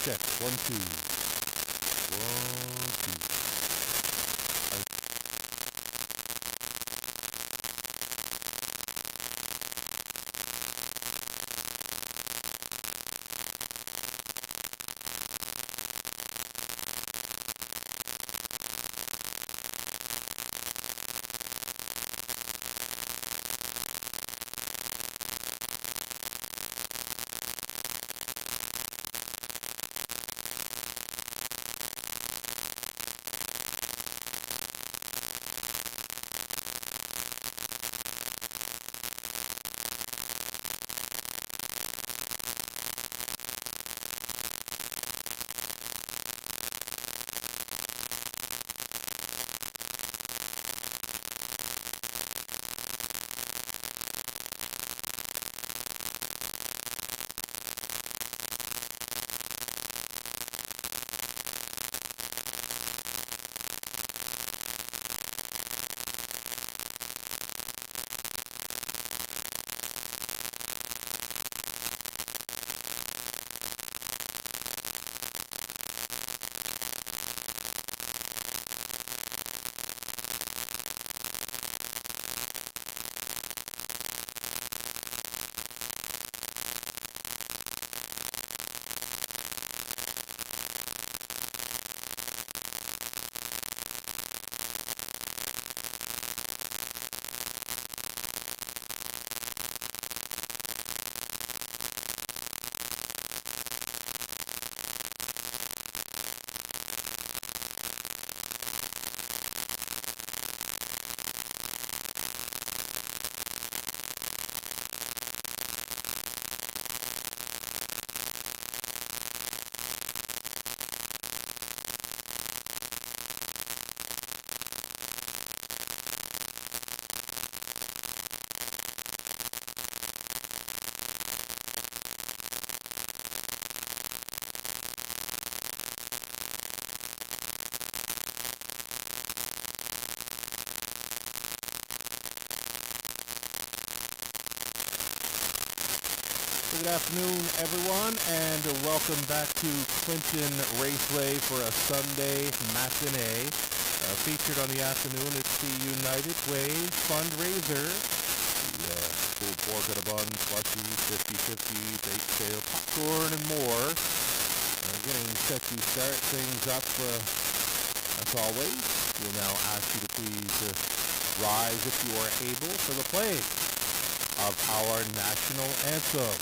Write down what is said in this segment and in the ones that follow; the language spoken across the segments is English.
check. 1, 2. 1, 2. Good afternoon, everyone, and welcome back to Clinton Raceway for a Sunday matinee. Featured on the afternoon, it's the United Way fundraiser. The pulled pork at a bun, slushies, 50-50, bake sale, popcorn, and more. Getting set to start things up, as always. We'll now ask you to please rise if you are able for the playing of our national anthem.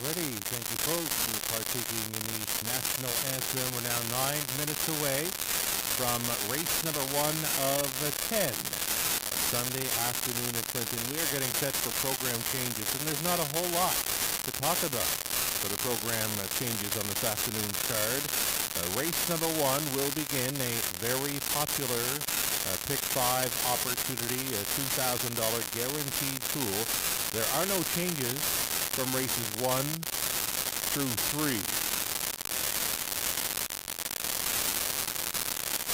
Alrighty, thank you folks for partaking in the national anthem. We're now 9 minutes away from race number 1 of 10. Sunday afternoon at Clinton. We are getting set for program changes, and there's not a whole lot to talk about for the program changes on this afternoon's card. Race number 1 will begin a very popular Pick 5 opportunity, a $2,000 guaranteed pool. There are no changes from races 1 through 3.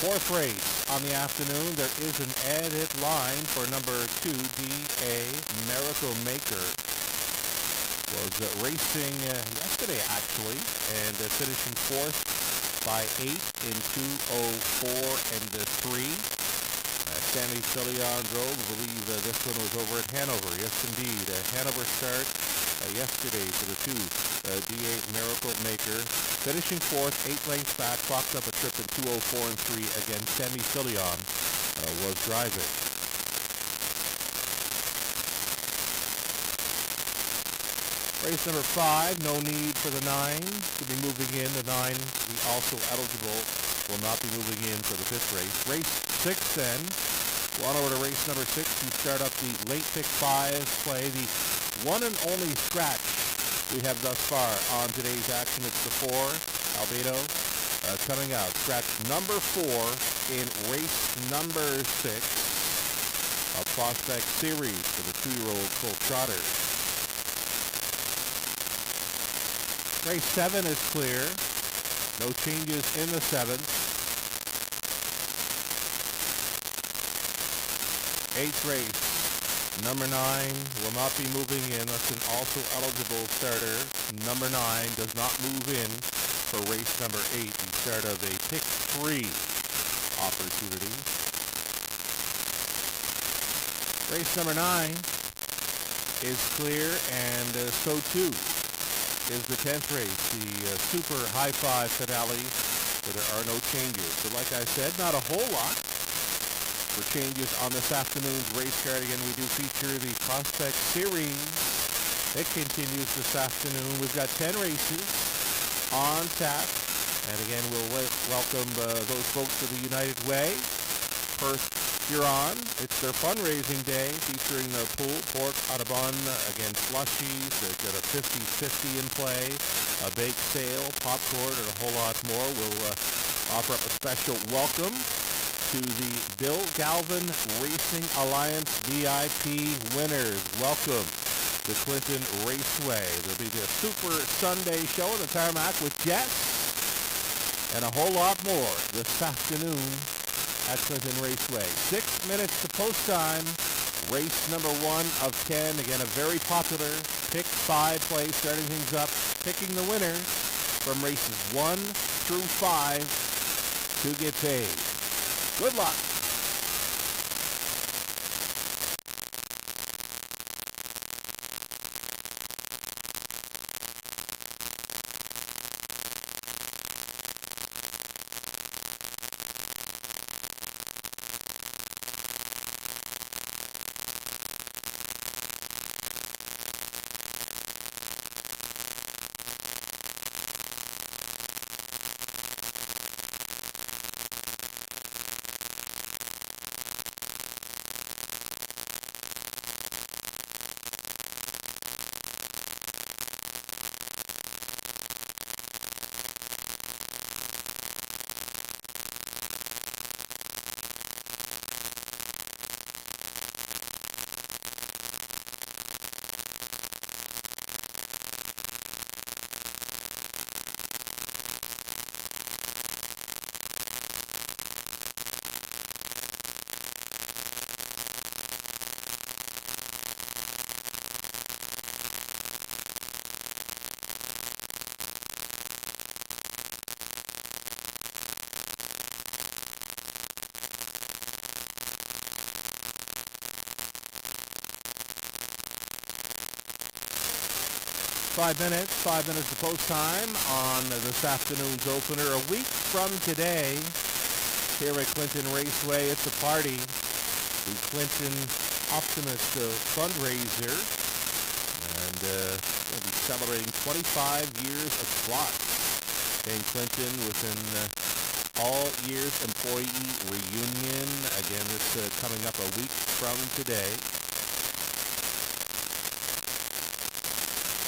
Fourth race on the afternoon, there is an added line for number 2, D.A. Miracle Maker. was racing yesterday, actually, and finishing fourth by 8 in 2:04 and 3. Sammy Filion drove. I believe this one was over at Hanover. Yes, indeed. A Hanover start yesterday for the two D8 Miracle Maker. Finishing fourth, 8 lengths back, clocked up a trip in 2:04 and 3. Again, Sammy Filion was driving. Race number 5, no need for the 9 to be moving in. The 9, the also eligible, will not be moving in for the 5th race. Race 6 then. We're on over to race number 6 to start up the late pick 5 play. The one and only scratch we have thus far on today's action. It's the 4, Albedo, coming out. Scratch number 4 in race number 6. A prospect series for the 2-year-old Colt Trotters. Race 7 is clear. No changes in the 7th. 8th race, number 9 will not be moving in. That's an also eligible starter. Number 9 does not move in for race number 8, the start of a pick 3 opportunity. Race number 9 is clear, and so too is the 10th race, the super high five finale, where there are no changes. So like I said, not a whole lot for changes on this afternoon's race card. Again, we do feature the Prospect Series. It continues this afternoon. We've got 10 races on tap. And again, we'll welcome those folks to the United Way. Perth Huron. It's their fundraising day, featuring the pool, pork, Audubon, again, slushies. They've got a 50-50 in play, a bake sale, popcorn, and a whole lot more. We'll offer up a special welcome to the Bill Galvin Racing Alliance VIP winners. Welcome to Clinton Raceway. There'll be the Super Sunday show on the tarmac with Jess and a whole lot more this afternoon at Clinton Raceway. 6 minutes to post time. Race number 1 of 10. Again, a very popular pick 5 play, starting things up, picking the winners from races 1 through 5 to get paid. Good luck. 5 minutes to post time on this afternoon's opener. A week from today, here at Clinton Raceway, it's a party. The Clinton Optimist fundraiser, and we'll be celebrating 25 years of slots in Clinton with an all-years employee reunion. Again, it's coming up a week from today.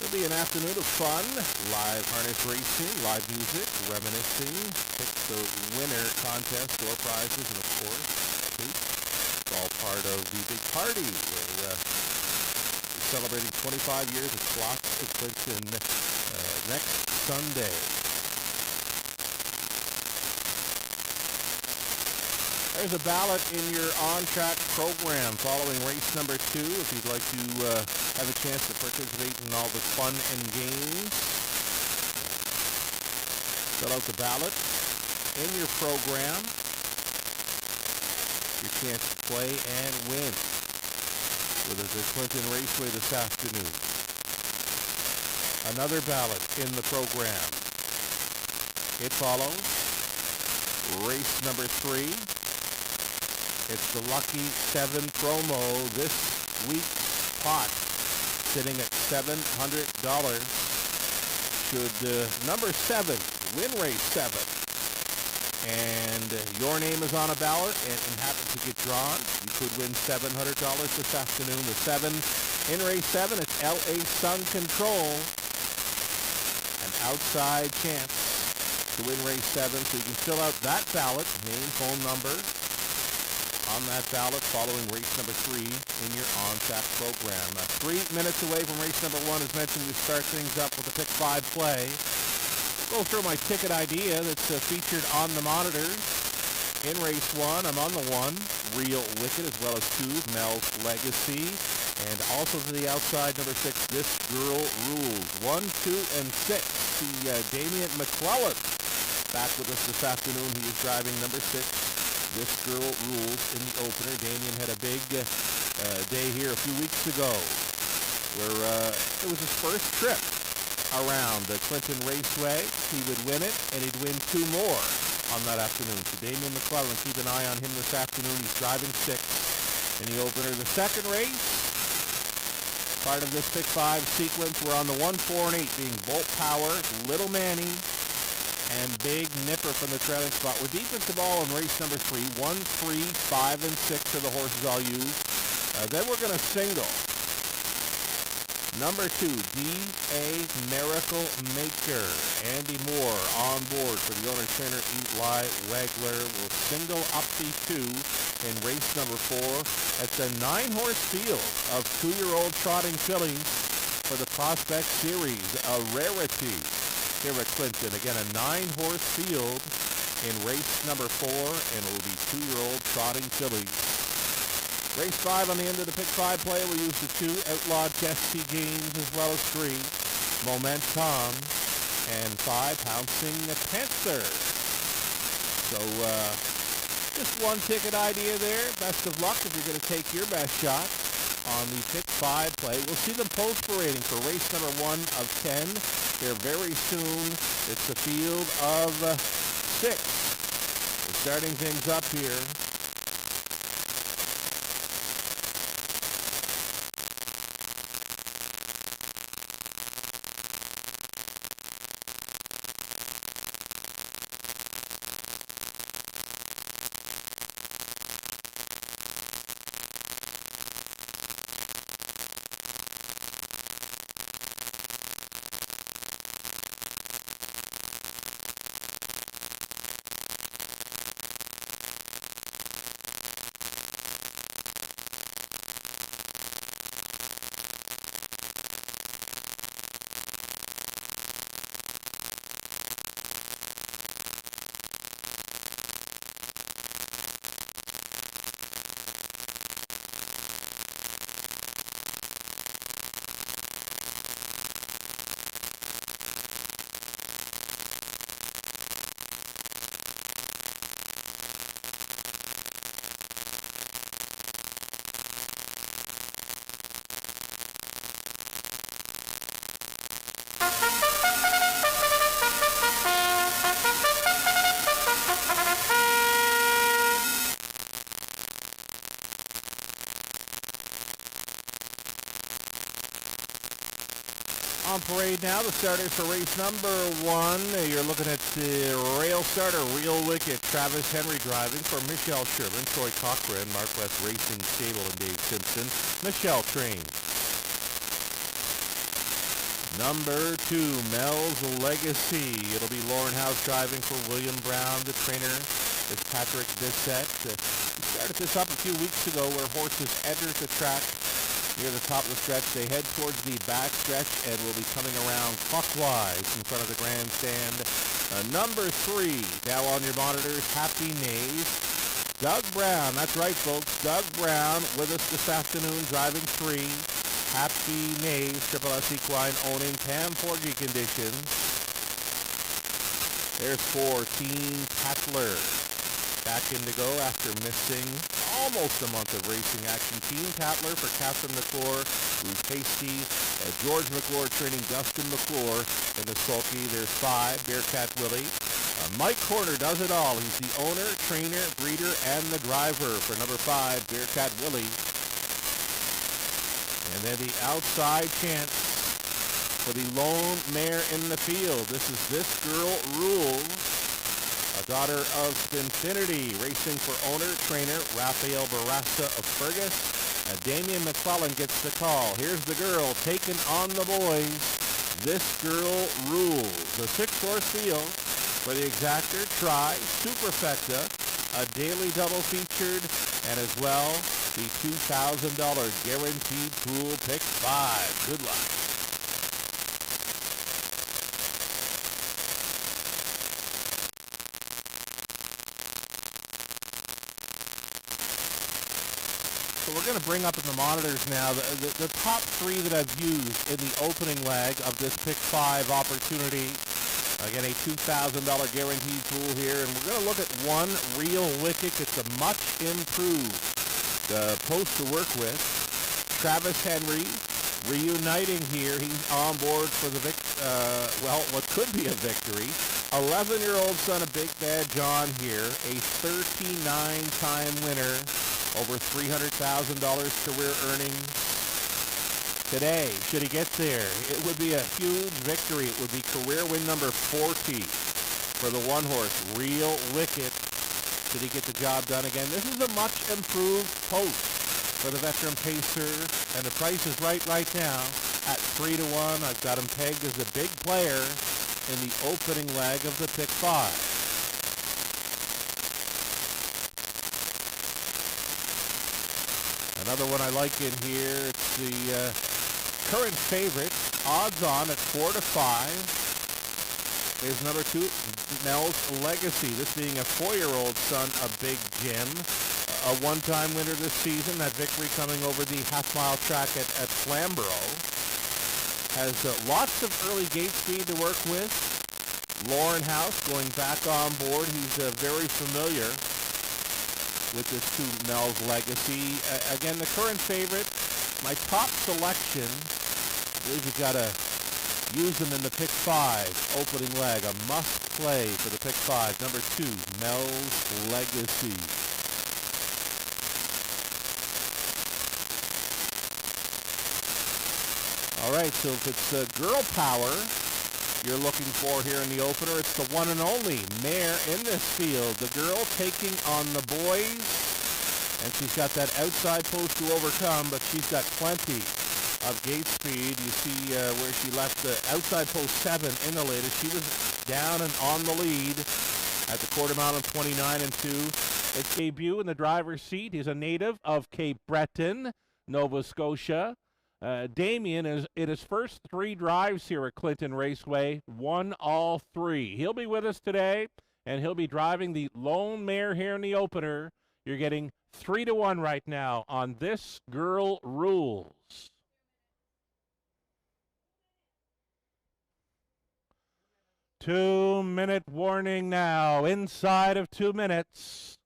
It'll be an afternoon of fun, live harness racing, live music, reminiscing, pick the winner contest, door prizes, and of course, it's all part of the big party. We're celebrating 25 years of slots at Clinton next Sunday. There's a ballot in your on-track program following race number 2 if you'd like to have a chance to participate in all the fun and games. Fill out the ballot in your program. Your chance to play and win with us at Clinton Raceway this afternoon. Another ballot in the program. It follows race number 3. It's the Lucky 7 promo. This week's pot sitting at $700. Should number 7 win race 7 and your name is on a ballot and happens to get drawn, you could win $700 this afternoon. The 7 in race 7, it's LA Sun Control. An outside chance to win race 7, so you can fill out that ballot, name, phone number, on that ballot following race number 3 in your on-track program. 3 minutes away from race number 1. As mentioned, we start things up with the Pick 5 play. Go through my ticket idea that's featured on the monitors. In race 1, I'm on the 1, Real Wicked, as well as 2, Mel's Legacy. And also to the outside, number 6, This Girl Rules. 1, 2, and 6. See Damian McClellan back with us this afternoon. He is driving number 6. This Girl Rules in the opener. Damien had a big day here a few weeks ago where it was his first trip around the Clinton Raceway. He would win it, and he'd win 2 more on that afternoon. So Damian McClellan, keep an eye on him this afternoon. He's driving 6 in the opener. The second race, part of this Pick 5 sequence, we're on the 1, 4, and 8, being Bolt Power, Little Manny, and Big Nipper from the trailing spot. We're deep into ball in race number 3. 1, 3, 5, and 6 are the horses I'll use. Then we're going to single. Number 2, D.A. Miracle Maker. Andy Moore on board for the owner-trainer Eli Wagler. Will single up the 2 in race number 4. It's a 9-horse field of 2-year-old trotting fillies for the Prospect Series, a rarity here at Clinton. Again, a 9-horse field in race number 4, and it will be 2-year-old trotting fillies. Race 5 on the end of the Pick 5 play. We'll use the 2 Outlawed Chesty Games as well as 3 Momentum and 5 Pouncing Panther. So just one ticket idea there. Best of luck if you're going to take your best shot on the Pick 5 play. We'll see them post parading for race number 1 of 10 here very soon. It's a field of 6. We're starting things up here. On parade now, the starters for race number 1. You're looking at the rail starter, Real Wicked, Travis Henry driving for Michelle Sherman, Troy Cochran, Mark West Racing Stable, and Dave Simpson. Michelle Train. Number 2, Mel's Legacy. It'll be Lauren House driving for William Brown. The trainer is Patrick Bissett. We started this up a few weeks ago where horses entered the track near the top of the stretch. They head towards the back stretch and will be coming around clockwise in front of the grandstand. Number 3, now on your monitors, Happy Maze. Doug Brown, that's right, folks. Doug Brown with us this afternoon, driving 3. Happy Nays, Triple S Equine owning Pam Forgy conditions. There's 4, Team Tatler. Back in to go after missing almost a month of racing action. Team Tatler for Catherine McClure, Lou Tasty, George McClure training Dustin McClure in the sulky. There's 5, Bearcat Willie. Mike Corner does it all. He's the owner, trainer, breeder, and the driver for number 5, Bearcat Willie. And then the outside chance for the lone mare in the field. This is This Girl Rules, a daughter of Spinfinity, racing for owner, trainer, Raphael Barassa of Fergus. Damian McClellan gets the call. Here's the girl taking on the boys. This Girl Rules. The 6-horse field for the Exactor, Tri, Superfecta, a daily double featured, and as well, the $2,000 guaranteed pool pick 5. Good luck. So we're going to bring up in the monitors now the top 3 that I've used in the opening leg of this pick 5 opportunity. Again, a $2,000 guaranteed pool here, and we're going to look at one Real Wicked. It's a much improved post to work with. Travis Henry reuniting here. He's on board for the what could be a victory. 11-year-old son of Big Bad John here, a 39-time winner, over $300,000 career earnings. Today, should he get there, it would be a huge victory. It would be career win number 40 for the 1-horse, Real Wicked. Should he get the job done again? This is a much improved post for the veteran pacer, and the price is right now at 3-1. I've got him pegged as a big player in the opening leg of the pick 5. Another one I like in here, it's the current favorite, odds on at 4-5, is number 2, Mel's Legacy. This being a 4-year-old son of Big Jim, a one-time winner this season. That victory coming over the half-mile track at Flamborough. Has lots of early gate speed to work with. Lauren House going back on board. He's very familiar with this 2 Mel's Legacy. Again, the current favorite. My top selection, I believe you've got to use them in the pick 5 opening leg. A must play for the pick 5. Number 2, Mel's Legacy. All right, so if it's girl power you're looking for here in the opener, it's the one and only mare in this field. The girl taking on the boys. And she's got that outside post to overcome, but she's got plenty of gate speed. You see where she left the outside post 7 in the latest. She was down and on the lead at the quarter mile of 29-2. Its debut in the driver's seat. He's a native of Cape Breton, Nova Scotia. Damien is in his first 3 drives here at Clinton Raceway, won all 3. He'll be with us today, and he'll be driving the lone mare here in the opener. You're getting 3-1 right now on This Girl Rules. Two-minute warning now, inside of 2 minutes.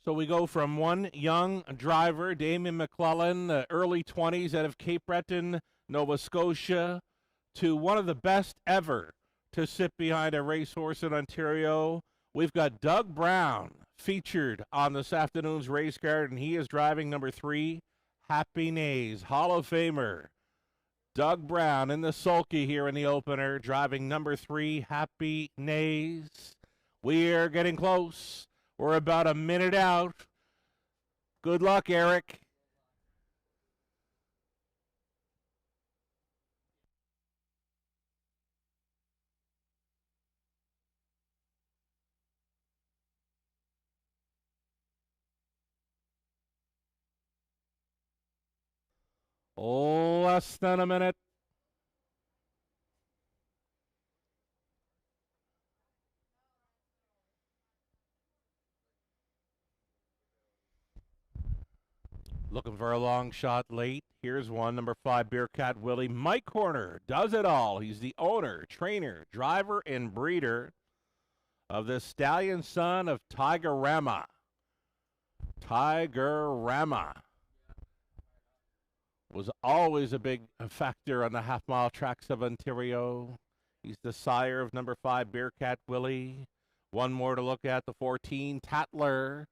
So we go from one young driver, Damien McClellan, early 20s out of Cape Breton, Nova Scotia, to one of the best ever to sit behind a racehorse in Ontario. We've got Doug Brown featured on this afternoon's race card, and he is driving number 3, Happy Nays, Hall of Famer. Doug Brown in the sulky here in the opener, driving number 3, Happy Nays. We're getting close. We're about a minute out. Good luck, Eric. Less than a minute. Looking for a long shot late. Here's one, number 5, Bearcat Willie. Mike Horner does it all. He's the owner, trainer, driver, and breeder of the stallion son of Tigerama. Tigerama was always a big factor on the half-mile tracks of Ontario. He's the sire of number 5, Bearcat Willie. One more to look at, the 14, Tatler,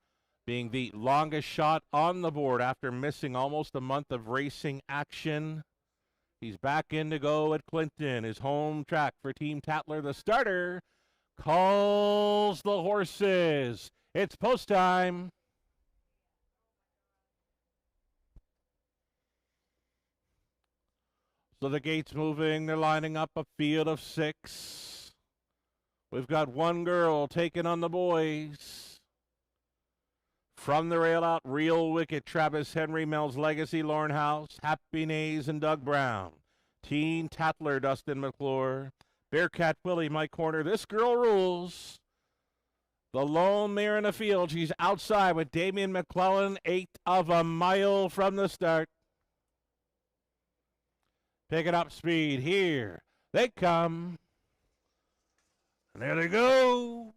being the longest shot on the board after missing almost a month of racing action. He's back in to go at Clinton, his home track for Team Tatler. The starter calls the horses. It's post time. So the gate's moving. They're lining up a field of 6. We've got one girl taking on the boys. From the rail out, Real Wicked, Travis Henry, Mel's Legacy, Lauren House, Happy Nays, and Doug Brown. Teen Tatler, Dustin McClure. Bearcat Willie, Mike Corner. This girl rules. The lone mare in the field. She's outside with Damian McClellan, 1/8 of a mile from the start. Picking up speed. Here they come. And there they go.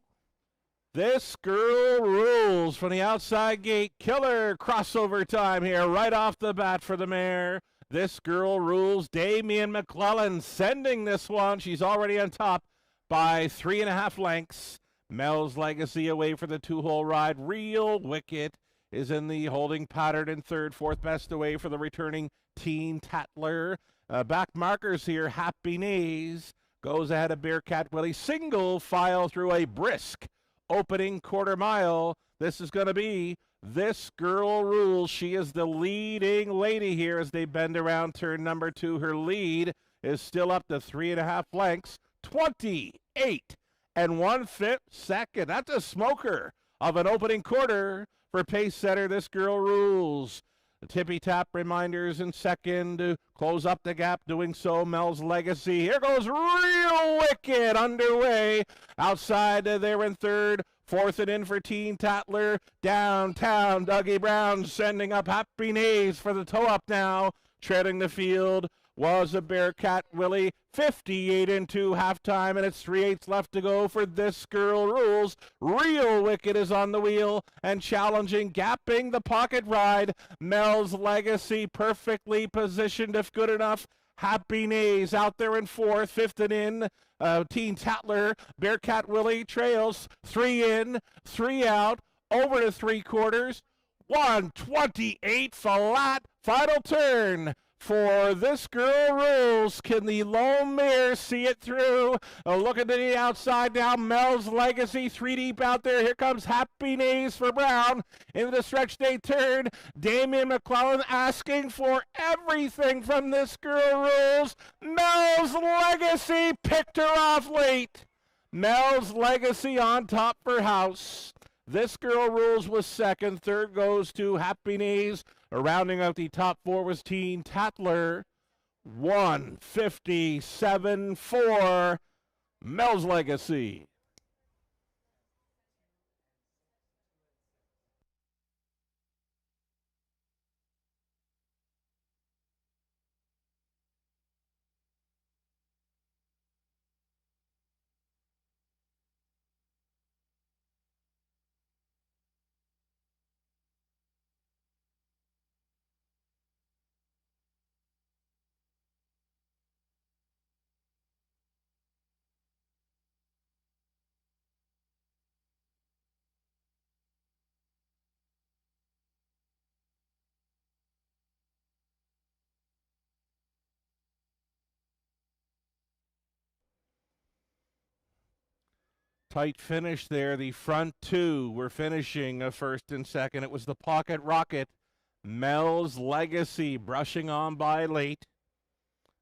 This girl rules from the outside gate. Killer crossover time here right off the bat for the mare. This girl rules. Damian McClellan sending this one. She's already on top by 3.5 lengths. Mel's Legacy away for the 2-hole ride. Real Wicked is in the holding pattern in third. 4th best away for the returning Teen Tatler. Back markers here. Happy Nays goes ahead of Bearcat Willie. Single file through a brisk opening quarter mile. This is going to be This Girl Rules. She is the leading lady here as they bend around turn number 2. Her lead is still up to 3.5 lengths. 28 1/5 second. That's a smoker of an opening quarter for pace setter. This Girl Rules. The tippy tap reminders in second to close up the gap. Doing so, Mel's Legacy. Here goes Real Wicked underway. Outside there in third. 4th and in for Teen Tatler. Downtown, Dougie Brown sending up Happy Nays for the toe up now. Treading the field was a Bearcat Willie. 58 into halftime, and it's 3/8 left to go for This Girl Rules. Real Wicked is on the wheel and challenging, gapping the pocket ride. Mel's Legacy perfectly positioned if good enough. Happy Nays out there in 4th, 5th and in. Teen Tatler, Bearcat Willie trails. 3 in, 3 out, over to 3/4. 128 flat, final turn for This Girl Rules. Can the lone mare see it through? Looking to the outside now. Mel's Legacy 3 deep out there. Here comes Happy Nays for Brown into the stretch day turn. Damian McClellan asking for everything from This Girl Rules. Mel's Legacy picked her off late. Mel's Legacy on top for House. This Girl Rules was second. Third goes to Happy Nays. Rounding out the top 4 was Teen Tatler. 157 for Mel's Legacy. Tight finish there. The front 2 were finishing a 1st and 2nd. It was the Pocket Rocket. Mel's Legacy brushing on by late.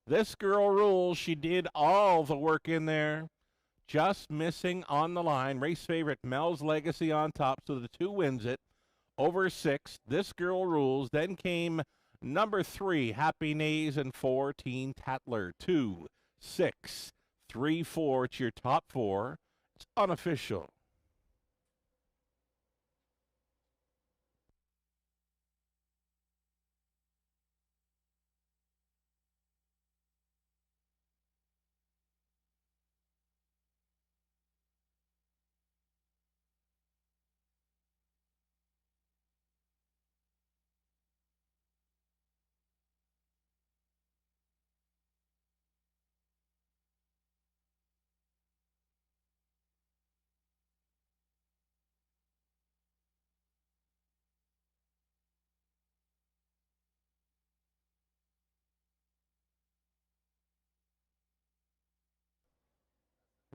This Girl Rules. She did all the work in there. Just missing on the line. Race favorite Mel's Legacy on top, so the 2 wins it. Over 6. This Girl Rules. Then came Number 3, Happy Knees, and 4, Teen Tatler. 2, 6, 3, 4. It's your top 4. It's unofficial.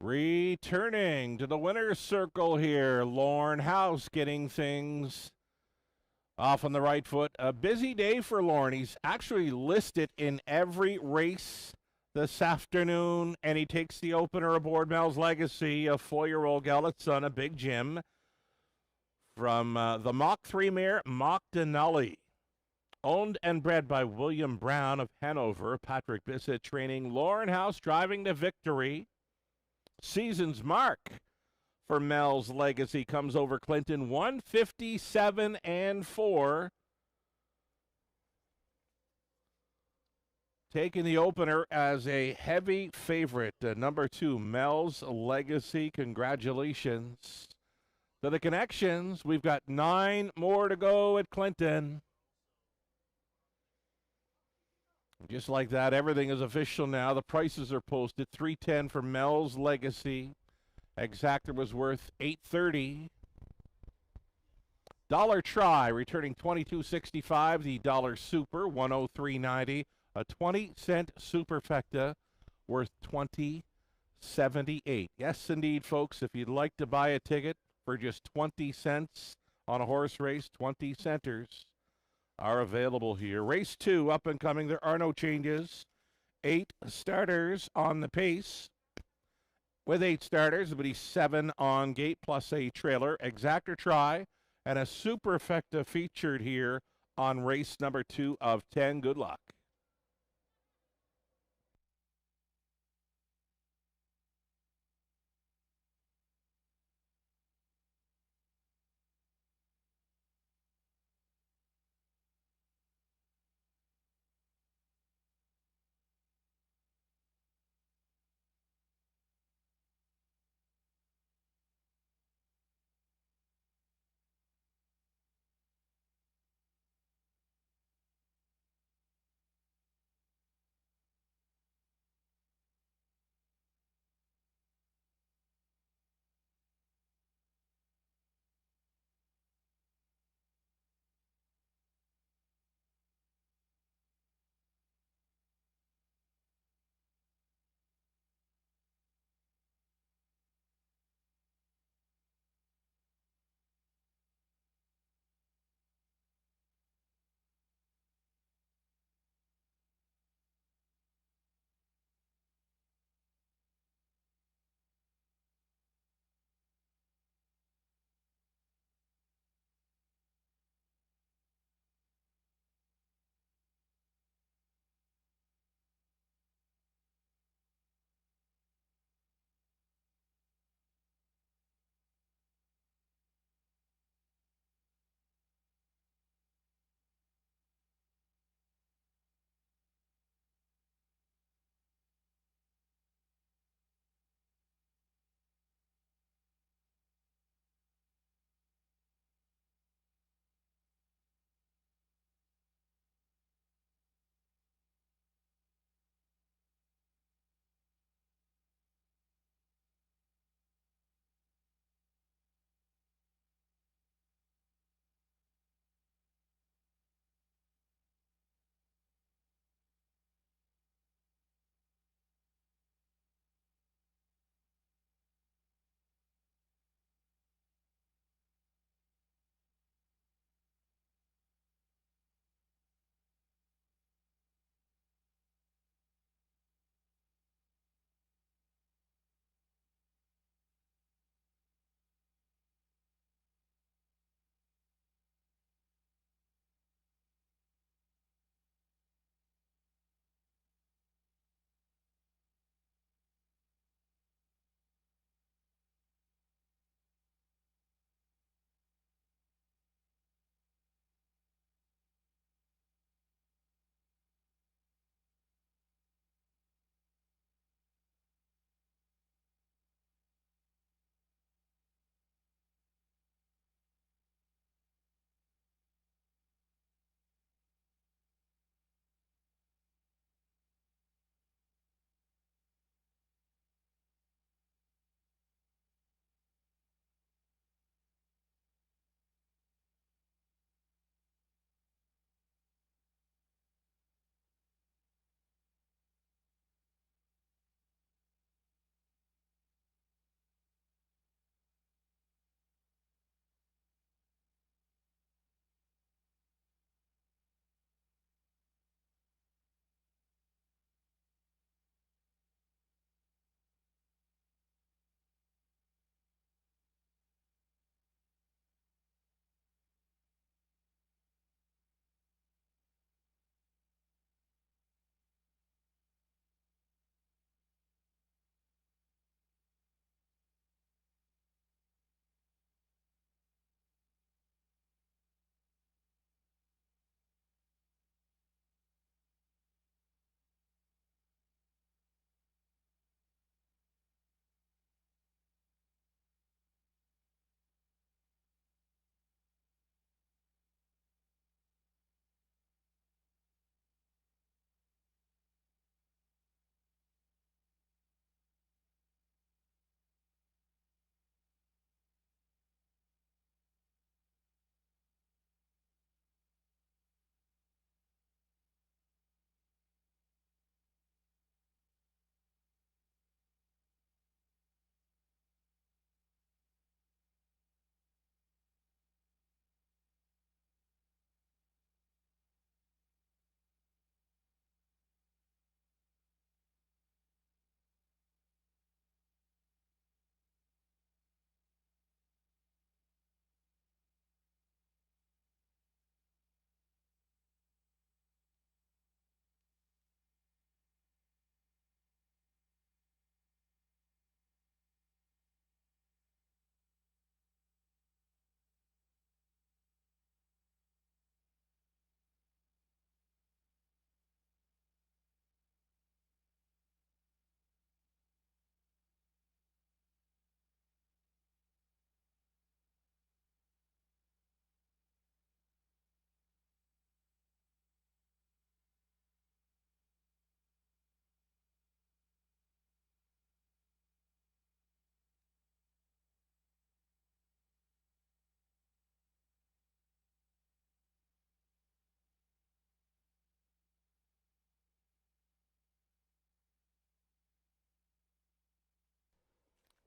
Returning to the winner's circle here, Lorne House getting things off on the right foot. A busy day for Lorne. He's actually listed in every race this afternoon, and he takes the opener aboard Mel's Legacy, a 4-year-old Gallet's son, a big Jim, from the Mach 3 mare, Mach Denali. Owned and bred by William Brown of Hanover. Patrick Bissett training. Lorne House driving to victory. Season's mark for Mel's Legacy comes over Clinton, 157-4. Taking the opener as a heavy favorite. Number 2, Mel's Legacy. Congratulations to the connections. We've got 9 more to go at Clinton. Just like that, everything is official now. The prices are posted. $310 for Mel's Legacy. Exactor was worth $830. Dollar Try returning $22.65. The Dollar Super $103.90. A 20-cent Superfecta worth $20.78. Yes, indeed, folks. If you'd like to buy a ticket for just 20 cents on a horse race, 20 centers are available here. Race 2 up and coming. There are no changes. 8 starters on the pace. With 8 starters, it'll be 7 on gate plus a trailer. Exactor Try and a Superfecta featured here on race number 2 of 10. Good luck.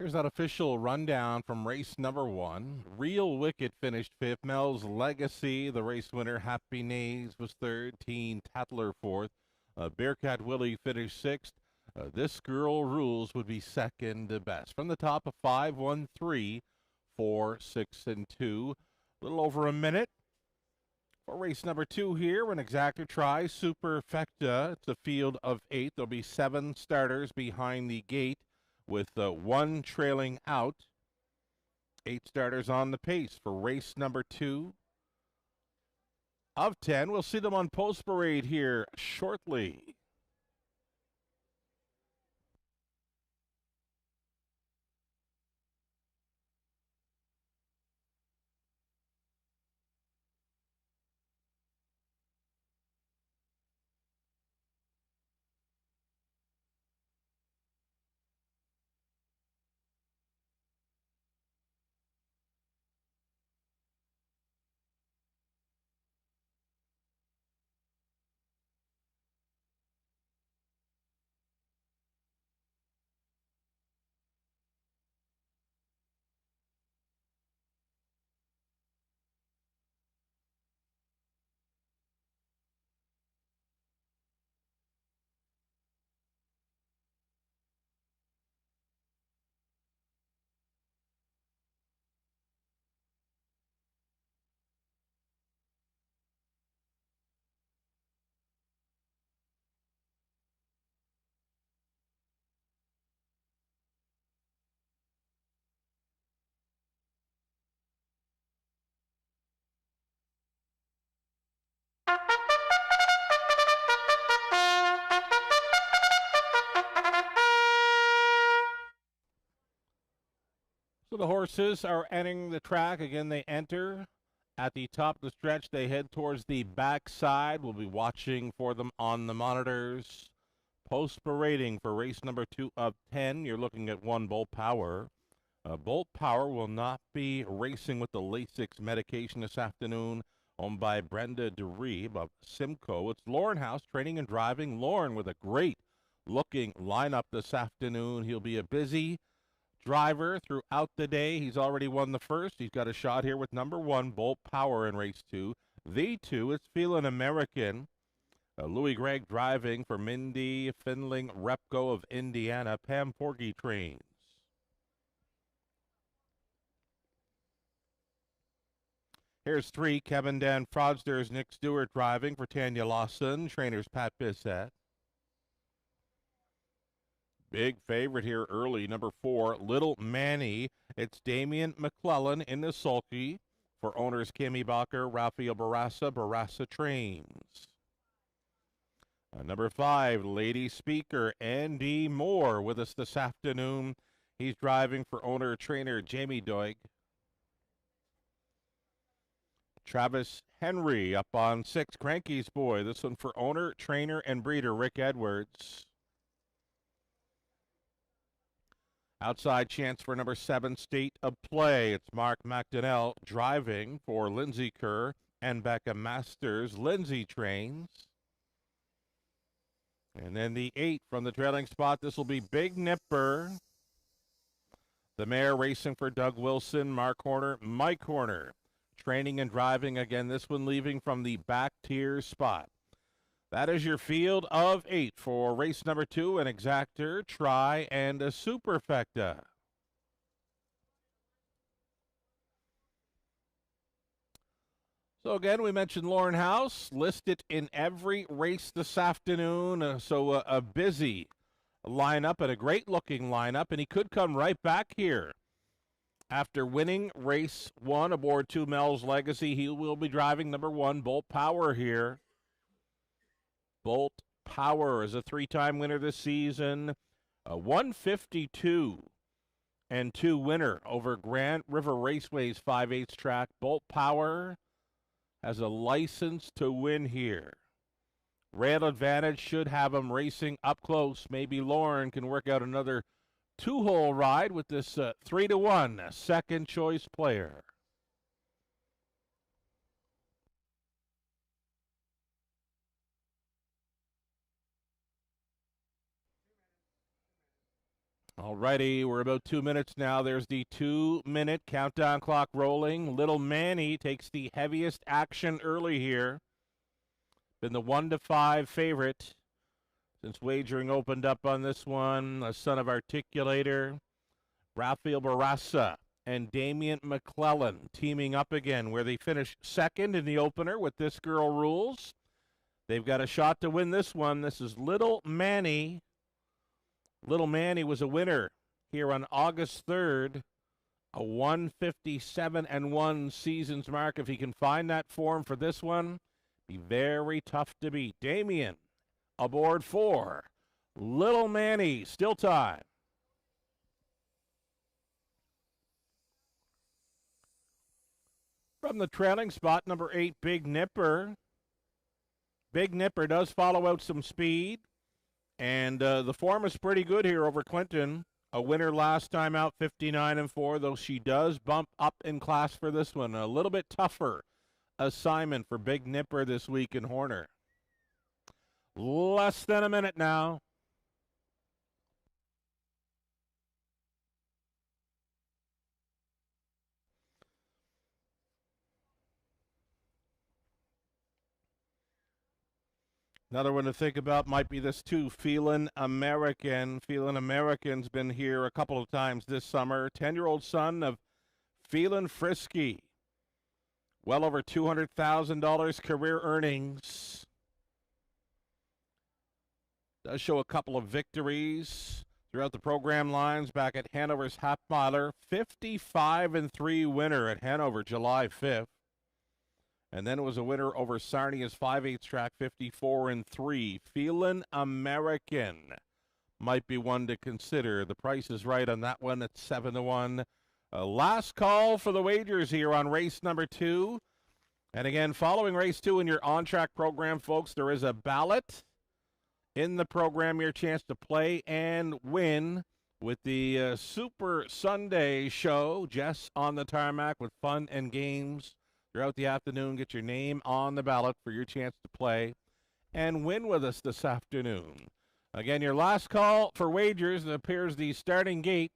Here's that official rundown from race number 1. Real Wicked finished 5th. Mel's Legacy, the race winner. Happy Nays was 3rd. Teen Tattler 4th. Bearcat Willie finished 6th. This Girl Rules would be second best. From the top of 5, 1, 3, 4, 6, and 2. A little over a minute for race number 2 here. When Exactor tries Superfecta, it's a field of 8. There'll be 7 starters behind the gate with 1 trailing out. 8 starters on the pace for race number 2 of 10. We'll see them on Post Parade here shortly. So the horses are entering the track. Again, they enter at the top of the stretch. They head towards the backside. We'll be watching for them on the monitors. Post parading for race number 2 of 10. You're looking at 1 Bolt Power. Bolt Power will not be racing with the Lasix medication this afternoon, owned by Brenda DeReeb of Simcoe. It's Lauren House training and driving. Lauren with a great looking lineup this afternoon. He'll be a busy driver throughout the day. He's already won the first. He's got a shot here with number 1, Bolt Power, in race 2. The 2, it's Feelin' American. Louis Gregg driving for Mindy Findling Repco of Indiana. Pam Porgy trains. Here's 3, Kevin Dan Fraudsters, Nick Stewart driving for Tanya Lawson. Trainers Pat Bissett. Big favorite here early, number 4, Little Manny. It's Damian McClellan in the sulky for owners Kimmy Bacher, Rafael Barassa trains. Number 5, Lady Speaker, Andy Moore with us this afternoon. He's driving for owner-trainer Jamie Doig. Travis Henry up on 6, Cranky's Boy. This one for owner, trainer, and breeder Rick Edwards. Outside chance for number 7, State of Play. It's Mark McDonnell driving for Lindsay Kerr and Becca Masters. Lindsay trains. And then the 8 from the trailing spot. This will be Big Nipper. The mare racing for Doug Wilson, Mark Horner, Mike Horner. Training and driving again. This one leaving from the back tier spot. That is your field of 8 for race number 2, an Exactor, Try, and a Superfecta. So again, we mentioned Lauren House, listed in every race this afternoon. A busy lineup and a great-looking lineup, and he could come right back here. After winning race 1 aboard 2 Mel's Legacy, he will be driving number 1, Bolt Power here. Bolt Power is a 3-time winner this season. A 152 and 2 winner over Grand River Raceway's 5/8 track. Bolt Power has a license to win here. Rail Advantage should have him racing up close. Maybe Lauren can work out another 2-hole ride with this 3-1 second choice player. Alrighty, we're about 2 minutes now. There's the 2-minute countdown clock rolling. Little Manny takes the heaviest action early here. Been the 1-5 favorite since wagering opened up on this one. A son of Articulator, Rafael Barraza, and Damian McClellan teaming up again, where they finished second in the opener with This Girl Rules. They've got a shot to win this one. This is Little Manny. Little Manny was a winner here on August 3rd, a 157-1 seasons mark. If he can find that form for this one, be very tough to beat. Damian aboard 4. Little Manny, still time. From the trailing spot, number 8, Big Nipper. Big Nipper does follow out some speed. And the form is pretty good here over Clinton. A winner last time out, 59-4, though she does bump up in class for this one. A little bit tougher assignment for Big Nipper this week in Horner. Less than a minute now. Another one to think about might be this too, Feelin' American. Feelin' American's been here a couple of times this summer. 10-year-old son of Feelin' Frisky. Well over $200,000 career earnings. Does show a couple of victories throughout the program lines back at Hanover's Half Miler. 55-3 winner at Hanover July 5th. And then it was a winner over Sarnia's 5/8 track, 54-3. Feelin' American might be one to consider. The price is right on that one at 7-1. Last call for the wagers here on race number 2. And again, following race 2 in your on-track program, folks, there is a ballot in the program, your chance to play and win with the Super Sunday show. Jess on the tarmac with fun and games throughout the afternoon. Get your name on the ballot for your chance to play and win with us this afternoon. Again, your last call for wagers. It appears the starting gate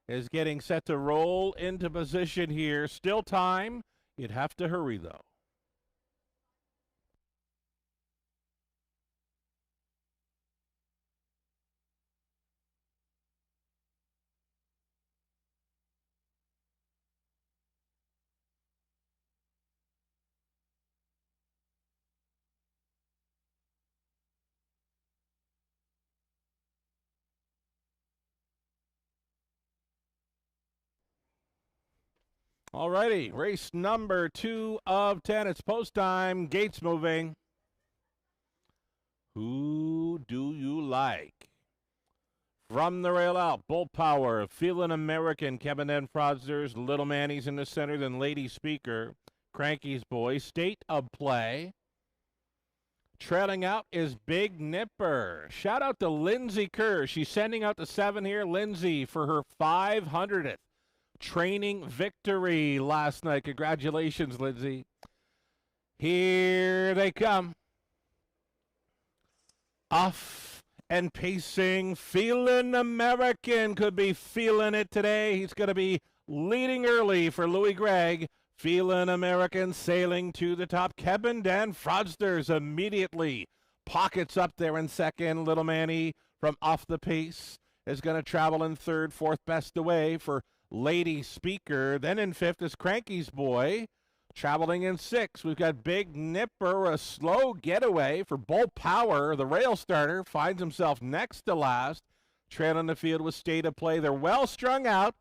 is getting set to roll into position here. Still time. You'd have to hurry, though. All righty, race number 2 of 10. It's post time. Gates moving. Who do you like? From the rail out, Bull Power, Feelin' American, Kevin and Fraudsters, Little Manny's in the center, then Lady Speaker, Cranky's Boy, State of Play. Trailing out is Big Nipper. Shout out to Lindsay Kerr. She's sending out the 7 here. Lindsay for her 500th. Training victory last night. Congratulations, Lindsay. Here they come. Off and pacing. Feelin' American. Could be feeling it today. He's going to be leading early for Louis Gregg. Feelin' American sailing to the top. Kevin Dan Fraudsters immediately pockets up there in second. Little Manny from off the pace is going to travel in third. Fourth best away for Lady Speaker. Then in fifth is Cranky's Boy. Traveling in sixth, we've got Big Nipper, a slow getaway for Bull Power. The rail starter finds himself next to last. Trailing the field with State of Play. They're well strung out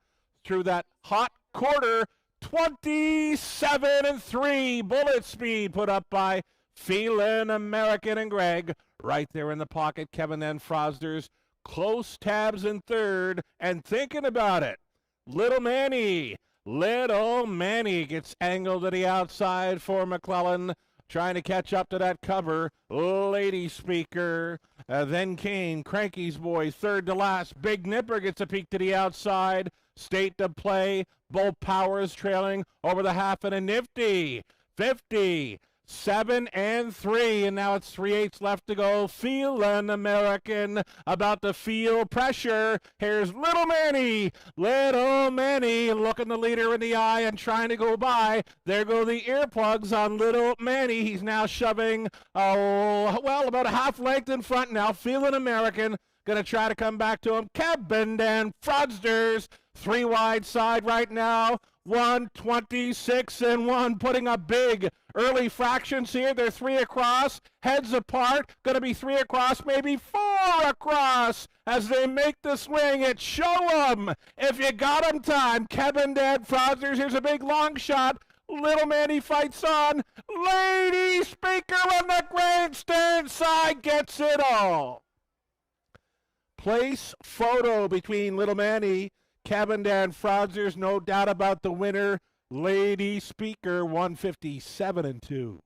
through that hot quarter. 27-3 bullet speed put up by Feelin' American and Gregg. Right there in the pocket, Kevin and Fraudsters. Close tabs in third and thinking about it. Little Manny gets angled to the outside for McClellan, trying to catch up to that cover. Lady Speaker, then Kane, Cranky's Boy, third to last. Big Nipper gets a peek to the outside. State to Play. Bull Powers trailing over the half and a nifty 50. 7 and 3, and now it's 3/8 left to go. Feeling American, about to feel pressure. Here's Little Manny. Little Manny looking the leader in the eye and trying to go by. There go the earplugs on Little Manny. He's now shoving, about a half length in front now. Feeling American. Going to try to come back to him. Kevin and Fraudsters. 3 wide side right now. 126 and 1, putting up big early fractions here. They're 3 across, heads apart. Going to be 3 across, maybe 4 across as they make the swing. It's show 'em if you got 'em time. Kevin and Fraudsters. Here's a big long shot. Little Manny fights on. Lady Speaker on the grandstand side gets it all. Place photo between Little Manny, Kevin and Fraudsters, no doubt about the winner. Lady Speaker, 157 and 2.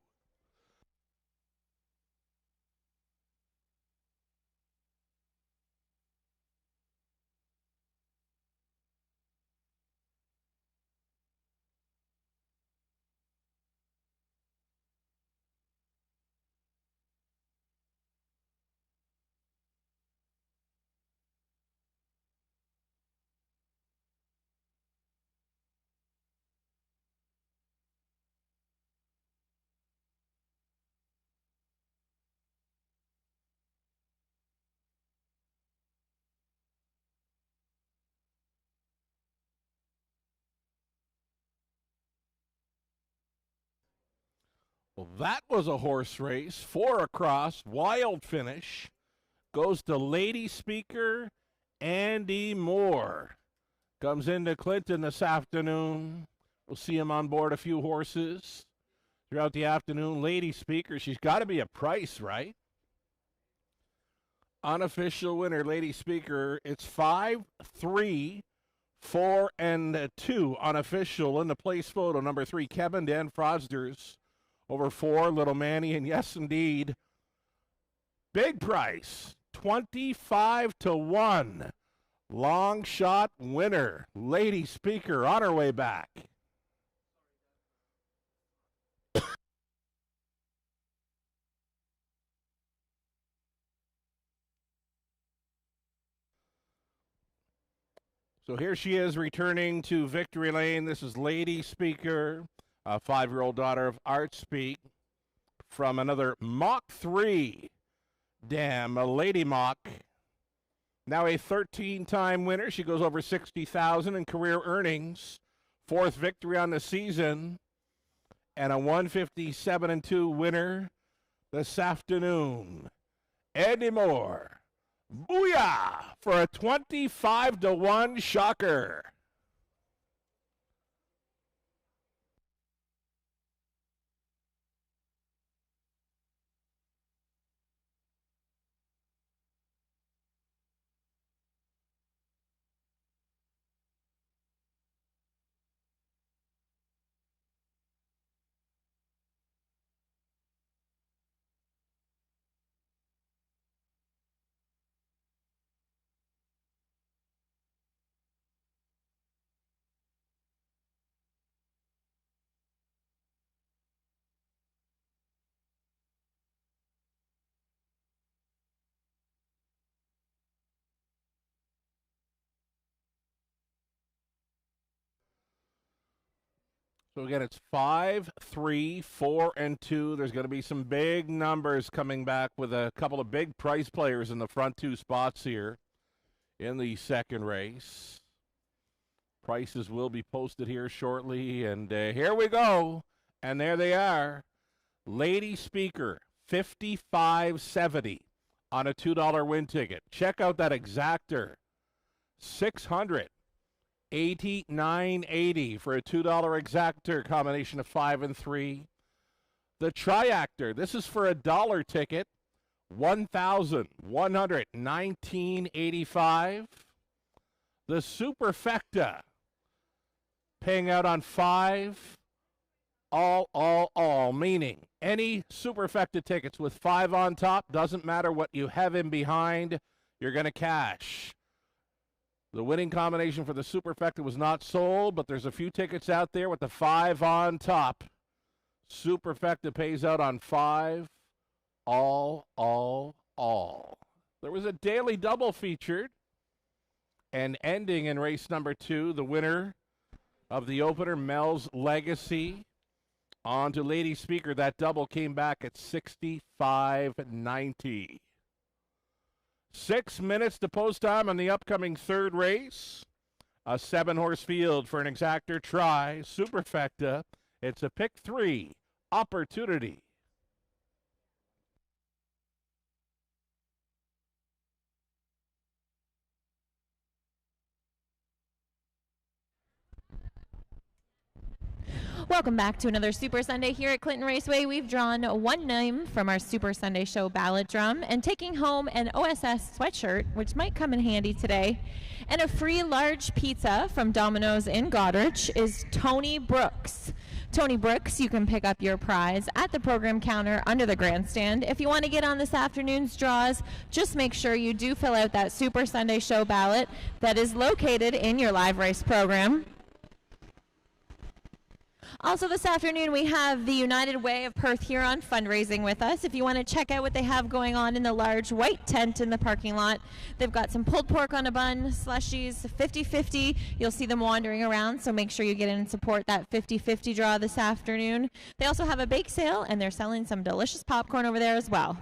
Well, that was a horse race. 4 across, wild finish. Goes to Lady Speaker, Andy Moore. Comes into Clinton this afternoon. We'll see him on board a few horses throughout the afternoon. Lady Speaker, she's got to be a price, right? Unofficial winner, Lady Speaker. It's 5, 3, 4, and 2. Unofficial in the place photo. Number 3, Kevin Dan Fraudsters. Over 4, Little Manny. And yes, indeed, big price. 25 to 1. Long shot winner. Lady Speaker on her way back. So here she is returning to Victory Lane. This is Lady Speaker, a 5-year-old daughter of Art Speak, from another Mach 3 dam, a Lady Mach. Now a 13-time winner. She goes over 60,000 in career earnings. 4th victory on the season. And a 157 and 2 winner this afternoon. Andy Moore. Booyah! For a 25 to 1 shocker. So again, it's 5, 3, 4, and 2. There's going to be some big numbers coming back with a couple of big price players in the front 2 spots here in the second race. Prices will be posted here shortly, and here we go. And there they are. Lady Speaker, $55.70 on a $2 win ticket. Check out that exactor, $689.80 for a $2 exactor combination of 5 and 3. The triactor, this is for a $1 ticket, $1,119.85. The superfecta, paying out on 5, all, meaning any superfecta tickets with 5 on top, doesn't matter what you have in behind, you're going to cash. The winning combination for the superfecta was not sold, but there's a few tickets out there with the 5 on top. Superfecta pays out on 5. All. There was a daily double featured. And ending in race number 2, the winner of the opener, Mel's Legacy. On to Lady Speaker. That double came back at 65.90. 6 minutes to post time on the upcoming third race. A 7-horse field for an exactor try. Superfecta. It's a pick 3 opportunity. Welcome back to another Super Sunday here at Clinton Raceway. We've drawn one name from our Super Sunday Show ballot drum, and taking home an OSS sweatshirt, which might come in handy today, and a free large pizza from Domino's in Goderich is Tony Brooks. Tony Brooks, you can pick up your prize at the program counter under the grandstand. If you want to get on this afternoon's draws, just make sure you do fill out that Super Sunday Show ballot that is located in your live race program. Also this afternoon, we have the United Way of Perth Huron fundraising with us. If you want to check out what they have going on in the large white tent in the parking lot, they've got some pulled pork on a bun, slushies, 50-50. You'll see them wandering around, so make sure you get in and support that 50-50 draw this afternoon. They also have a bake sale, and they're selling some delicious popcorn over there as well.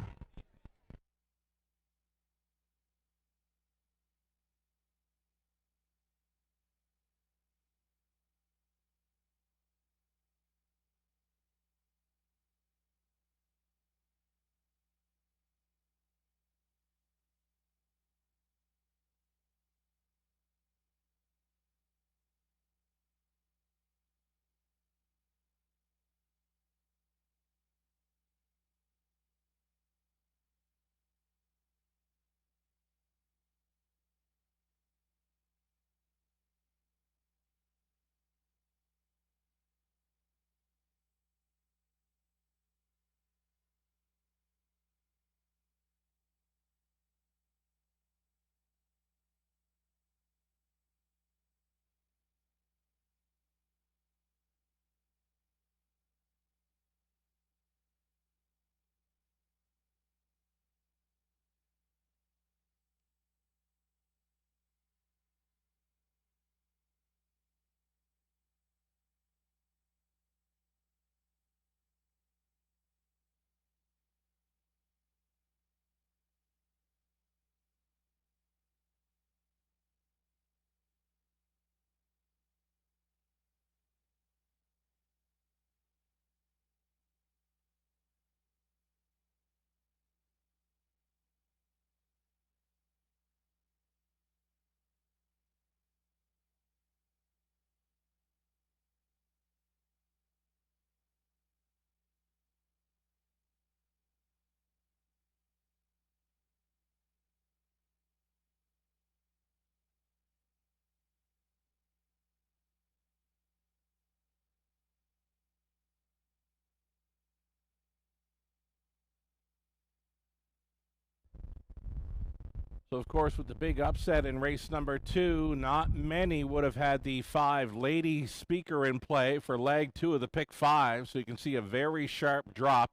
So, of course, with the big upset in race number 2, not many would have had the 5 Lady Speaker in play for leg 2 of the pick 5. So you can see a very sharp drop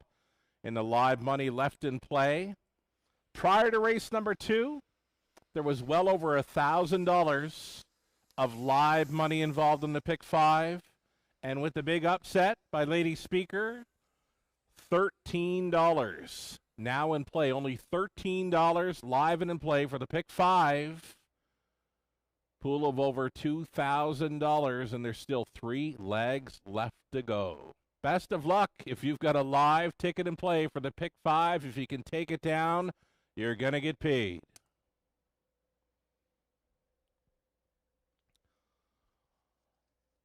in the live money left in play. Prior to race number 2, there was well over $1,000 of live money involved in the pick 5. And with the big upset by Lady Speaker, $13 now in play. Only $13 live and in play for the pick 5. Pool of over $2,000, and there's still 3 legs left to go. Best of luck if you've got a live ticket in play for the pick 5. If you can take it down, you're going to get paid.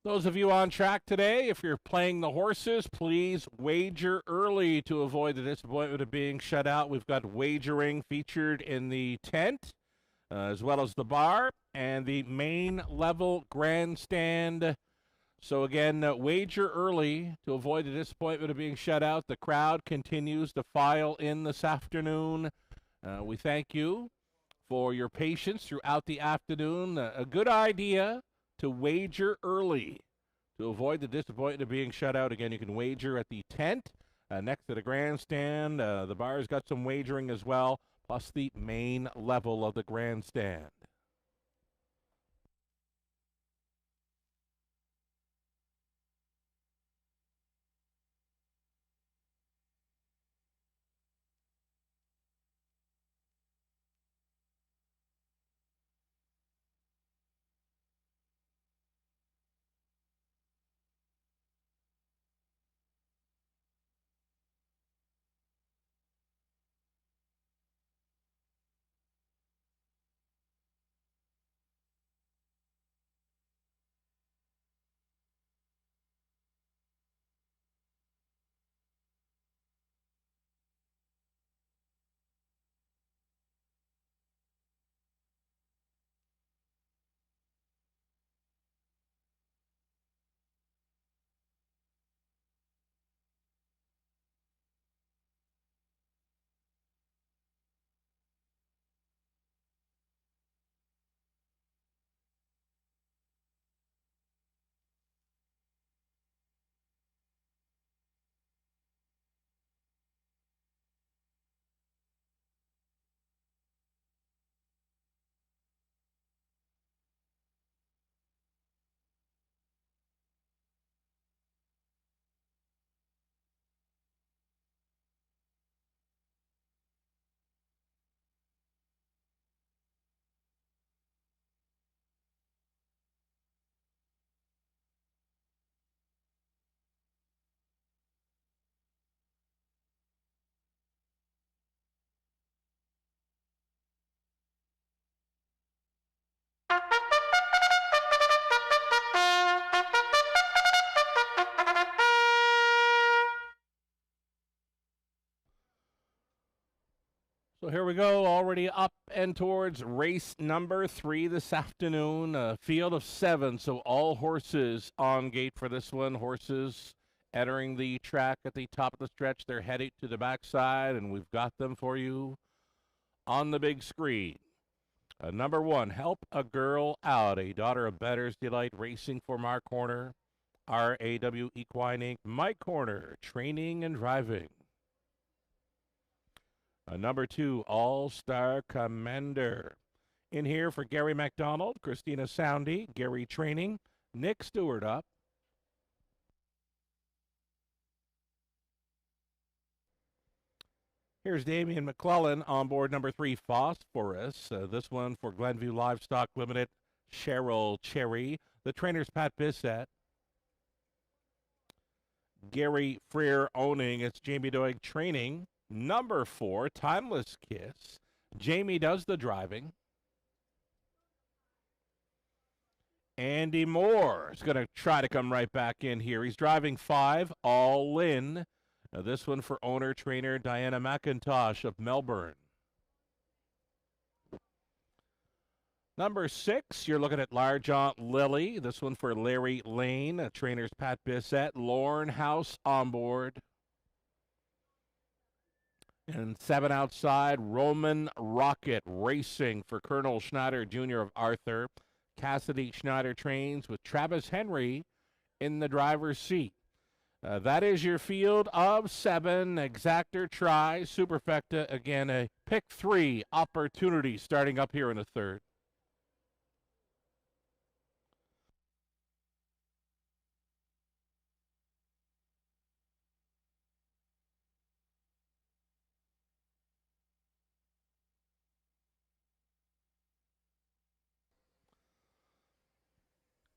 Those of you on track today, if you're playing the horses, please wager early to avoid the disappointment of being shut out. We've got wagering featured in the tent, as well as the bar, and the main level grandstand. So again, wager early to avoid the disappointment of being shut out. The crowd continues to file in this afternoon. We thank you for your patience throughout the afternoon. A good idea to wager early to To avoid the disappointment of being shut out, again, you can wager at the tent next to the grandstand. The bar's got some wagering as well, plus the main level of the grandstand. So here we go, already up and towards race number 3 this afternoon. A field of 7, so all horses on gate for this one. Horses entering the track at the top of the stretch. They're heading to the backside, and we've got them for you on the big screen. Number 1, Help a Girl Out, a daughter of Bettor's Delight, racing for Mark Horner. RAW Equine Inc., Mike Horner, training and driving. Number 2, All-Star Commander. In here for Gary McDonald, Christina Soundy, Gary Training, Nick Stewart up. Here's Damian McClellan on board number 3, Phosphorus. This one for Glenview Livestock Limited, Cheryl Cherry. The trainer's Pat Bissett. Gary Freer owning. It's Jamie Doig training. Number 4, Timeless Kiss. Jamie does the driving. Andy Moore is going to try to come right back in here. He's driving 5, All In. Now this one for owner-trainer Diana McIntosh of Melbourne. Number 6, you're looking at Large Aunt Lily. This one for Larry Lane. Trainer's Pat Bissett. Lorne House on board. And 7 outside, Roman Rocket racing for Colonel Schneider Jr. of Arthur. Cassidy Schneider trains with Travis Henry in the driver's seat. That is your field of 7. Exactor try, Superfecta. Again, a pick 3 opportunity starting up here in the 3rd.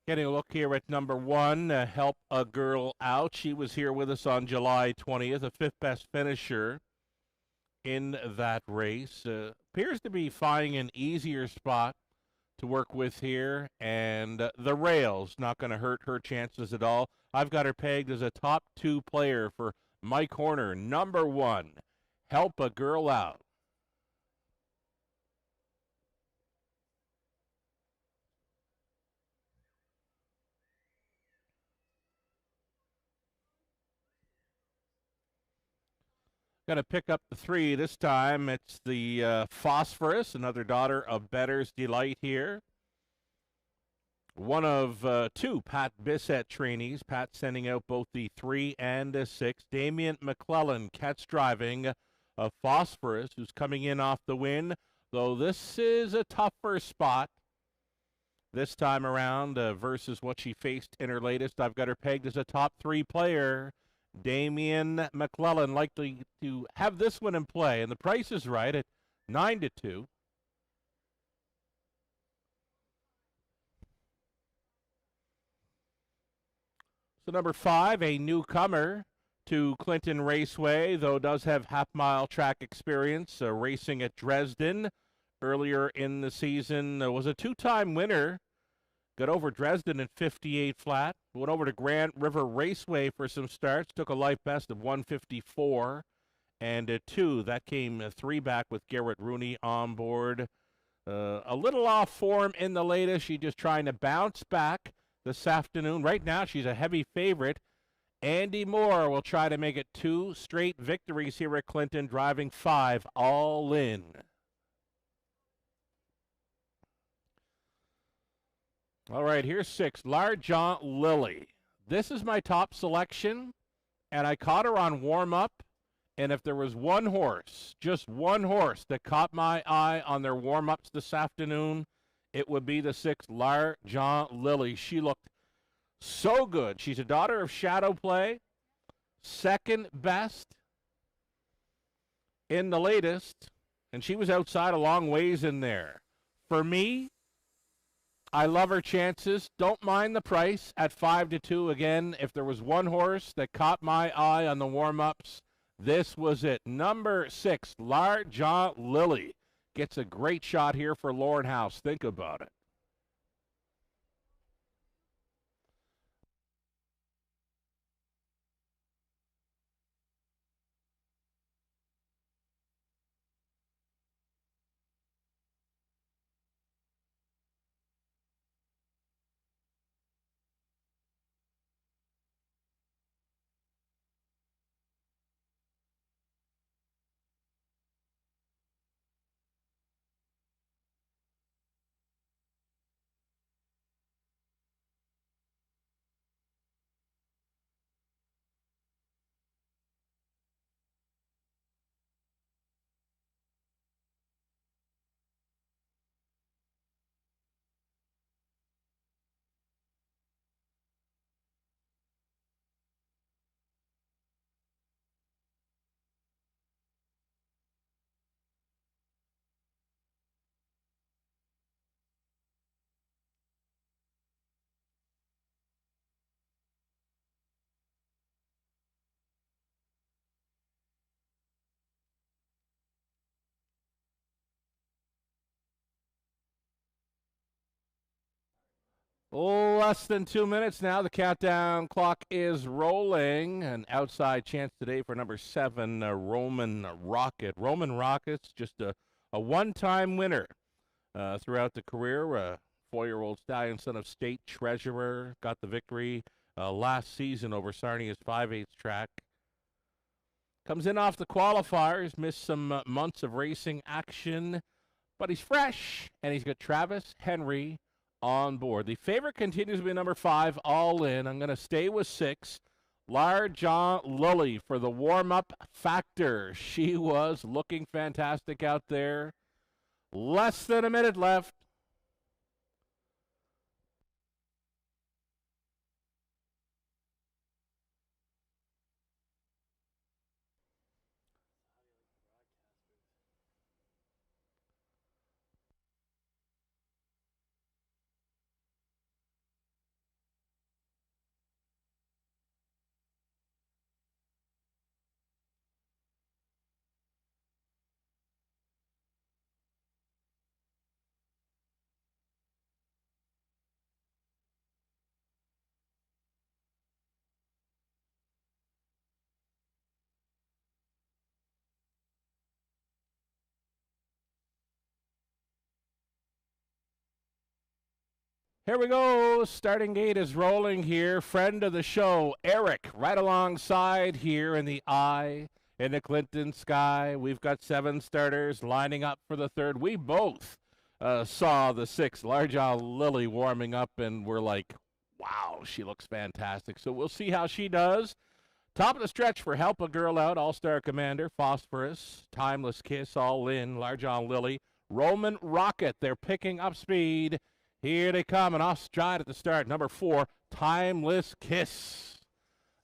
Getting a look here at number 1, Help a Girl Out. She was here with us on July 20th, a 5th best finisher in that race. Appears to be finding an easier spot to work with here, and the rail's not going to hurt her chances at all. I've got her pegged as a top 2 player for Mike Horner. Number 1, Help a Girl Out. Going to pick up the 3 this time. It's the Phosphorus, another daughter of Bettor's Delight here. one of two Pat Bissett trainees. Pat sending out both the 3 and 6. Damian McClellan catch driving of Phosphorus, who's coming in off the win, though this is a tougher spot this time around versus what she faced in her latest. I've got her pegged as a top 3 player. Damian McClellan likely to have this one in play, and the price is right at 9-2. So number 5, a newcomer to Clinton Raceway, though does have half-mile track experience, racing at Dresden earlier in the season. Was a 2-time winner. Got over Dresden in 58 flat. Went over to Grand River Raceway for some starts. Took a life best of 154 and 2. That came 3 back with Garrett Rooney on board. A little off form in the latest. She's just trying to bounce back this afternoon. Right now, she's a heavy favorite. Andy Moore will try to make it 2 straight victories here at Clinton, driving 5 all in. All right, here's 6, L'Argent Lily. This is my top selection, and I caught her on warm-up, and if there was one horse, just one horse that caught my eye on their warm-ups this afternoon, it would be the 6, L'Argent Lily. She looked so good. She's a daughter of Shadow Play, second best in the latest, and she was outside a long ways in there. For me, I love her chances. Don't mind the price at 5-2. Again, if there was one horse that caught my eye on the warm-ups, this was it. Number 6, L'Argent Lily. Gets a great shot here for Lauren House. Think about it. Less than 2 minutes now. The countdown clock is rolling. An outside chance today for number 7, Roman Rocket. Roman Rocket's just a one-time winner throughout the career. A 4-year-old stallion, son of state treasurer. Got the victory last season over Sarnia's 5/8 track. Comes in off the qualifiers. Missed some months of racing action. But he's fresh. And he's got Travis Henry on board. The favorite continues to be number 5, All In. I'm going to stay with 6, L'Argent Lily, for the warm-up factor. She was looking fantastic out there. Less than a minute left. Here we go. Starting gate is rolling here. Friend of the show, Eric, right alongside here in the eye in the Clinton sky. We've got 7 starters lining up for the third. We both saw the 6 Large Isle Lily warming up, and we're like, wow, she looks fantastic. So we'll see how she does. Top of the stretch for Help a Girl Out, All-Star Commander, Phosphorus, Timeless Kiss, All In, Large Isle Lily, Roman Rocket. They're picking up speed. Here they come, and off stride at the start. Number 4, Timeless Kiss.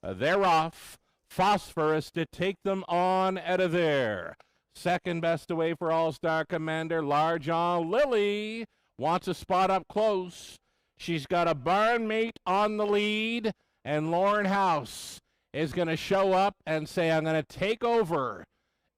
They're off. Phosphorus to take them on out of there. Second best away for All-Star Commander, Large Isle Lily. Wants a spot up close. She's got a barn mate on the lead, and Lauren House is going to show up and say, I'm going to take over.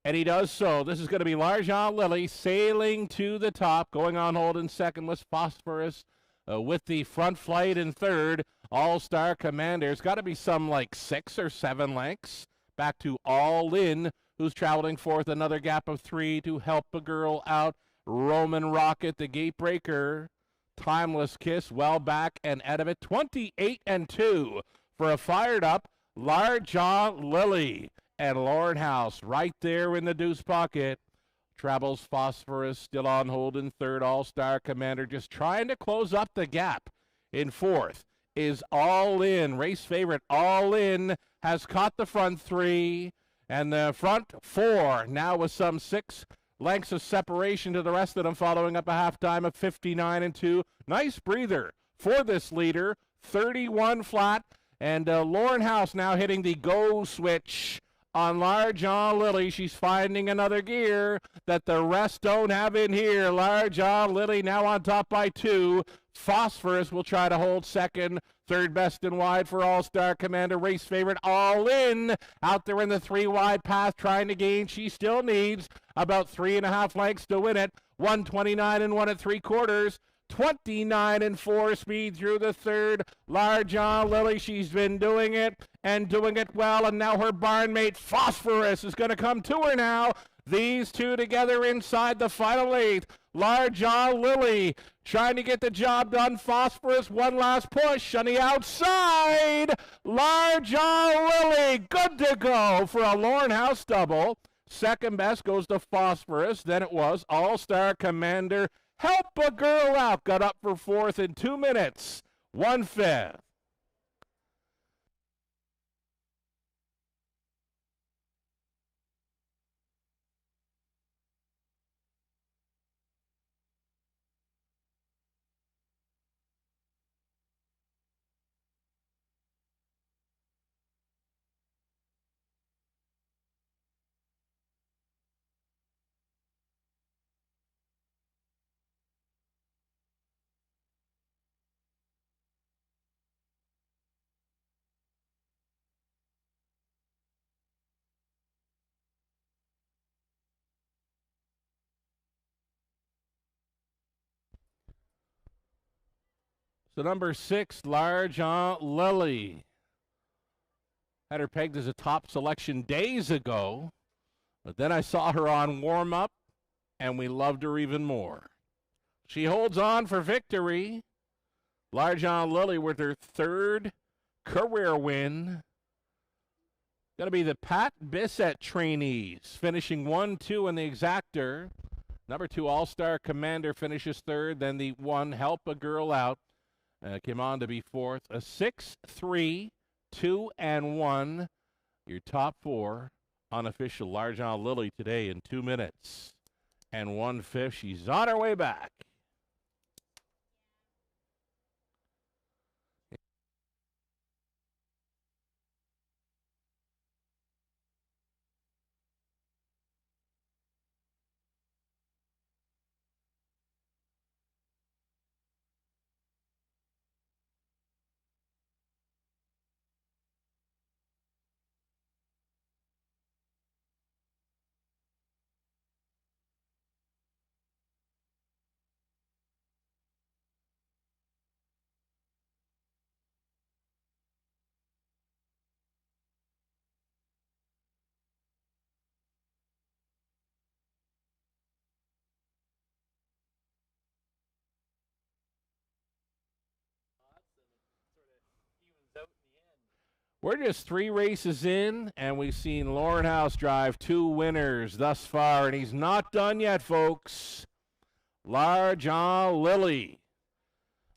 And he does so. This is going to be Large Isle Lily sailing to the top. Going on hold in second was Phosphorus with the front flight in third. All-Star Commander. It's got to be some like 6 or 7 lengths. Back to All In, who's traveling fourth. Another gap of 3 to Help a Girl Out. Roman Rocket, the gate breaker. Timeless Kiss, well back and out of it. 28-2 for a fired up Large Isle Lily. And Lauren House right there in the deuce pocket. Travels Phosphorus still on hold in third. All-Star Commander just trying to close up the gap. In fourth is All In. Race favorite All In has caught the front 3. And the front 4 now with some 6 lengths of separation to the rest of them, following up a half-time of 59-2. Nice breather for this leader. 31 flat. And Lauren House now hitting the go switch on Large Isle Lily. She's finding another gear that the rest don't have in here. Large Isle Lily now on top by 2. Phosphorus will try to hold second. Third best and wide for All-Star Commander. Race favorite All In. Out there in the 3 wide path trying to gain. She still needs about 3.5 lengths to win it. 129 1 3/4. 29-4 speed through the third. Large Isle Lily, she's been doing it and doing it well, and now her barn mate Phosphorus is going to come to her now. These two together inside the final 8. Large Isle Lily trying to get the job done. Phosphorus, one last push on the outside. Large Isle Lily, good to go for a Lauren House double. Second best goes to Phosphorus. Then it was All-Star Commander. Help a Girl Out got up for fourth in 2 minutes, 1/5. So number 6, Large Isle Lily. Had her pegged as a top selection days ago, but then I saw her on warm-up, and we loved her even more. She holds on for victory. Large Isle Lily with her 3rd career win. Going to be the Pat Bissett trainees, finishing 1-2 in the exactor. Number 2, All-Star Commander finishes 3rd. Then the 1, Help a Girl Out, came on to be 4th. A 6-3, 2 and 1. Your top 4 unofficial Large Isle Lily today in 2 minutes and 1/5. She's on her way back. We're just 3 races in, and we've seen Lauren House drive 2 winners thus far, and he's not done yet, folks. Large on Lily.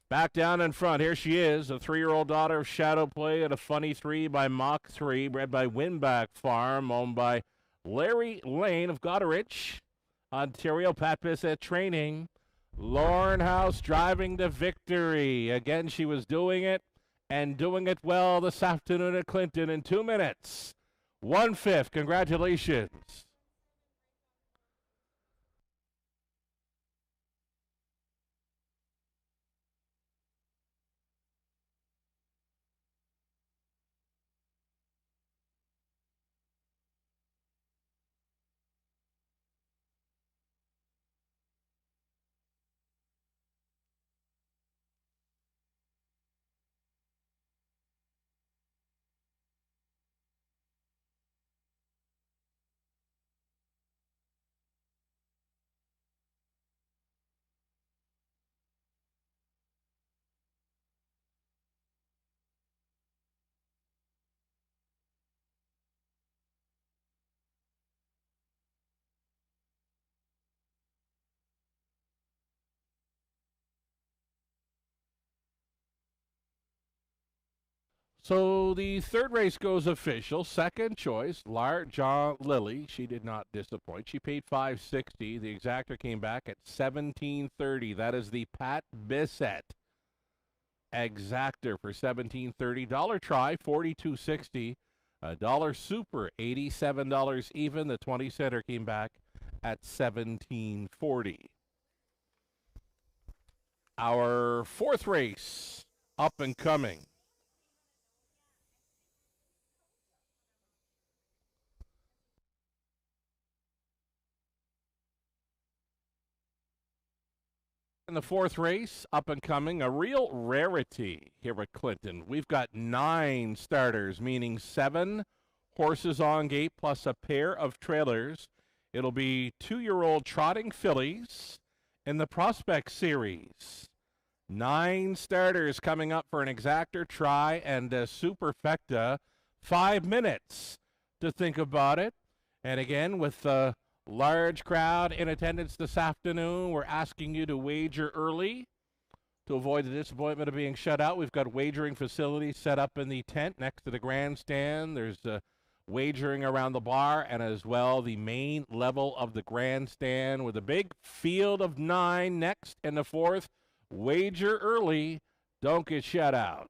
Back down in front. Here she is, a 3-year-old daughter of Shadow Play at a funny 3 by Mach 3, bred by Winback Farm, owned by Larry Lane of Goderich, Ontario. Pat Bissett training. Lauren House driving to victory. Again, she was doing it and doing it well this afternoon at Clinton in 2 minutes. 1/5. Congratulations. So the third race goes official. Second choice, John Lily. She did not disappoint. She paid $5.60. The exactor came back at $17.30. That is the Pat Bissett exactor for $17.30. Dollar try, $42.60. Dollar super, $87 even. The 20-center came back at $17.40. Our fourth race, up and coming. In the fourth race, up and coming, a real rarity here at Clinton. We've got 9 starters, meaning 7 horses on gate plus a pair of trailers. It'll be 2-year-old trotting fillies in the Prospect Series. 9 starters coming up for an exactor, try, and a superfecta. 5 minutes to think about it. And again, with large crowd in attendance this afternoon, we're asking you to wager early to avoid the disappointment of being shut out. We've got wagering facilities set up in the tent next to the grandstand. There's wagering around the bar and as well the main level of the grandstand with a big field of 9 next in the fourth. Wager early. Don't get shut out.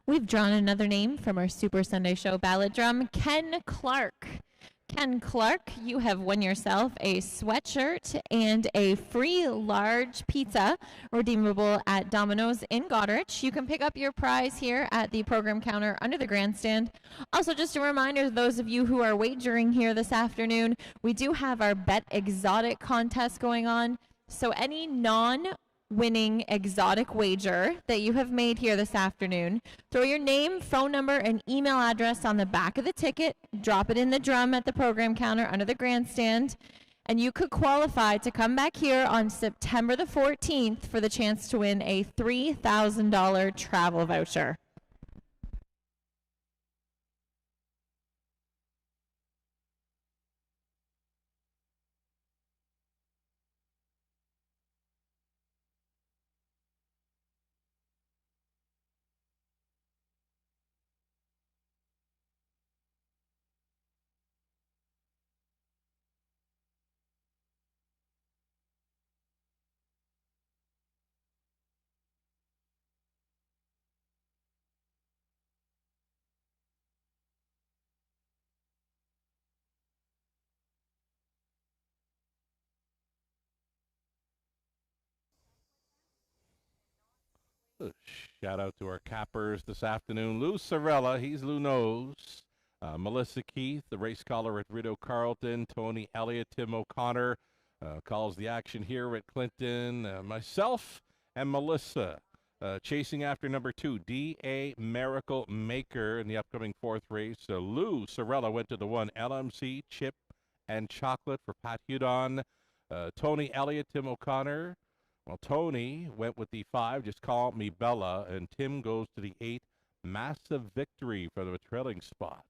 We've drawn another name from our Super Sunday Show ballot drum, Ken Clark. Ken Clark, you have won yourself a sweatshirt and a free large pizza redeemable at Domino's in Goderich. You can pick up your prize here at the program counter under the grandstand. Also, just a reminder to those of you who are wagering here this afternoon, we do have our Bet Exotic contest going on. So any non-winning exotic wager that you have made here this afternoon, throw your name, phone number, and email address on the back of the ticket, drop it in the drum at the program counter under the grandstand, and you could qualify to come back here on September the 14th for the chance to win a $3,000 travel voucher. Shout out to our cappers this afternoon. Lou Sorella, he's Lou Knows. Melissa Keith, the race caller at Rideau Carlton. Tony Elliott, Tim O'Connor calls the action here at Clinton. Myself and Melissa chasing after number 2, D.A. Miracle Maker in the upcoming 4th race. Lou Sorella went to the 1, LMC, Chip and Chocolate for Pat Hudon. Tony Elliott, Tim O'Connor. Well, Tony went with the 5, Just Call Me Bella, and Tim goes to the 8, Massive Victory for the trailing spot.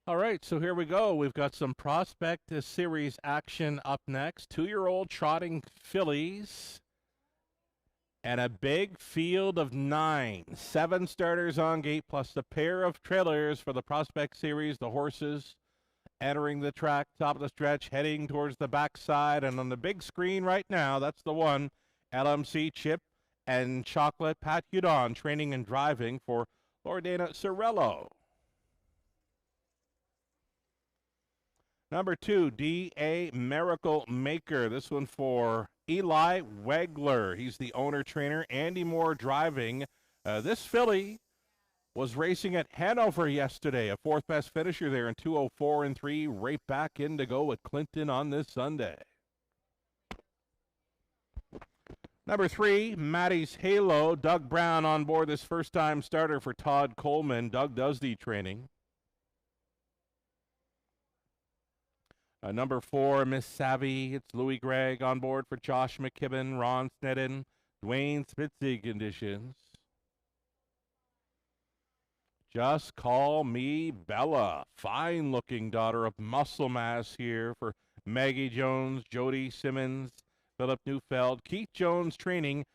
All right, so here we go. We've got some Prospect Series action up next. 2-year-old trotting fillies and a big field of 9. 7 starters on gate plus a pair of trailers for the Prospect Series. The horses entering the track, top of the stretch, heading towards the backside. And on the big screen right now, that's the 1, LMC, Chip and Chocolate. Pat Hudon training and driving for Loredana Sorello. Number 2, D.A. Miracle Maker. This one for Eli Wegler. He's the owner-trainer. Andy Moore driving. This filly was racing at Hanover yesterday. A 4th best finisher there in 2:04 and 3. Right back in to go at Clinton on this Sunday. Number 3, Maddie's Halo. Doug Brown on board, this first-time starter for Todd Coleman. Doug does the training. Number 4, Miss Savvy. It's Louis Gregg on board for Josh McKibben, Ron Sneddon, Dwayne Spitzy conditions. Just Call Me Bella. Fine-looking daughter of muscle mass here for Maggie Jones, Jody Simmons, Philip Neufeld, Keith Jones training.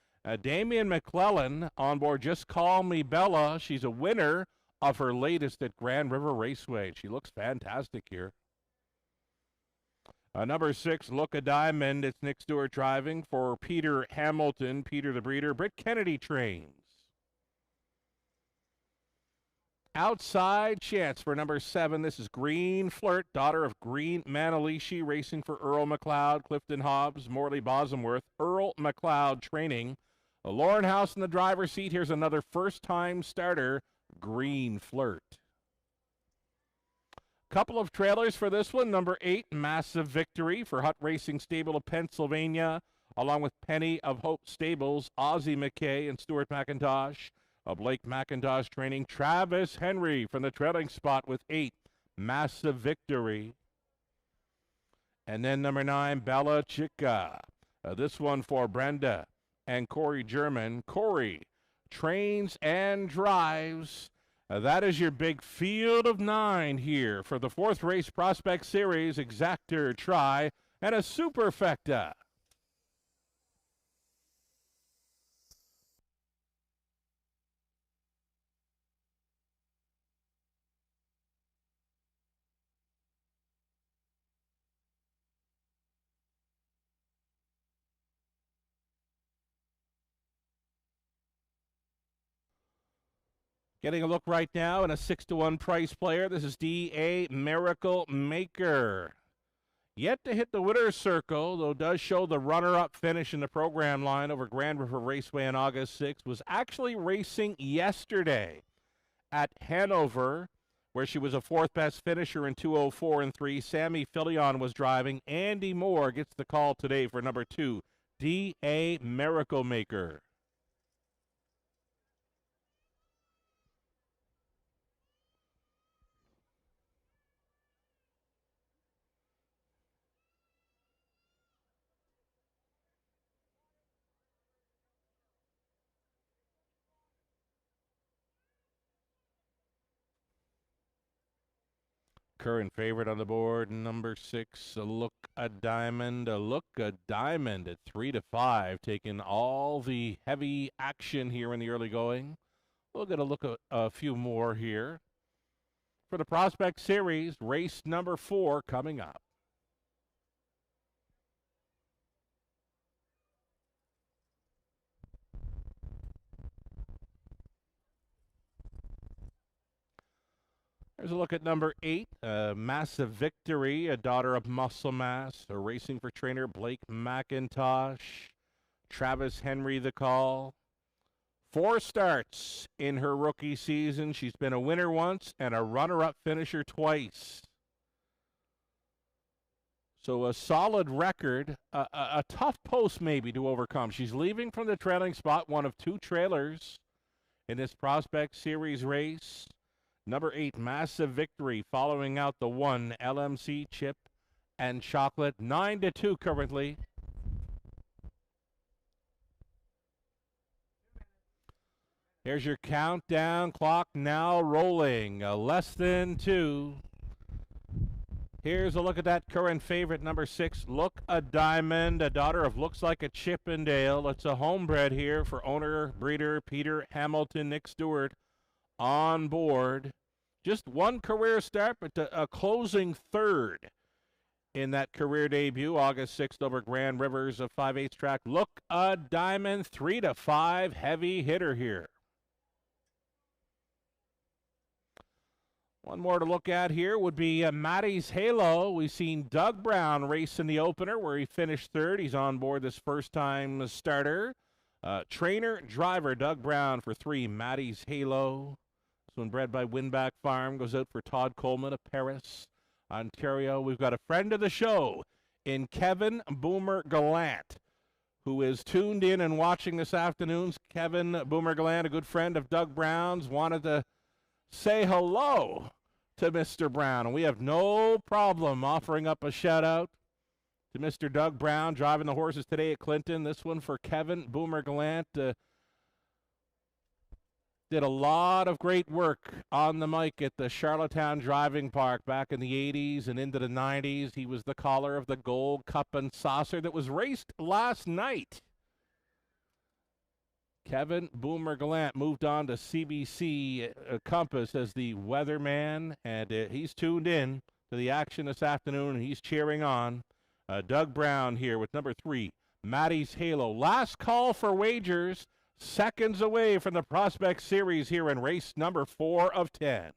Damian McClellan on board Just Call Me Bella. She's a winner of her latest at Grand River Raceway. She looks fantastic here. Number 6, Look a Diamond. It's Nick Stewart driving for Peter Hamilton. Peter the breeder. Britt Kennedy trains. Outside chance for number 7. This is Green Flirt, daughter of Green Manalishi, racing for Earl McLeod, Clifton Hobbs, Morley Bosworth. Earl McLeod training. Lauren House in the driver's seat. Here's another first-time starter, Green Flirt. Couple of trailers for this one. Number 8, Massive Victory for Hutt Racing Stable of Pennsylvania, along with Penny of Hope Stables, Ozzie McKay and Stuart McIntosh. Blake McIntosh training. Travis Henry from the trailing spot with 8, Massive Victory. And then number 9, Bella Chica. This one for Brenda and Corey German. Corey trains and drives. That is your big field of 9 here for the 4th race Prospect Series Exactor Try and a Superfecta. Getting a look right now in a 6-1 price player. This is D.A. Miracle Maker. Yet to hit the winner's circle, though does show the runner-up finish in the program line over Grand River Raceway on August 6th, was actually racing yesterday at Hanover, where she was a 4th best finisher in 2:04 and 3. Sammy Filion was driving. Andy Moore gets the call today for number 2, D.A. Miracle Maker. Current favorite on the board, number 6, Look a Diamond. Look a Diamond at 3-5, taking all the heavy action here in the early going. We'll get a look at a few more here for the Prospect Series, race number 4 coming up. There's a look at number 8, Massive Victory, a daughter of Muscle Mass, racing for trainer Blake McIntosh. Travis Henry the call. 4 starts in her rookie season. She's been a winner once and a runner-up finisher twice. So a solid record, a tough post maybe to overcome. She's leaving from the trailing spot, one of 2 trailers in this Prospect Series race. Number 8, Massive Victory, following out the 1, LMC Chip and Chocolate, 9-2 currently. Here's your countdown clock now rolling, less than 2. Here's a look at that current favorite, number 6, Look a Diamond, a daughter of Looks Like a Chippendale. It's a homebred here for owner, breeder Peter Hamilton, Nick Stewart on board. Just 1 career start, but a closing 3rd in that career debut, August 6th over Grand Rivers of 5/8 track. Look a Diamond, 3-5, heavy hitter here. One more to look at here would be Maddie's Halo. We've seen Doug Brown race in the opener where he finished 3rd. He's on board this first-time starter. Trainer, driver, Doug Brown for 3, Maddie's Halo. This one bred by Winback Farm, goes out for Todd Coleman of Paris, Ontario. We've got a friend of the show in Kevin Boomer Gallant, who is tuned in and watching this afternoon. Kevin Boomer Gallant, a good friend of Doug Brown's, wanted to say hello to Mr. Brown, and we have no problem offering up a shout-out to Mr. Doug Brown, driving the horses today at Clinton. This one for Kevin Boomer Gallant. Did a lot of great work on the mic at the Charlottetown Driving Park back in the 80s and into the 90s. He was the caller of the Gold Cup and Saucer that was raced last night. Kevin Boomer Gallant moved on to CBC Compass as the weatherman, and he's tuned in to the action this afternoon, and he's cheering on. Doug Brown here with number 3, Maddie's Halo. Last call for wagers. Seconds away from the Prospect Series here in race number 4 of 10.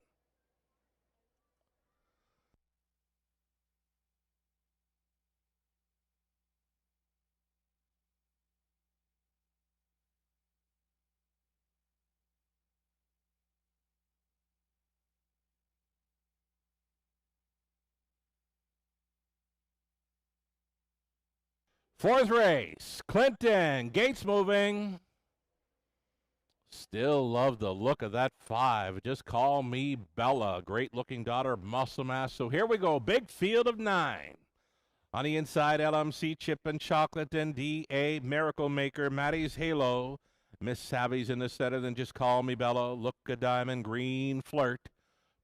Fourth race, Clinton, gates moving. Still love the look of that 5. Just call me Bella. Great looking daughter of Muscle Mass. So here we go. Big field of 9. On the inside, LMC Chip and Chocolate and DA Miracle Maker, Maddie's Halo. Miss Savvy's in the center, then Just Call Me Bella, Look a Diamond, Green Flirt.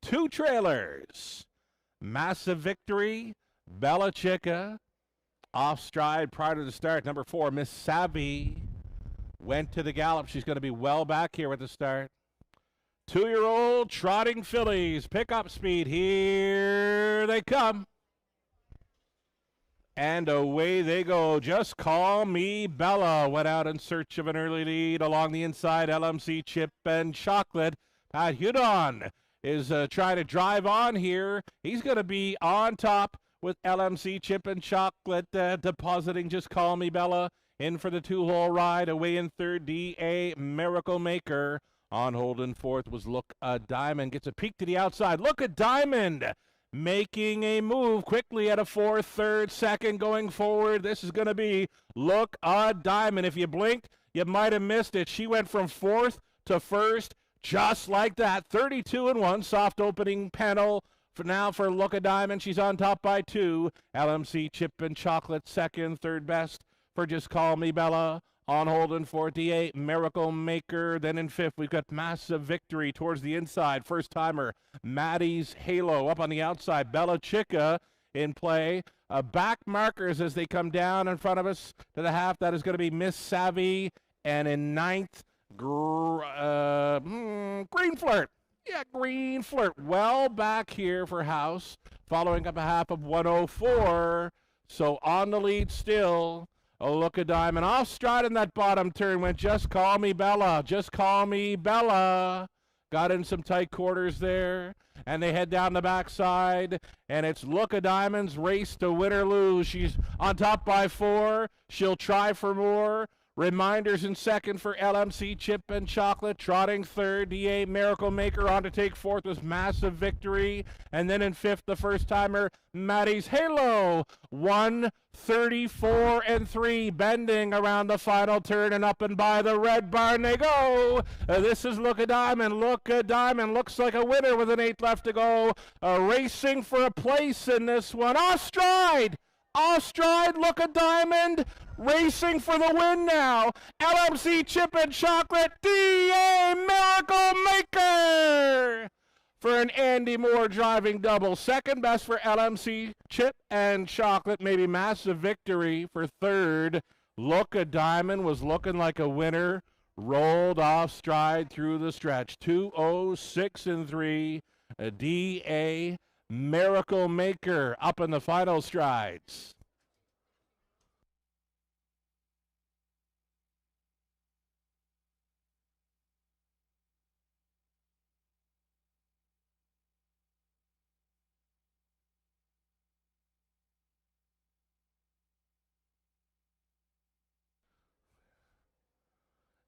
2 trailers. Massive Victory, Bella Chica. Off stride prior to the start, number 4, Miss Savvy. Went to the gallop. She's going to be well back here at the start. 2-year-old Trotting Fillies. Pick up speed. Here they come. And away they go. Just Call Me Bella went out in search of an early lead along the inside. LMC Chip and Chocolate. Pat Hudon is trying to drive on here. He's going to be on top with LMC Chip and Chocolate depositing Just Call Me Bella in for the 2-hole ride. Away in third, DA Miracle Maker. On hold in fourth was Look a Diamond. Gets a peek to the outside. Look a Diamond making a move quickly at a fourth, third, second going forward. This is going to be Look a Diamond. If you blinked, you might have missed it. She went from fourth to first just like that. 32-1 soft opening panel for now for Look a Diamond. She's on top by 2. LMC Chip and Chocolate second, third best for Just Call Me Bella. On hold in fourth, DA Miracle Maker. Then in fifth, we've got Massive Victory towards the inside. First timer, Maddie's Halo. Up on the outside, Bella Chica in play. Back markers as they come down in front of us to the half. That is going to be Miss Savvy. And in ninth, Green Flirt. Yeah, Green Flirt. Well back here for House. Following up a half of 104. So on the lead still. Look a Diamond. Off stride in that bottom turn went Just Call Me Bella. Just Call Me Bella. Got in some tight quarters there. And they head down the backside. And it's Look a Diamond's race to win or lose. She's on top by 4. She'll try for more. Reminders in second for LMC Chip and Chocolate. Trotting third, DA Miracle Maker on to take fourth was Massive Victory. And then in fifth, the first timer, Maddie's Halo. 134-3, bending around the final turn and up and by the red barn they go. This is Look a Diamond. Look a Diamond looks like a winner with an 8 left to go. Racing for a place in this one. Off stride, Look a Diamond. Racing for the win now. LMC Chip and Chocolate, DA Miracle Maker for an Andy Moore driving double. Second best for LMC Chip and Chocolate. Maybe Massive Victory for third. Look a Diamond was looking like a winner. Rolled off stride through the stretch. 206-3. DA Miracle Maker up in the final strides.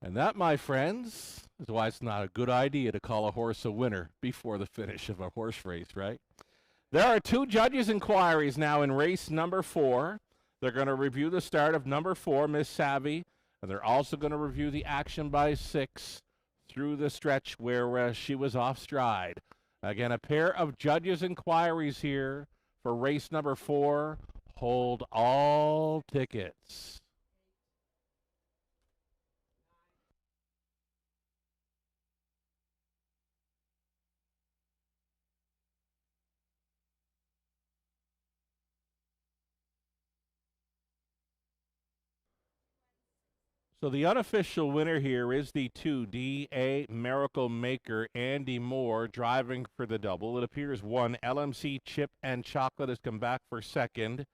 And that, my friends, is why it's not a good idea to call a horse a winner before the finish of a horse race, right? There are 2 judges' inquiries now in race number 4. They're going to review the start of number 4, Miss Savvy, and they're also going to review the action by 6 through the stretch where she was off stride. Again, a pair of judges' inquiries here for race number 4. Hold all tickets. So the unofficial winner here is the 2 DA Miracle Maker, Andy Moore, driving for the double. It appears 1 LMC Chip and Chocolate has come back for second.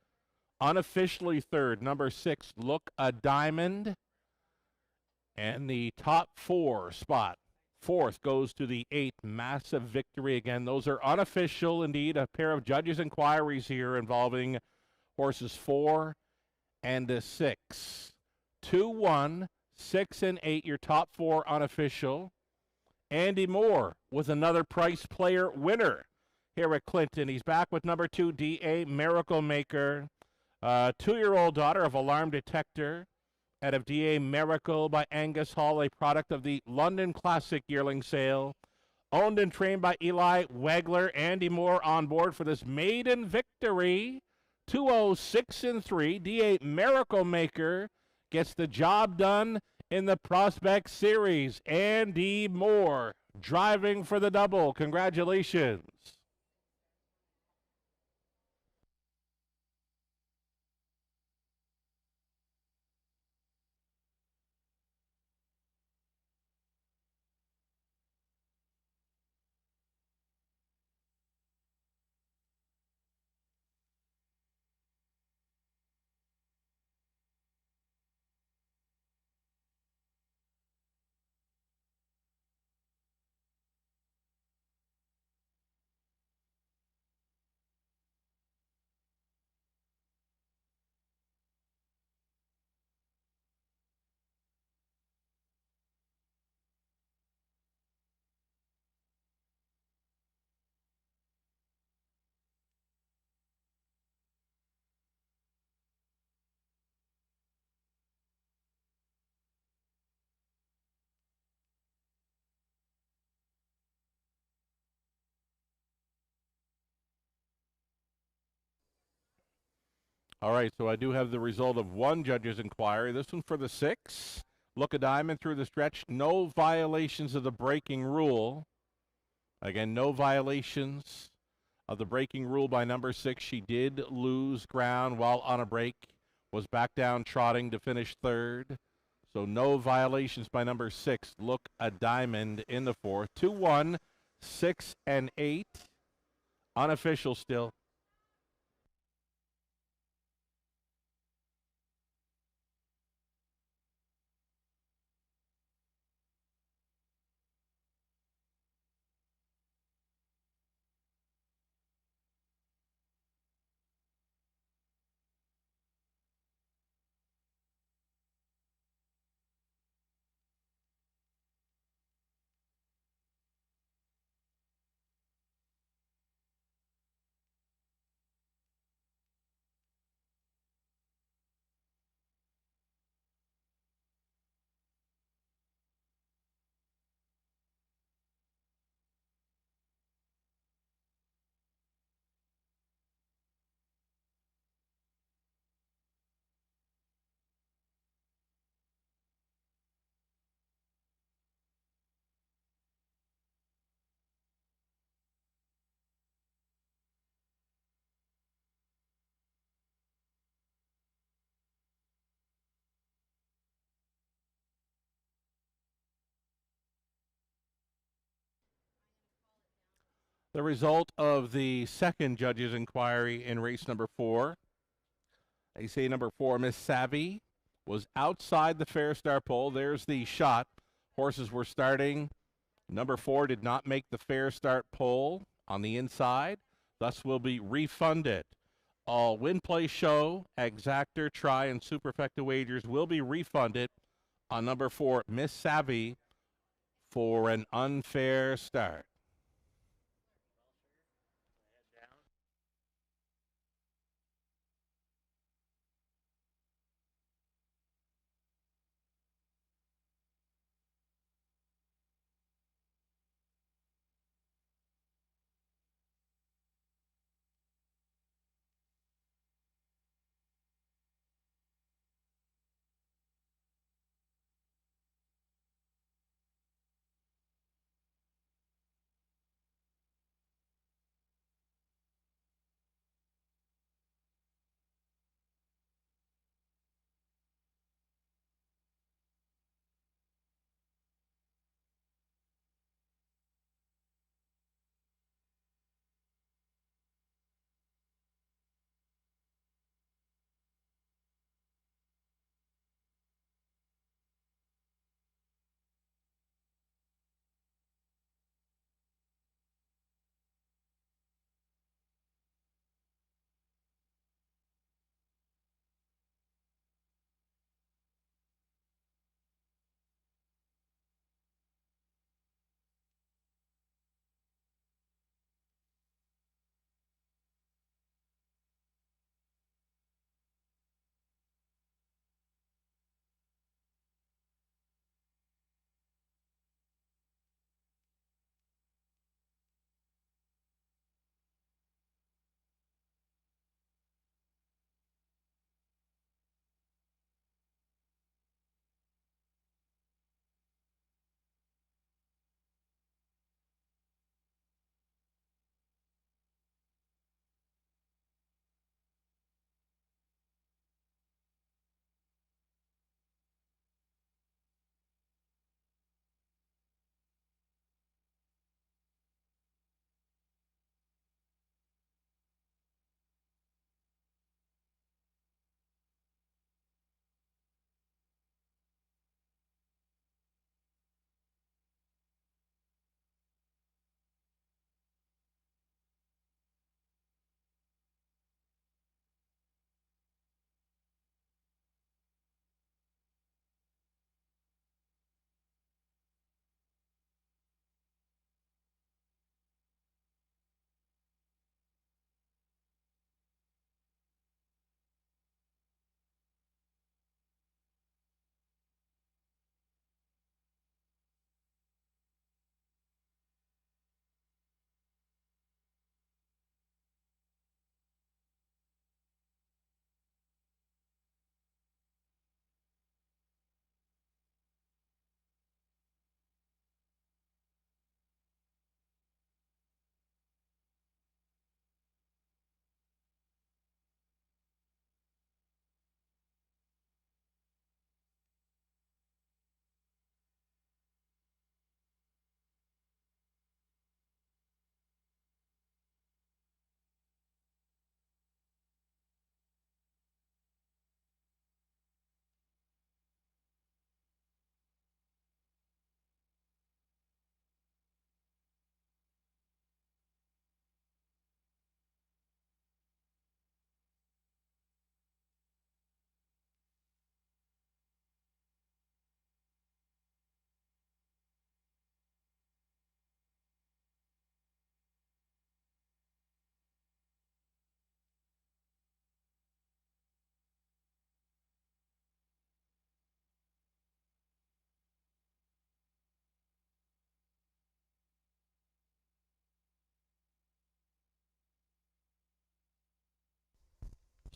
Unofficially third, number 6, Look a Diamond. And the top 4 spot, fourth, goes to the 8, Massive Victory. Again, those are unofficial, indeed, a pair of judges' inquiries here involving horses 4 and 6. 2, 1, 6, and 8, your top 4 unofficial. Andy Moore with another Price Player winner here at Clinton. He's back with number 2, DA Miracle Maker. 2-year-old daughter of Alarm Detector out of DA Miracle by Angus Hall, a product of the London Classic yearling sale. Owned and trained by Eli Wagler. Andy Moore on board for this maiden victory. 206 and 3. D8 Miracle Maker gets the job done in the Prospect Series. Andy Moore driving for the double. Congratulations. All right, so I do have the result of one judge's inquiry. This one for the 6. Look a diamond through the stretch. No violations of the braking rule. Again, no violations of the braking rule by number 6. She did lose ground while on a break. Was back down trotting to finish 3rd. So no violations by number 6. Look a diamond in the 4th. 2-1, 6 and 8. Unofficial still. The result of the second judge's inquiry in race number 4. They say number 4, Miss Savvy, was outside the fair start pole. There's the shot. Horses were starting. Number 4 did not make the fair start pole on the inside. Thus will be refunded. All win, play, show, exactor, try, and superfecta wagers will be refunded on number 4, Miss Savvy, for an unfair start.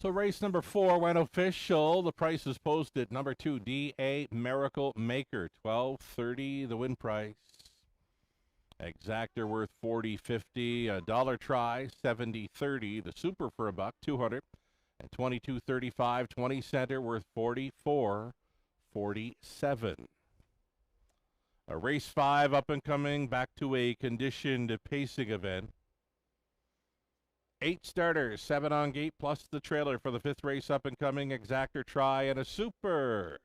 So race number 4 went official. The price is posted. Number 2, D.A. Miracle Maker, $12.30 the win price. Exactor worth $40.50. A dollar try, $70.30. The super for $100, $200. And $22.35. 20 center worth $44.47. A race 5 up and coming, back to a conditioned pacing event. 8 starters, 7 on gate, plus the trailer for the 5th race up and coming. Exactor try and a super.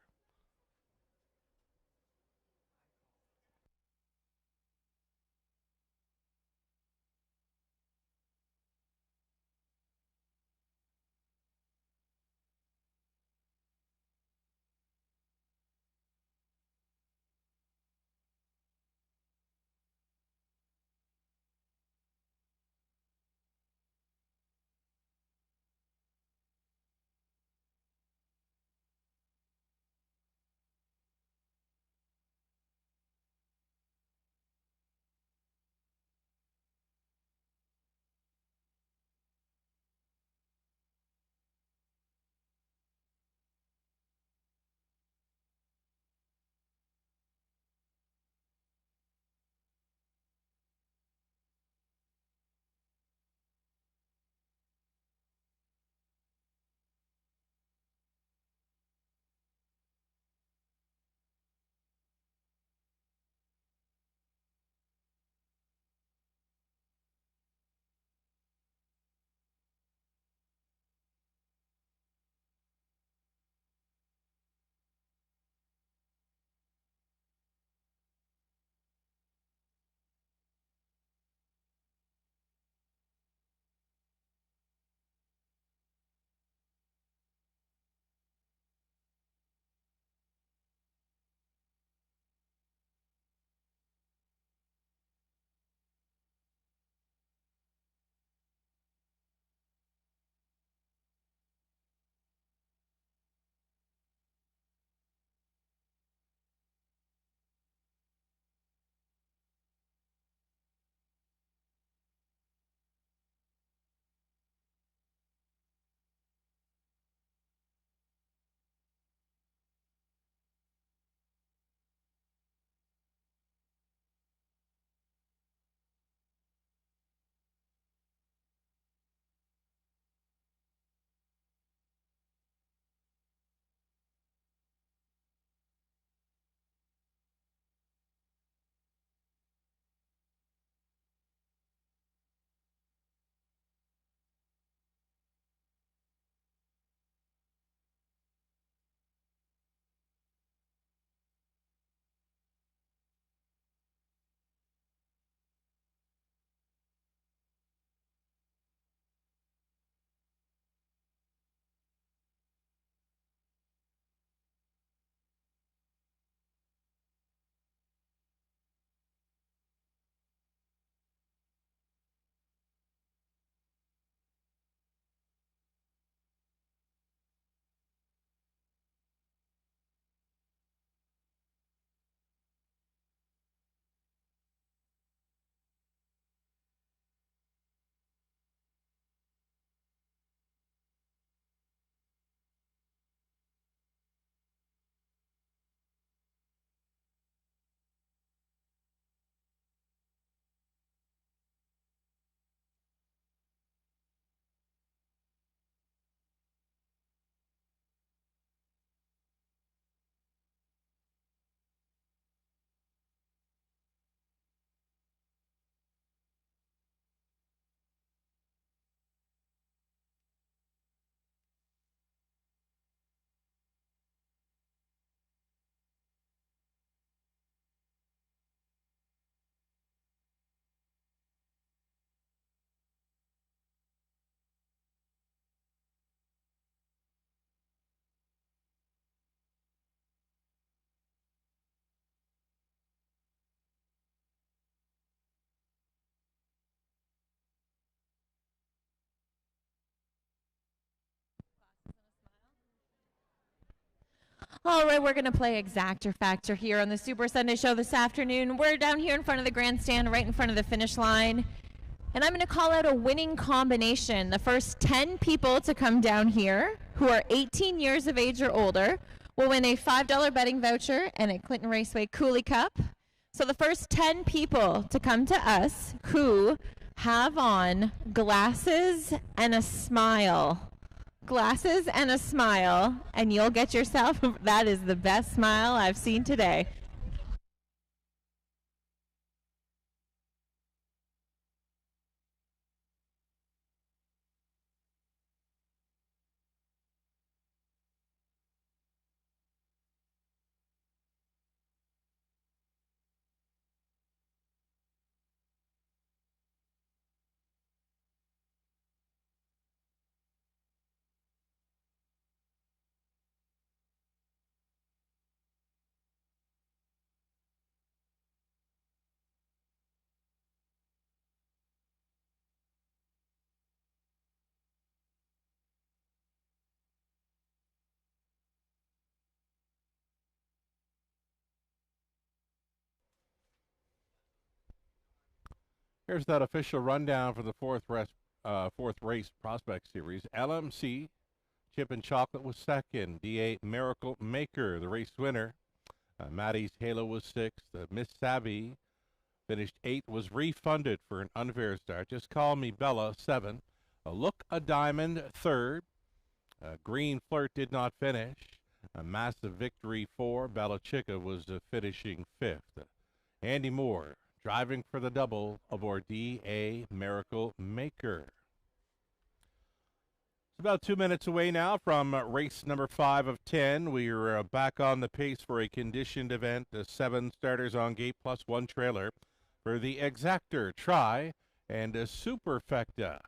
All right, we're going to play Exactor Factor here on the Super Sunday Show this afternoon. We're down here in front of the grandstand, right in front of the finish line. And I'm going to call out a winning combination. The first 10 people to come down here who are 18 years of age or older will win a $5 betting voucher and a Clinton Raceway Coolie Cup. So the first 10 people to come to us who have on glasses and a smile. Glasses and a smile, and you'll get yourself, that is the best smile I've seen today. Here's that official rundown for the fourth race prospect series. LMC, Chip and Chocolate was second. DA Miracle Maker, the race winner. Maddie's Halo was sixth. Miss Savvy finished eighth, was refunded for an unfair start. Just Call Me Bella, seventh. Look a Diamond, third. Green Flirt did not finish. A Massive Victory, four. Bella Chica was finishing fifth. Andy Moore, driving for the double aboard D.A. Miracle Maker. It's about 2 minutes away now from race number 5 of 10. We're back on the pace for a conditioned event. 7 starters on gate plus 1 trailer for the Exactor, Tri, and a Superfecta.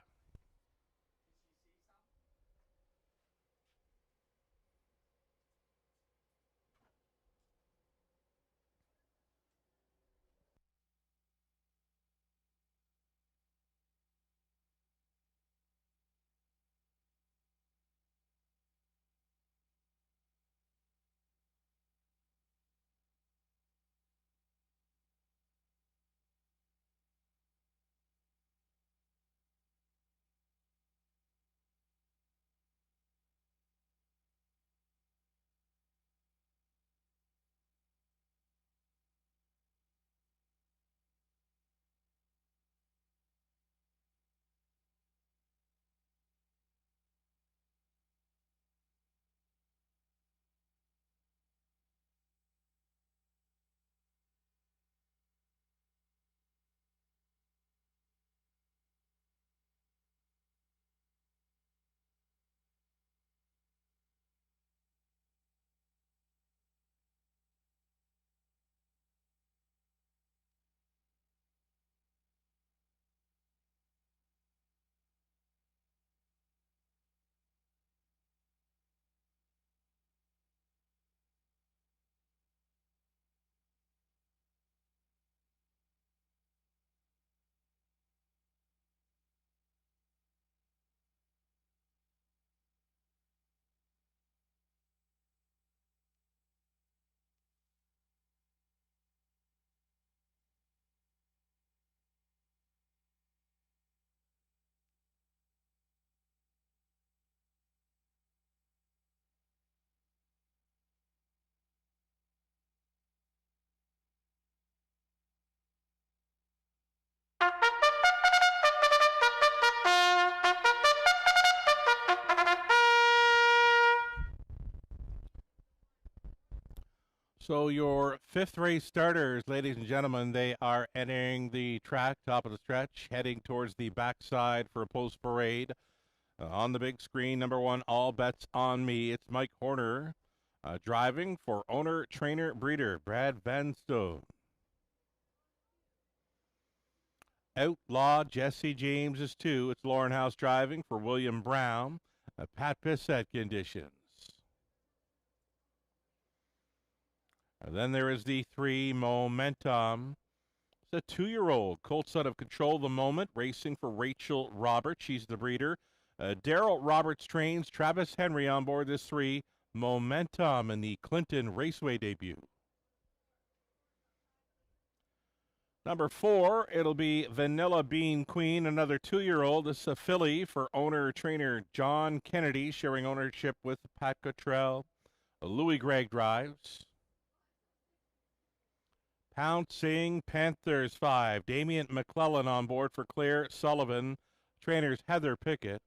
So your 5th race starters, ladies and gentlemen, they are entering the track, top of the stretch, heading towards the backside for a post-parade. On the big screen, number 1, All Bets on Me. It's Mike Horner driving for owner, trainer, breeder, Brad Van Stone. Outlaw, Jesse James is 2. It's Lauren House driving for William Brown. Pat Bissett conditions. And then there is the 3, Momentum. It's a 2-year-old colt son of Control the Moment, racing for Rachel Roberts. She's the breeder. Daryl Roberts trains. Travis Henry on board this 3, Momentum, in the Clinton Raceway debut. Number 4, it'll be Vanilla Bean Queen, another 2-year-old. This is a filly for owner-trainer John Kennedy, sharing ownership with Pat Cottrell. Louis Gregg drives. Pouncing Panthers 5. Damian McClellan on board for Claire Sullivan. Trainers Heather Pickett.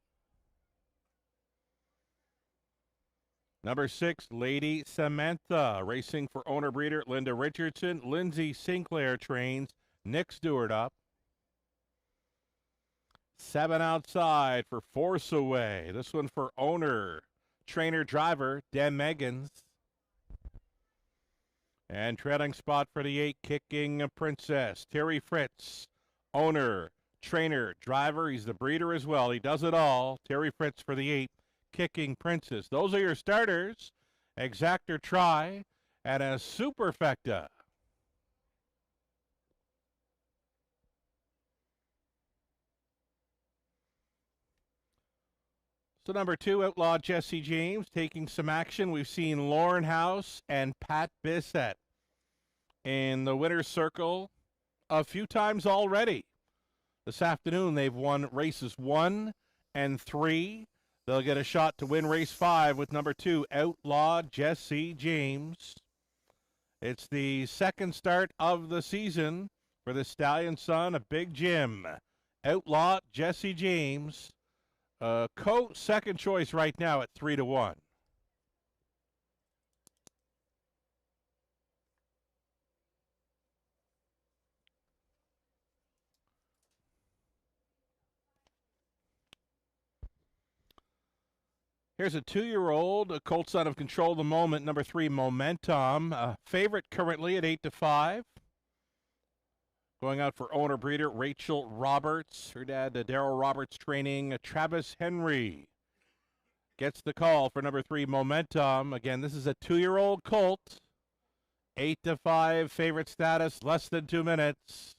Number 6, Lady Samantha, racing for owner-breeder Linda Richardson. Lindsay Sinclair trains. Nick Stewart up. 7 outside for Force Away. This one for owner, trainer, driver, Dan Meggins. And trailing spot for the 8, Kicking Princess. Terry Fritz, owner, trainer, driver. He's the breeder as well. He does it all. Terry Fritz for the 8, Kicking Princess. Those are your starters. Exactor Try and a Superfecta. So number 2, Outlaw Jesse James taking some action. We've seen Lauren House and Pat Bissett in the winner's circle a few times already. This afternoon they've won races 1 and 3. They'll get a shot to win race 5 with number 2, Outlaw Jesse James. It's the second start of the season for the Stallion son of Big Jim. Outlaw Jesse James. Co-second choice right now at 3-1. Here's a 2-year-old, a colt son of Control the Moment, number 3, Momentum. Favorite currently at 8-5. Going out for owner breeder Rachel Roberts. Her dad, Darryl Roberts, training Travis Henry. Gets the call for number 3, Momentum. Again, this is a 2-year-old colt. 8-5 favorite status, less than 2 minutes.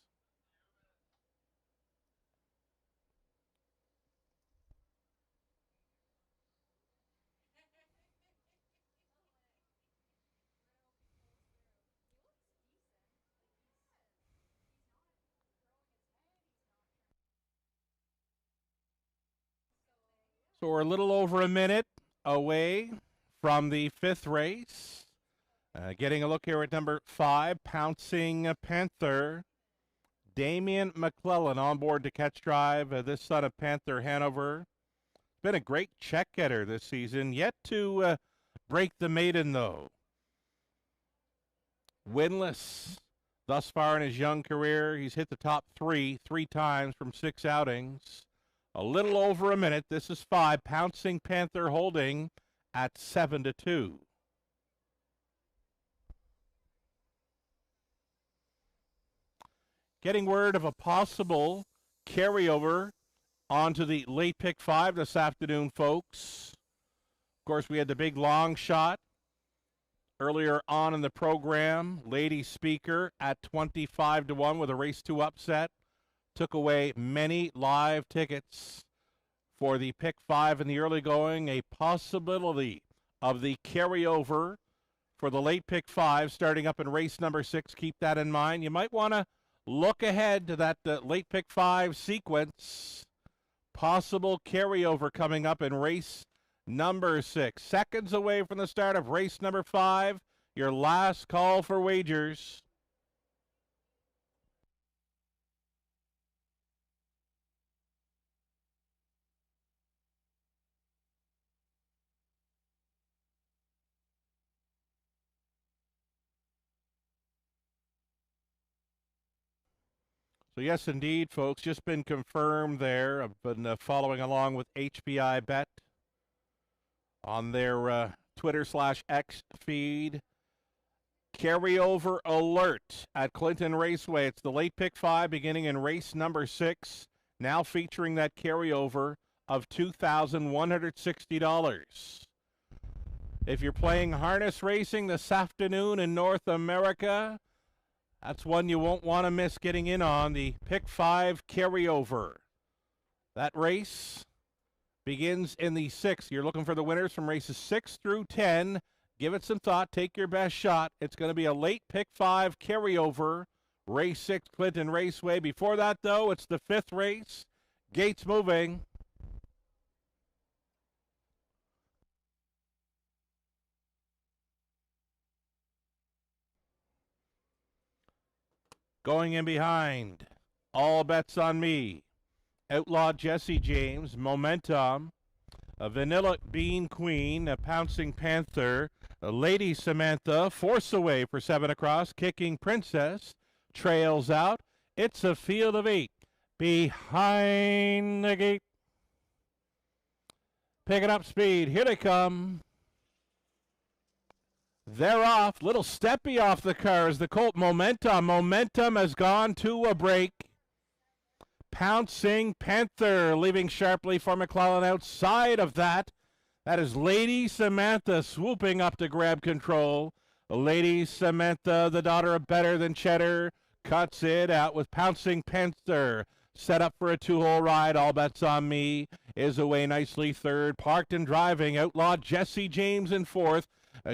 So we're a little over a minute away from the 5th race. Getting a look here at number 5, Pouncing Panther. Damian McClellan on board to catch drive. This son of Panther Hanover. Been a great check getter this season. Yet to break the maiden, though. Winless thus far in his young career. He's hit the top 3 times from 6 outings. A little over a minute. This is 5. Pouncing Panther holding at 7-2. Getting word of a possible carryover onto the late pick 5 this afternoon, folks. Of course, we had the big long shot earlier on in the program. Lady Speaker at 25-1 with a race 2 upset. Took away many live tickets for the pick 5 in the early going. A possibility of the carryover for the late pick 5 starting up in race number 6. Keep that in mind. You might want to look ahead to that late pick 5 sequence. Possible carryover coming up in race number 6. Seconds away from the start of race number 5. Your last call for wagers. So yes, indeed, folks, just been confirmed there. I've been following along with HBI Bet on their Twitter/X feed. Carryover alert at Clinton Raceway. It's the late pick 5 beginning in race number 6. Now featuring that carryover of $2,160. If you're playing harness racing this afternoon in North America, that's one you won't want to miss getting in on, the pick 5 carryover. That race begins in the 6th. You're looking for the winners from races 6 through 10. Give it some thought. Take your best shot. It's going to be a late pick 5 carryover Race 6, Clinton Raceway. Before that, though, it's the 5th race. Gates moving. Going in behind, All Bets on Me, Outlaw Jesse James, Momentum, a Vanilla Bean Queen, a Pouncing Panther, a Lady Samantha, Force Away for 7 across, Kicking Princess, trails out. It's a field of 8 behind the gate. Picking up speed, here they come. They're off. Little steppy off the car as the Colt Momentum. Momentum has gone to a break. Pouncing Panther leaving sharply for McClellan outside of that. That is Lady Samantha swooping up to grab control. Lady Samantha, the daughter of Better Than Cheddar, cuts it out with Pouncing Panther. Set up for a 2-hole ride. All Bets on Me is away nicely. 3rd, Parked and Driving. Outlaw Jesse James in 4th.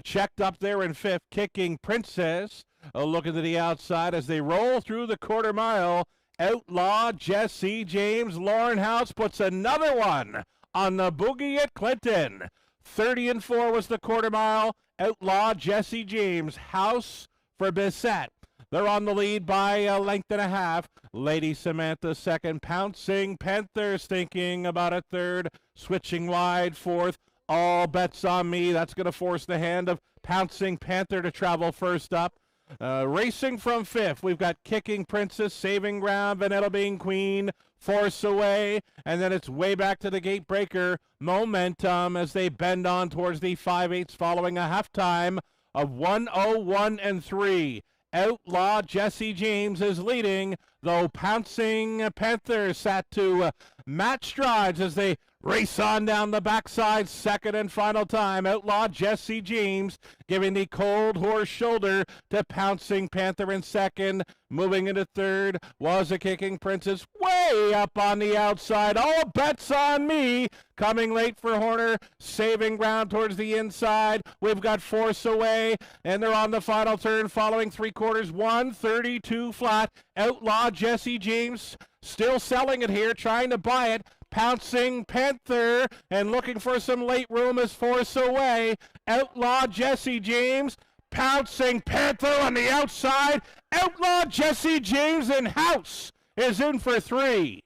Checked up there in 5th, Kicking Princess. Looking to the outside as they roll through the quarter mile. Outlaw Jesse James. Lauren House puts another one on the boogie at Clinton. 30 and 4 was the quarter mile. Outlaw Jesse James. House for Bissett. They're on the lead by a length and a half. Lady Samantha 2nd. Pouncing Panthers thinking about a 3rd. Switching wide 4th. All Bets on Me. That's going to force the hand of Pouncing Panther to travel first up. Racing from 5th, we've got Kicking Princess, Saving Ground, Vanilla Bean Queen, Force Away, and then it's way back to the gate breaker. Momentum as they bend on towards the 5/8 following a halftime of 1:01 and 3. Outlaw Jesse James is leading, though Pouncing Panther sat to match strides as they race on down the backside. 2nd and final time. Outlaw Jesse James giving the cold horse shoulder to Pouncing Panther in 2nd. Moving into 3rd was a Kicking Princess way up on the outside. All Bets on Me coming late for Horner. Saving Ground towards the inside. We've got Force Away, and they're on the final turn following 3/4. 132 flat. Outlaw Jesse James still selling it here, trying to buy it. Pouncing Panther and looking for some late room as Force Away. Outlaw Jesse James. Pouncing Panther on the outside. Outlaw Jesse James in House is in for 3.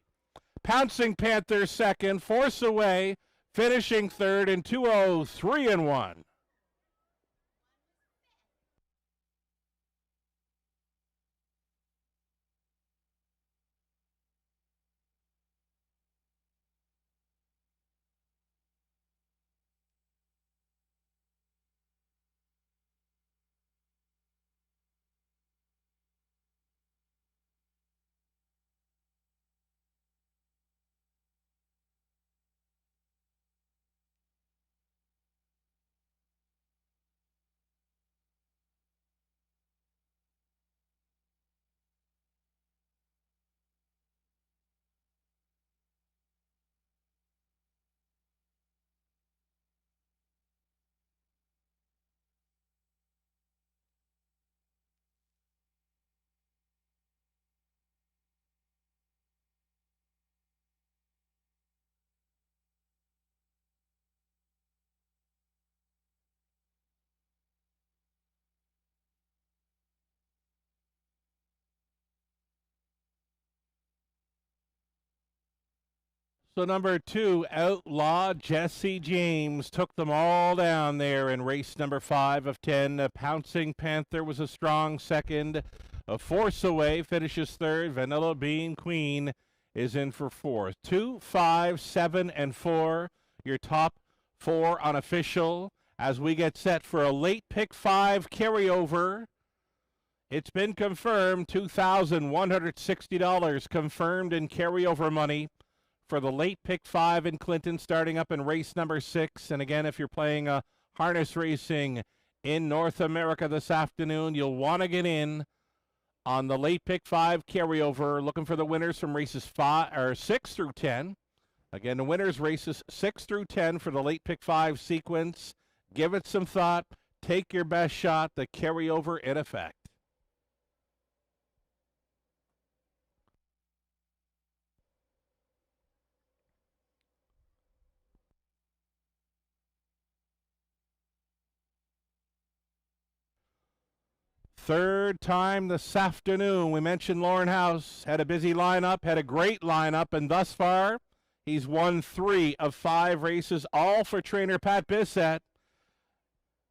Pouncing Panther 2nd. Force Away finishing 3rd in 2:03 and 1. So number 2, Outlaw Jesse James took them all down there in race number 5 of 10. Pouncing Panther was a strong 2nd. Force Away finishes 3rd. Vanilla Bean Queen is in for 4th. 2, 5, 7, and 4. Your top 4 unofficial as we get set for a late pick 5 carryover. It's been confirmed, $2,160 confirmed in carryover money for the late pick 5 in Clinton, starting up in race number 6. And again, if you're playing harness racing in North America this afternoon, you'll want to get in on the late pick 5 carryover, looking for the winners from races 6 through 10. Again, the winners races 6 through 10 for the late pick 5 sequence. Give it some thought. Take your best shot. The carryover in effect. Third time this afternoon. We mentioned Lauren House had a busy lineup, had a great lineup, and thus far, he's won 3 of 5 races, all for trainer Pat Bissett.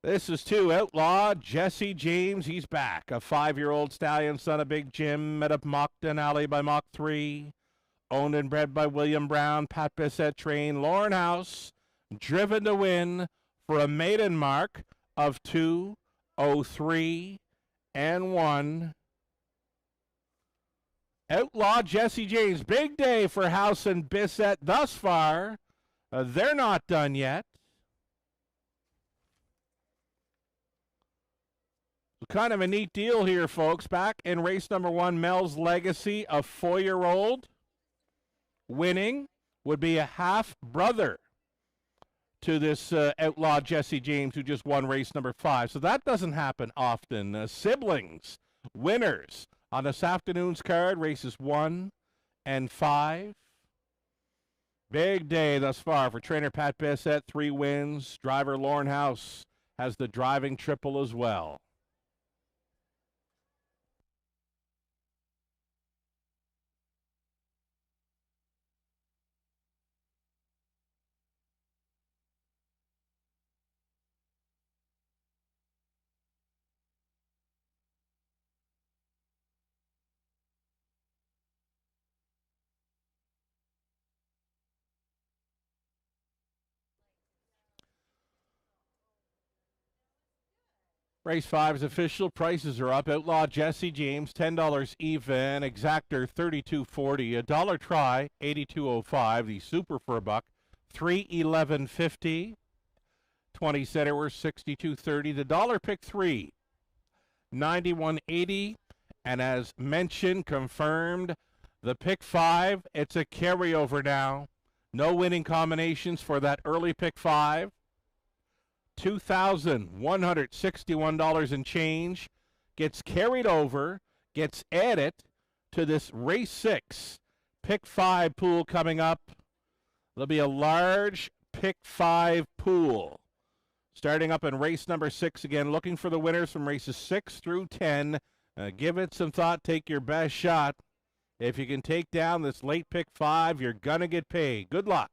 This is 2, Outlaw Jesse James. He's back. A 5-year-old stallion, son of Big Jim, met up Mockton Alley by Mach 3. Owned and bred by William Brown. Pat Bissett trained. Lauren House, driven to win for a maiden mark of 2:03 and 1. Outlaw Jesse James. Big day for House and Bissett thus far. They're not done yet. Kind of a neat deal here, folks. Back in race number 1, Mel's Legacy, a 4-year-old winning would be a half-brother to this Outlaw Jesse James, who just won race number 5. So that doesn't happen often. Siblings, winners on this afternoon's card, races 1 and 5. Big day thus far for trainer Pat Bissett, 3 wins. Driver Lauren House has the driving triple as well. Race 5 is official. Prices are up. Outlaw Jesse James, $10 even. Exactor, $32.40. A dollar try, $82.05. The Super for a buck, $311.50. 20 center worth, $62.30. The dollar pick 3, $91.80. And as mentioned, confirmed, the pick 5, it's a carryover now. No winning combinations for that early pick 5. $2,161 and change gets carried over, gets added to this race 6 pick 5 pool coming up. There'll be a large pick 5 pool starting up in race number 6 again, looking for the winners from races 6 through 10. Give it some thought, take your best shot. If you can take down this late pick 5, you're gonna get paid. Good luck.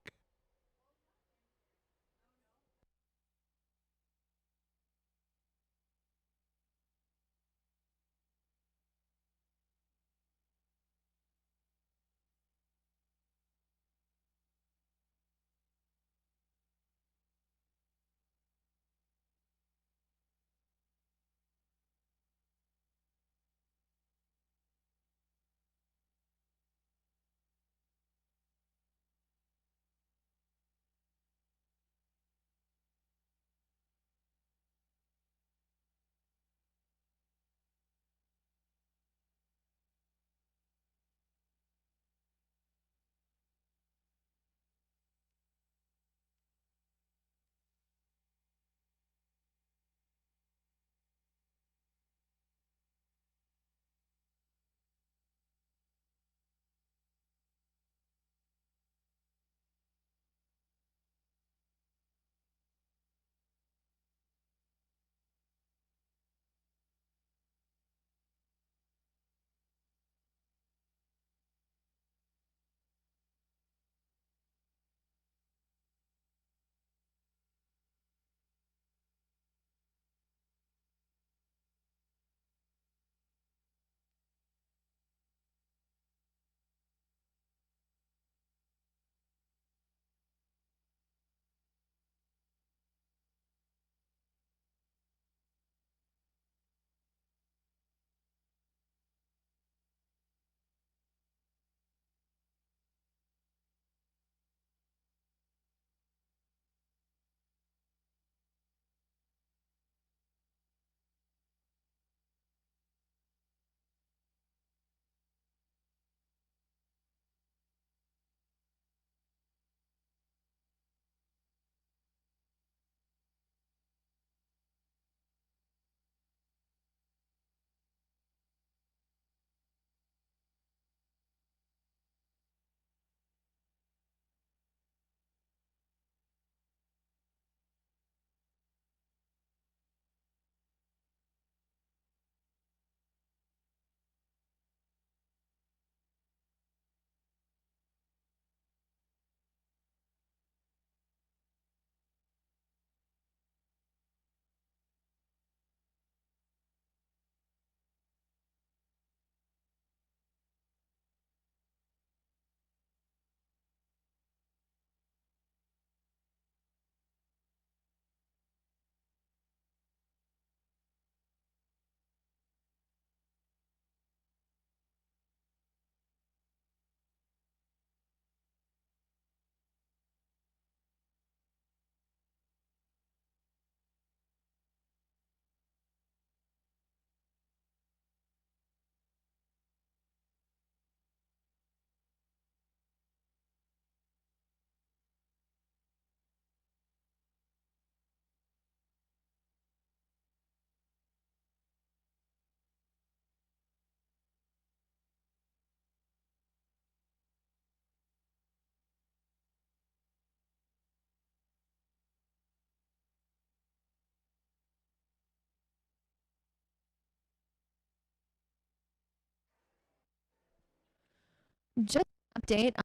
Just an update on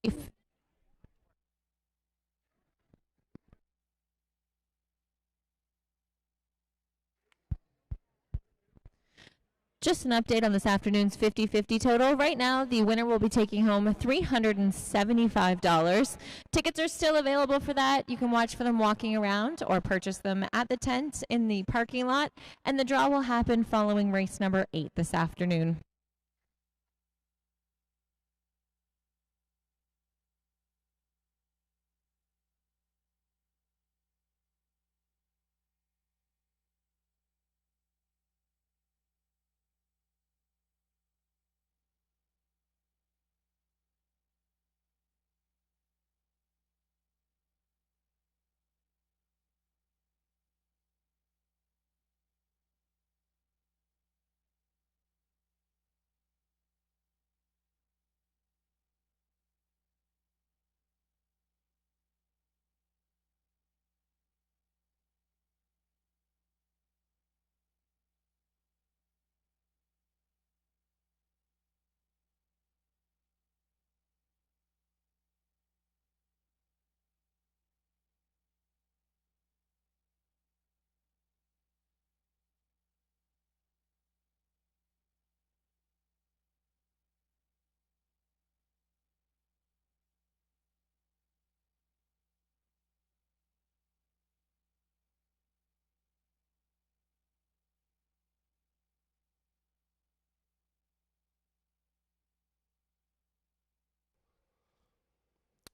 if Just an update on this afternoon's 50-50 total. Right now, the winner will be taking home $375. Tickets are still available for that. You can watch for them walking around or purchase them at the tent in the parking lot. And the draw will happen following race number 8 this afternoon.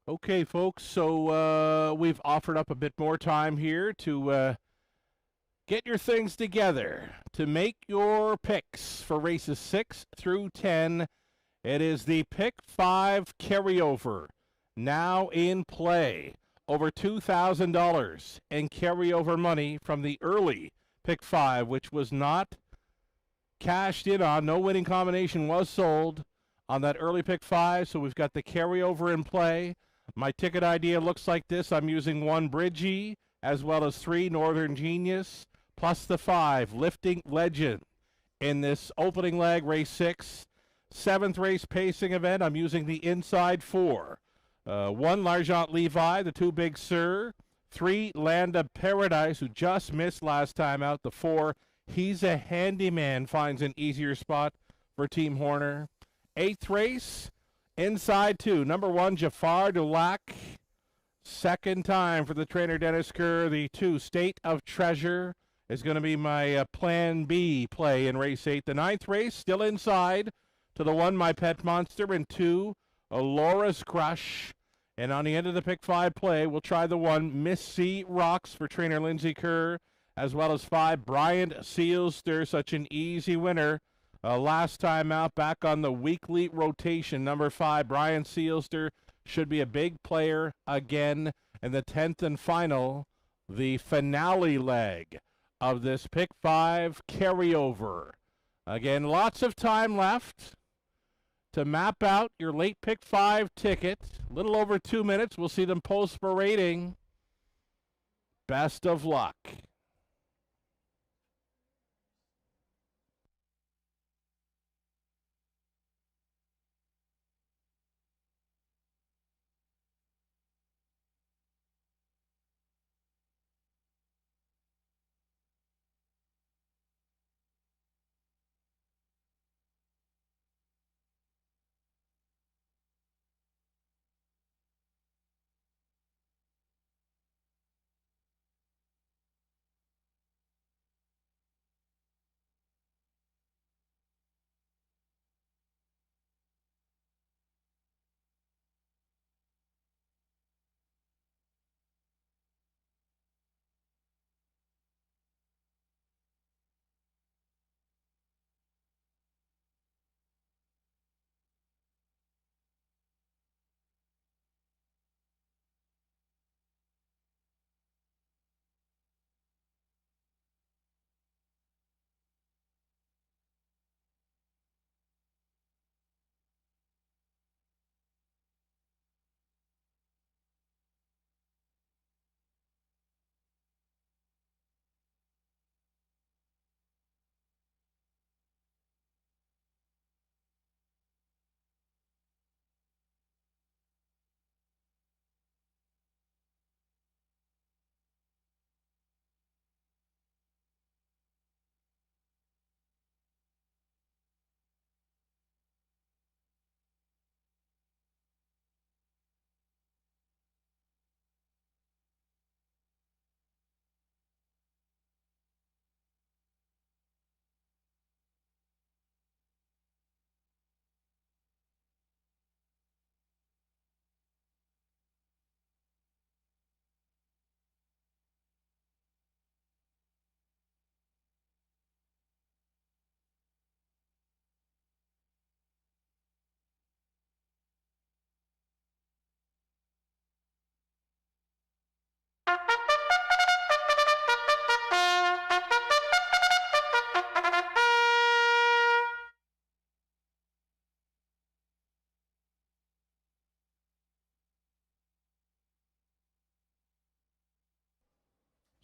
Okay, folks, so we've offered up a bit more time here to get your things together to make your picks for races 6 through 10. It is the Pick 5 carryover now in play. Over $2,000 in carryover money from the early Pick 5, which was not cashed in on. No winning combination was sold on that early Pick 5, so we've got the carryover in play. My ticket idea looks like this. I'm using 1 Bridgie as well as 3 Northern Genius plus the 5 Lifting Legend in this opening leg, race 6. 7th race pacing event, I'm using the inside 4. 1 L'Argent Levi, the 2 Big Sur. 3 Land of Paradise, who just missed last time out. The 4 He's a Handyman finds an easier spot for Team Horner. 8th race, inside 2. Number 1 Jafar Dulac. Second time for the trainer Dennis Kerr. The 2 State of Treasure is going to be my plan B play in race 8. The 9th race, still inside to the 1 My Pet Monster and 2 Laura's Crush. And on the end of the Pick 5 play, we'll try the 1 Miss C Rocks for trainer Lindsay Kerr, as well as 5 Bryant Sealster, such an easy winner. Last time out, back on the weekly rotation. Number 5, Brian Sealster, should be a big player again. And the 10th and final, the finale leg of this Pick 5 carryover. Again, lots of time left to map out your late Pick 5 ticket. A little over 2 minutes. We'll see them post for rating. Best of luck.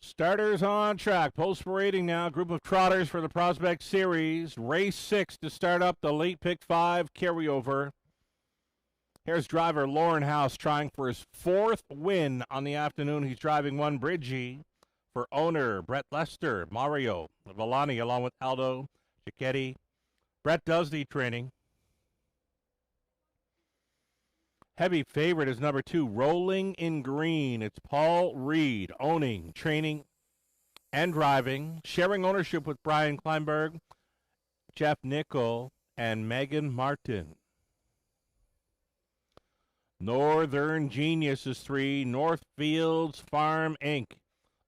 Starters on track. Post parading now. Group of trotters for the Prospect Series. Race 6 to start up the late pick 5 carryover. Here's driver Lauren House trying for his 4th win on the afternoon. He's driving 1 Bridgie for owner Brett Lester, Mario Villani, along with Aldo Cicchetti. Brett does the training. Heavy favorite is number 2, Rolling in Green. It's Paul Reed, owning, training, and driving, sharing ownership with Brian Kleinberg, Jeff Nickel, and Megan Martin. Northern Genius is 3, Northfields Farm Inc.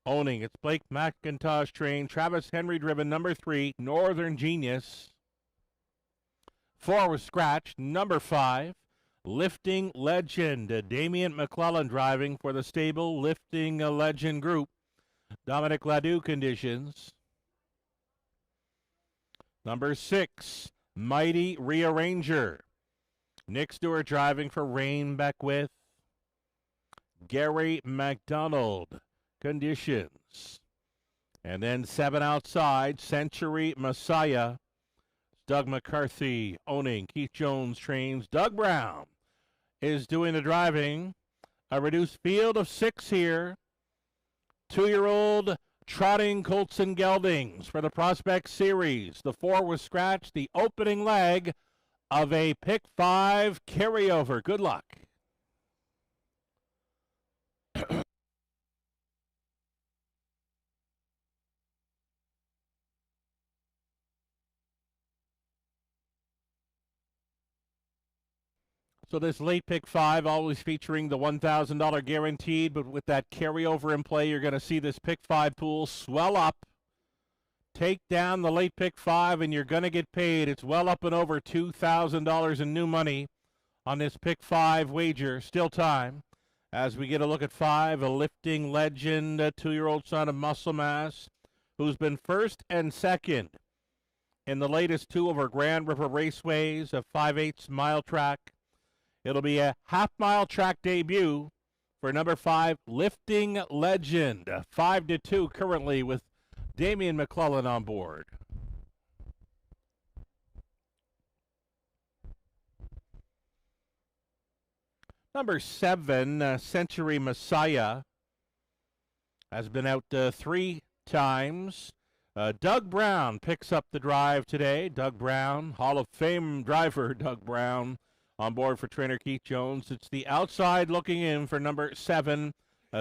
owning. It's Blake McIntosh trained, Travis Henry driven, number 3, Northern Genius. 4 was scratched, number 5. Lifting Legend, Damian McClellan driving for the stable Lifting Legend Group. Dominic Ladeau conditions. Number 6, Mighty Rearranger. Nick Stewart driving for Rain Beckwith. Gary McDonald conditions. And then 7 outside, Century Messiah. Doug McCarthy owning. Keith Jones trains. Doug Brown is doing the driving. A reduced field of 6 here. 2-year-old trotting Colts and Geldings for the Prospect Series. The 4 was scratched. The opening leg of a pick 5 carryover. Good luck. So this late pick 5 always featuring the $1,000 guaranteed, but with that carryover in play, you're going to see this pick 5 pool swell up. Take down the late pick 5, and you're going to get paid. It's well up and over $2,000 in new money on this pick 5 wager. Still time. As we get a look at 5, a Lifting Legend, a 2-year-old son of Muscle Mass, who's been 1st and 2nd in the latest 2 over Grand River Raceways, a 5/8 mile track. It'll be a half-mile track debut for number 5, Lifting Legend. 5-2 currently with Damian McClellan on board. Number 7, Century Messiah, has been out 3 times. Doug Brown picks up the drive today. Doug Brown, Hall of Fame driver Doug Brown, on board for trainer Keith Jones. It's the outside looking in for number 7,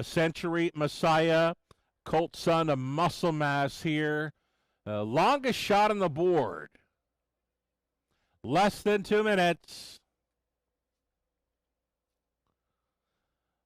Century Messiah. Colt son of Muscle Mass here. Longest shot on the board. Less than 2 minutes.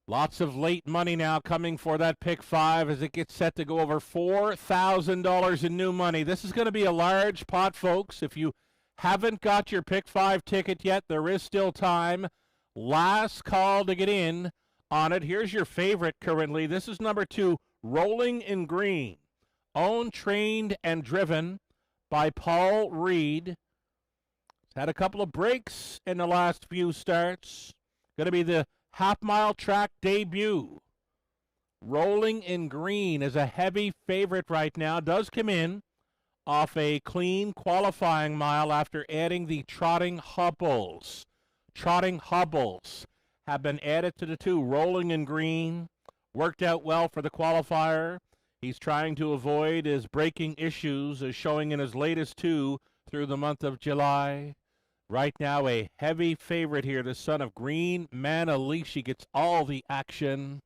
Lots of late money now coming for that pick 5 as it gets set to go over $4,000 in new money. This is going to be a large pot, folks. If you haven't got your pick 5 ticket yet, there is still time. Last call to get in on it. Here's your favorite currently. This is number 2, Rolling in Green. Owned, trained, and driven by Paul Reed. He's had a couple of breaks in the last few starts. Going to be the half-mile track debut. Rolling in Green is a heavy favorite right now. Does come in off a clean qualifying mile after adding the trotting hobbles. Trotting hobbles have been added to the 2. Rolling in Green worked out well for the qualifier. He's trying to avoid his braking issues, as showing in his latest 2 through the month of July. Right now, a heavy favorite here, the son of Green Manalishi gets all the action.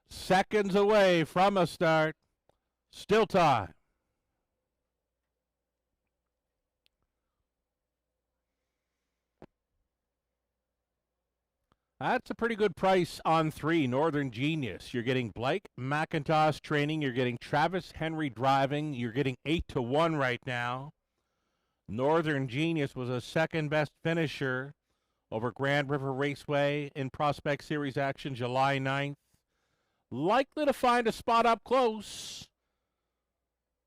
Seconds away from a start. Still time. That's a pretty good price on 3, Northern Genius. You're getting Blake McIntosh training. You're getting Travis Henry driving. You're getting 8-1 right now. Northern Genius was a second-best finisher over Grand River Raceway in Prospect Series action July 9th. Likely to find a spot up close.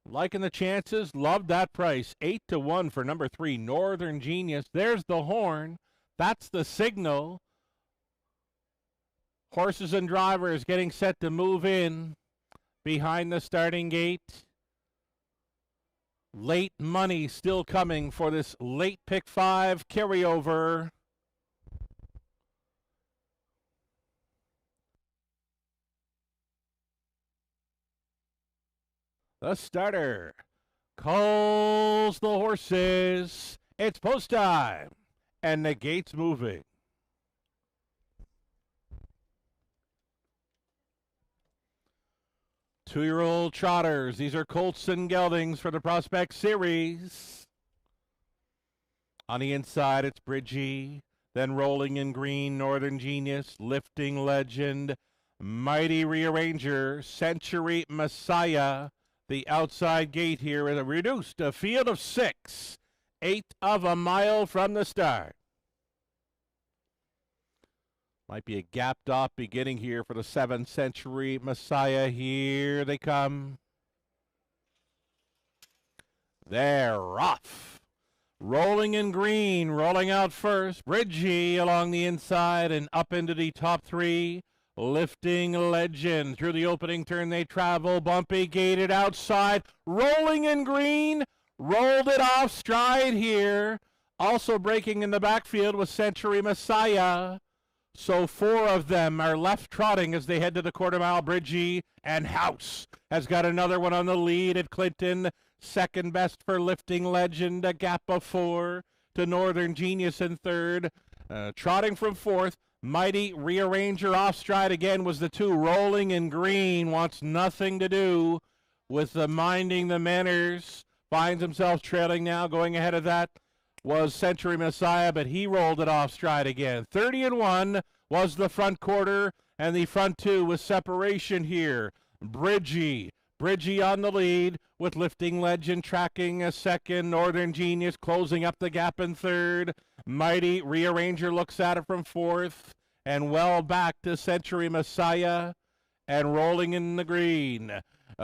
Liking the chances. Love that price. 8-1 for number 3, Northern Genius. There's the horn. That's the signal. Horses and drivers getting set to move in. behind the starting gate. Late money still coming for this late pick 5 carryover. The starter calls the horses. It's post time, and the gate's moving. Two-year-old trotters. These are Colts and Geldings for the Prospect Series. On the inside, it's Bridgie. Then rolling in green, Northern Genius, Lifting Legend, Mighty Rearranger, Century Messiah. The outside gate here is reduced a field of 6, 1/8 of a mile from the start. Might be a gapped off beginning here for the 7th Century Messiah. Here they come. They're off. Rolling in green, rolling out first. Bridgie along the inside and up into the top 3. Lifting Legend. Through the opening turn they travel. Bumpy gated outside. Rolling in green. Rolled it off stride here. Also breaking in the backfield was Century Messiah. So 4 of them are left trotting as they head to the quarter mile. Bridgie and House has got another one on the lead at Clinton. Second best for Lifting Legend. A gap of 4 to Northern Genius in third. Trotting from 4th. Mighty Rearranger off stride again was the 2. Rolling in green. Wants nothing to do with the minding the manners. Finds himself trailing now. Going ahead of that was Century Messiah, but he rolled it off stride again. 30-1 was the front quarter, and the front 2 with separation here. Bridgie on the lead with Lifting Legend tracking a second. Northern Genius closing up the gap in third. Mighty Rearranger looks at it from 4th, and well back to Century Messiah, and rolling in the green.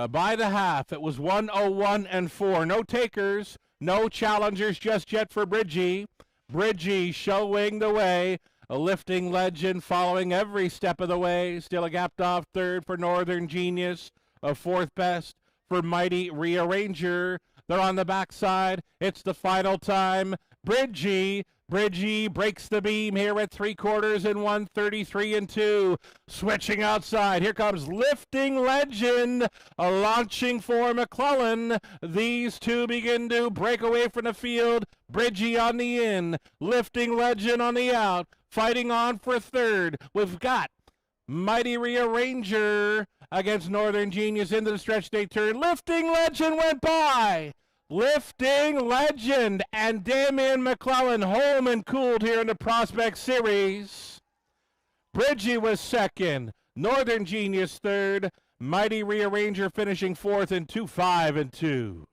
By the half, it was 101 and 4. No takers. No challengers just yet for Bridgie. Bridgie showing the way. A Lifting Legend following every step of the way. Still a gapped off third for Northern Genius. A 4th best for Mighty Rearranger. They're on the backside. It's the final time. Bridgie breaks the beam here at 3/4 and 133 and 2. Switching outside. Here comes Lifting Legend. Launching for McClellan. These 2 begin to break away from the field. Bridgie on the in. Lifting Legend on the out. Fighting on for third. We've got Mighty Rearranger against Northern Genius into the stretch they turn. Lifting Legend went by. Lifting Legend and Damian McClellan home and cooled here in the Prospect Series. Bridgie was second. Northern Genius third. Mighty Rearranger finishing 4th in 2-5 and 2.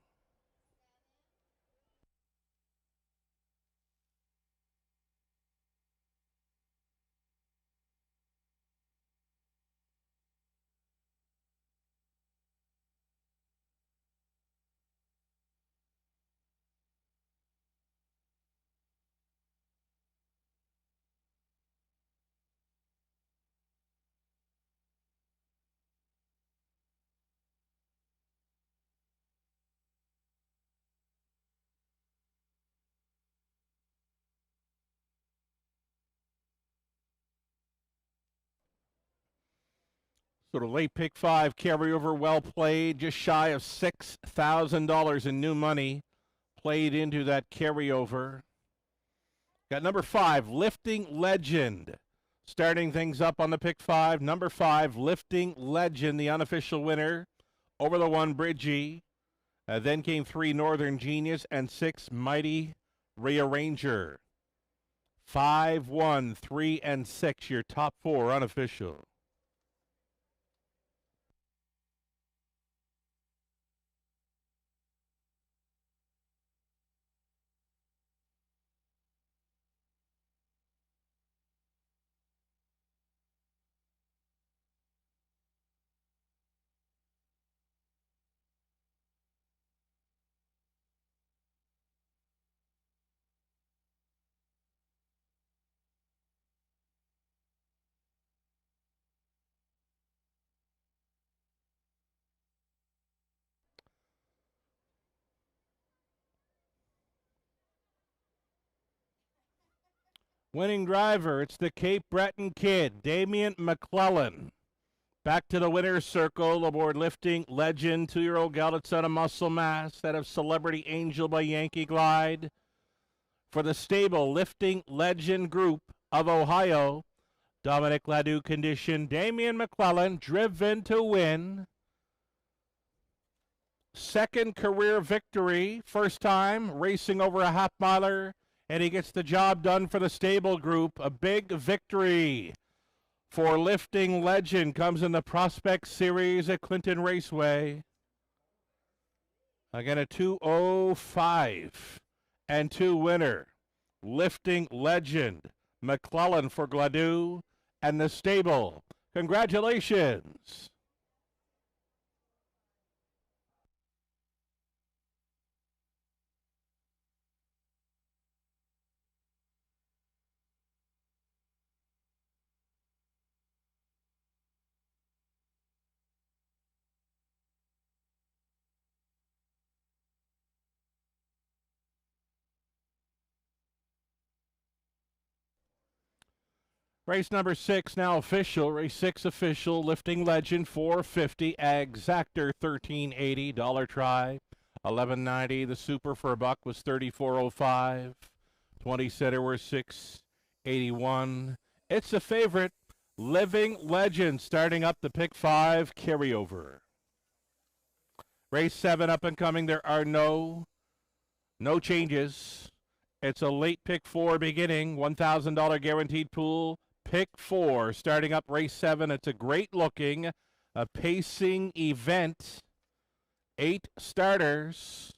Sort of late pick 5 carryover, well played, just shy of $6,000 in new money played into that carryover. Got number 5, Lifting Legend, starting things up on the pick 5. Number 5, Lifting Legend, the unofficial winner over the 1, Bridgie. Then came 3, Northern Genius, and 6, Mighty Rearranger. 5, 1, 3, and 6, your top 4 unofficial. Winning driver, it's the Cape Breton kid, Damian McClellan. Back to the winner's circle aboard Lifting Legend, 2-year-old gelded son of Muscle Mass, out of Celebrity Angel by Yankee Glide. For the stable Lifting Legend Group of Ohio, Dominic Ladew condition, Damian McClellan, driven to win. Second career victory, first time racing over a half-miler, and he gets the job done for the stable group. A big victory for Lifting Legend comes in the Prospect Series at Clinton Raceway. Again, a 2:05 and 2 winner. Lifting Legend, McClellan for Gladew and the stable. Congratulations. Race number 6 now official. Race 6 official. Lifting Legend 450. Exactor 1380. Dollar try 1190. The super for a buck was 3405. 20 setter were 681. It's a favorite. Living Legend starting up the pick 5 carryover. Race 7 up and coming. There are no changes. It's a late pick 4 beginning. $1,000 guaranteed pool. Pick 4 starting up race 7. It's a great looking pacing event. 8 starters.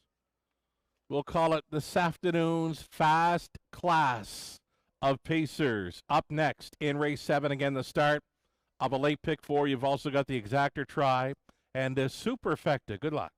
We'll call it this afternoon's fast class of pacers. Up next in race 7, again the start of a late pick 4. You've also got the exactor try and the superfecta. Good luck.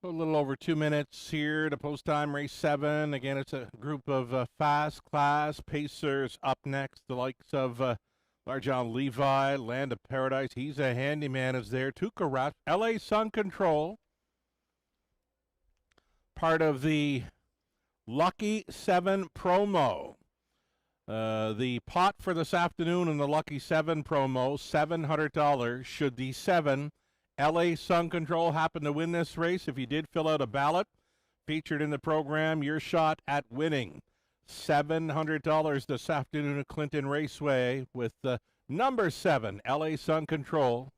A little over 2 minutes here to post time, race 7. Again, it's a group of fast class pacers up next. The likes of Larjon Levi, Land of Paradise. He's a handyman is there. Tuka Rat, LA Sun Control. Part of the Lucky 7 promo. The pot for this afternoon in the Lucky 7 promo, $700. Should the 7 LA Sun Control happen to win this race, if you did fill out a ballot featured in the program, your shot at winning $700 this afternoon at Clinton Raceway with the number 7 LA Sun Control.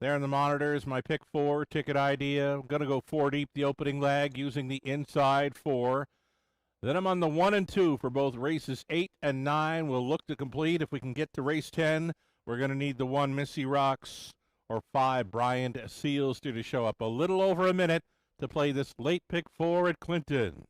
There in the monitors, my pick 4 ticket idea. I'm going to go 4 deep the opening leg using the inside 4. Then I'm on the 1 and 2 for both races 8 and 9. We'll look to complete. If we can get to race 10, we're going to need the 1 Missy Rocks or 5 Brian Seals to show up. A little over a minute to play this late pick 4 at Clinton.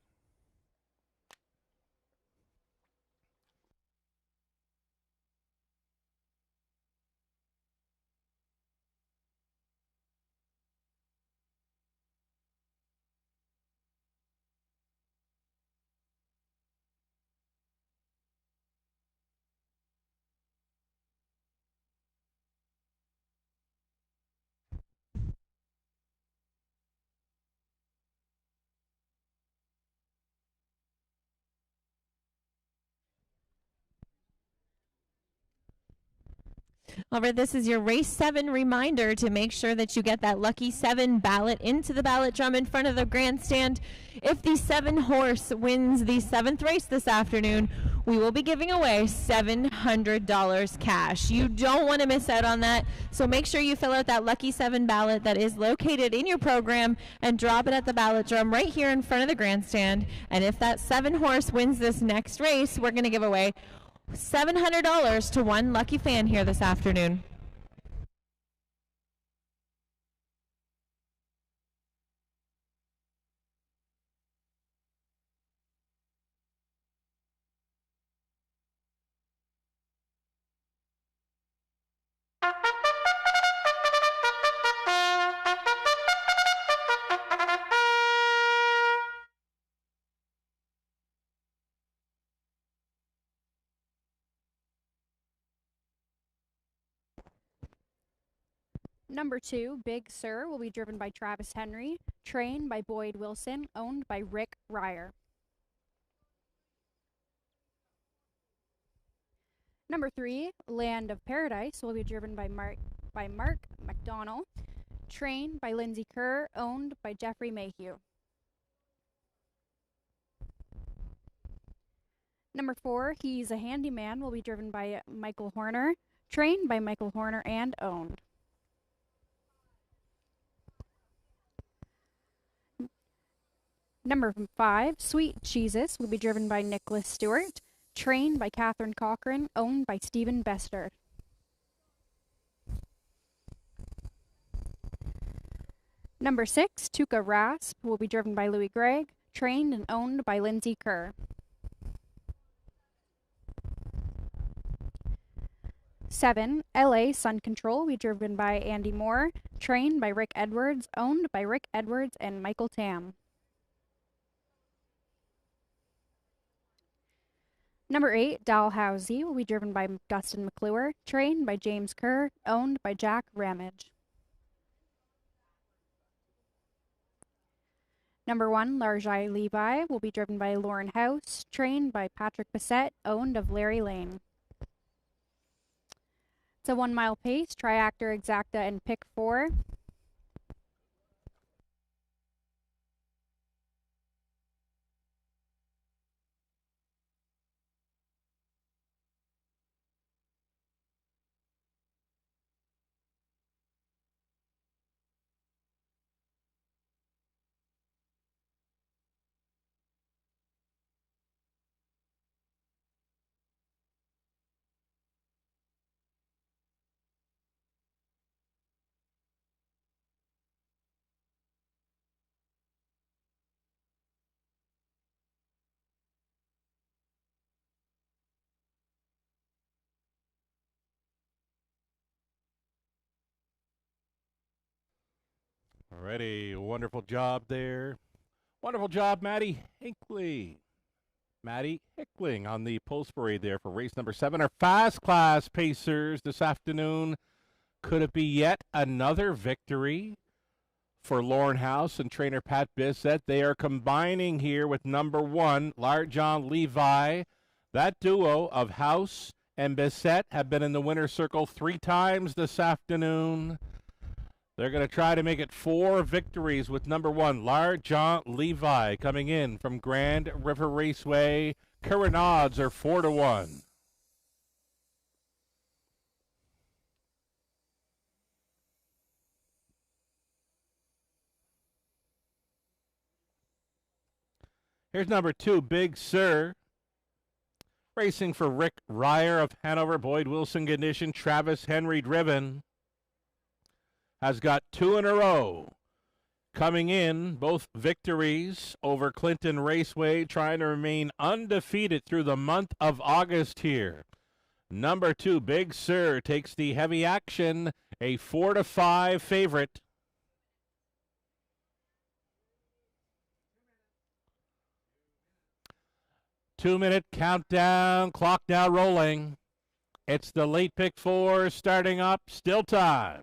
All right, this is your race 7 reminder to make sure that you get that lucky 7 ballot into the ballot drum in front of the grandstand. If the 7 horse wins the 7th race this afternoon, we will be giving away $700 cash. You don't want to miss out on that, so make sure you fill out that lucky 7 ballot that is located in your program and drop it at the ballot drum right here in front of the grandstand. And if that 7 horse wins this next race, we're going to give away $700 to one lucky fan here this afternoon. Number 2, Big Sur, will be driven by Travis Henry, trained by Boyd Wilson, owned by Rick Ryer. Number 3, Land of Paradise, will be driven by Mark McDonald, trained by Lindsay Kerr, owned by Jeffrey Mayhew. Number 4, He's a Handyman, will be driven by Michael Horner, trained by Michael Horner and owned. Number 5, Sweet Jesus, will be driven by Nicholas Stewart, trained by Catherine Cochran, owned by Stephen Bester. Number 6, Tuka Rasp, will be driven by Louis Gregg, trained and owned by Lindsay Kerr. 7, LA Sun Control, will be driven by Andy Moore, trained by Rick Edwards, owned by Rick Edwards and Michael Tam. Number 8, Dalhousie, will be driven by Dustin McClure, trained by James Kerr, owned by Jack Ramage. Number 1, Larjai Levi, will be driven by Lauren House, trained by Patrick Bissett, owned of Larry Lane. It's a 1 mile pace, Triactor Exacta and pick 4. Alrighty, wonderful job there. Wonderful job, Maddie Hinckley. Maddie Hickling on the post parade there for race number 7. Our fast class pacers this afternoon. Could it be yet another victory for Lauren House and trainer Pat Bissett? They are combining here with number 1, Large John Levi. That duo of House and Bissett have been in the winner's circle 3 times this afternoon. They're going to try to make it 4 victories with number 1, Large John Levi, coming in from Grand River Raceway. Current odds are 4-1. Here's number 2, Big Sur. Racing for Rick Ryer of Hanover, Boyd Wilson condition, Travis Henry driven. Has got 2 in a row. Coming in, both victories over Clinton Raceway, trying to remain undefeated through the month of August here. Number 2, Big Sur, takes the heavy action, a 4-5 favorite. Two-minute countdown, clock now rolling. It's the late pick 4 starting up, still time.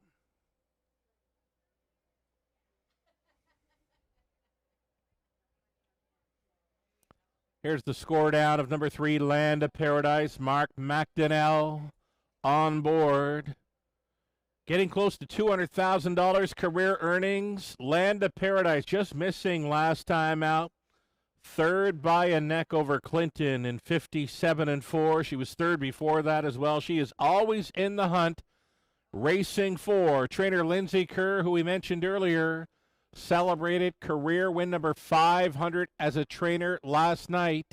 Here's the score down of number 3, Land of Paradise. Mark McDonnell on board. Getting close to $200,000 career earnings. Land of Paradise just missing last time out. 3rd by a neck over Clinton in 57-4. She was 3rd before that as well. She is always in the hunt. Racing for trainer Lindsay Kerr, who we mentioned earlier, celebrated career win number 500 as a trainer last night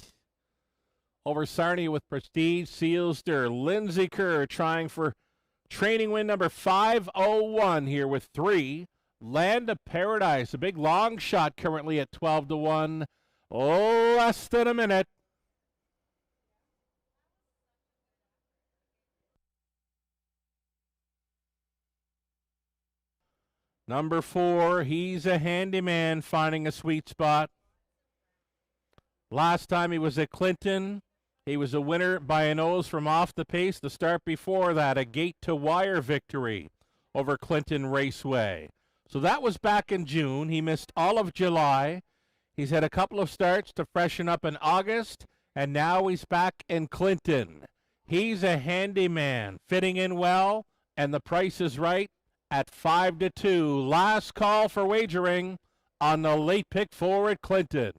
over Sarnia with Prestige Sealster. Lindsay Kerr trying for training win number 501 here with 3. Land of Paradise, a big long shot currently at 12-1. Oh, less than a minute. Number 4, he's a handyman finding a sweet spot. Last time he was at Clinton, he was a winner by a nose from off the pace. The start before that, a gate-to-wire victory over Clinton Raceway. So that was back in June. He missed all of July. He's had a couple of starts to freshen up in August, and now he's back in Clinton. He's a handyman, fitting in well, and the price is right at 5-2. Last call for wagering on the late pick 4 at Clinton.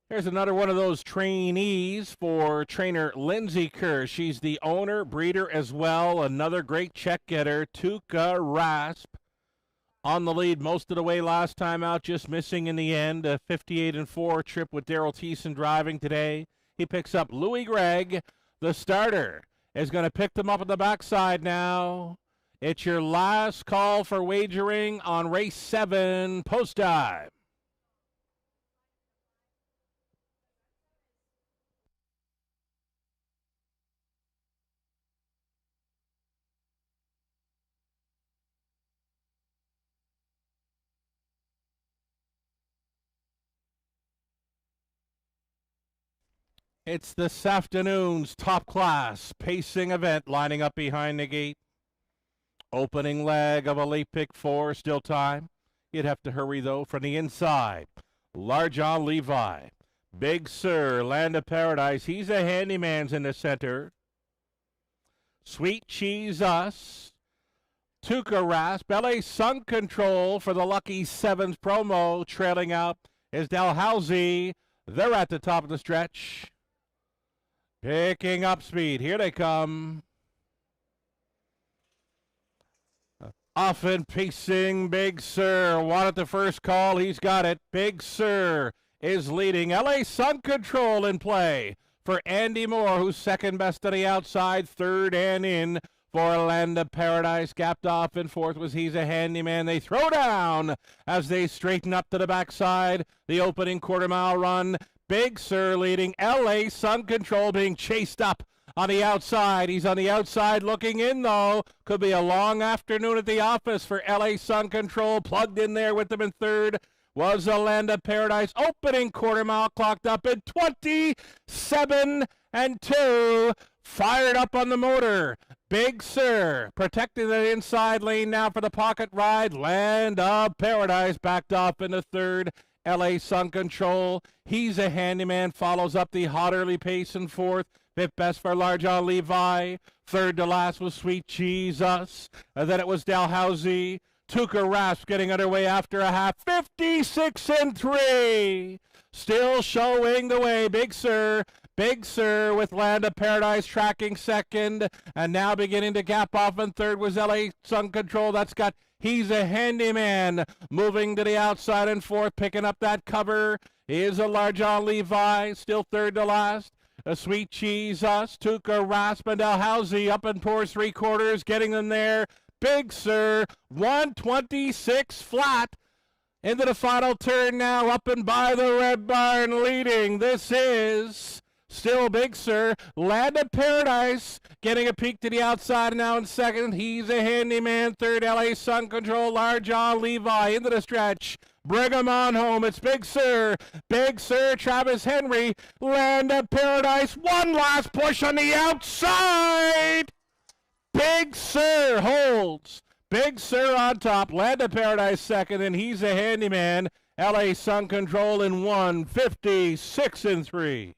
Here's another one of those trainees for trainer Lindsay Kerr. She's the owner, breeder as well. Another great check getter, Tuka Rasp, on the lead most of the way last time out, just missing in the end. A 58-4 trip with Daryl Thiessen driving today. He picks up Louis Gregg. The starter is going to pick them up on the backside now. It's your last call for wagering on race 7, post dive. It's this afternoon's top class pacing event lining up behind the gate. Opening leg of a late pick 4, still time. You'd have to hurry, though, from the inside. Large John Levi. Big Sur, Land of Paradise. He's a handyman's in the center. Sweet Cheese Us. Tuka Rasp. LA Sun Control for the Lucky Sevens promo. Trailing out is Dalhousie. They're at the top of the stretch. Picking up speed. Here they come. Often pacing Big Sur. Wanted the first call. He's got it. Big Sur is leading. LA Sun Control in play for Andy Moore, who's second best on the outside, third and in for Land of Paradise. Gapped off in fourth was He's a Handyman. They throw down as they straighten up to the backside. The opening quarter-mile run. Big Sur leading. LA Sun Control being chased up on the outside. He's on the outside looking in, though. Could be a long afternoon at the office for LA Sun Control. Plugged in there with them in third was a Land of Paradise. Opening quarter mile clocked up at 27 and 2. Fired up on the motor. Big Sur protecting the inside lane now for the pocket ride. Land of Paradise backed off into third. LA Sun Control. He's a Handyman. Follows up the hot early pace in fourth. Fifth best for Large John Levi. Third to last was Sweet Jesus. And then it was Dalhousie. Tuca Rasp getting underway after a half. 56 and 3. Still showing the way. Big Sur. Big Sur with Land of Paradise tracking second. And now beginning to gap off in third was LA Sun Control. That's got He's a Handyman moving to the outside in fourth. Picking up that cover is a Large John Levi. Still third to last. A Sweet Jesus, Tuca Rasp and Dalhousie up in poor three quarters, getting them there. Big Sur, 126 flat into the final turn now, up and by the Red Barn leading. This is still Big Sur. Land of Paradise getting a peek to the outside now in second. He's a Handyman. Third, LA Sun Control. Large John Levi into the stretch. Bring 'em on home. It's Big Sur. Big Sur, Travis Henry. Land of Paradise. One last push on the outside. Big Sur holds. Big Sur on top. Land of Paradise second, and He's a Handyman. LA Sun Control in 156 and 3.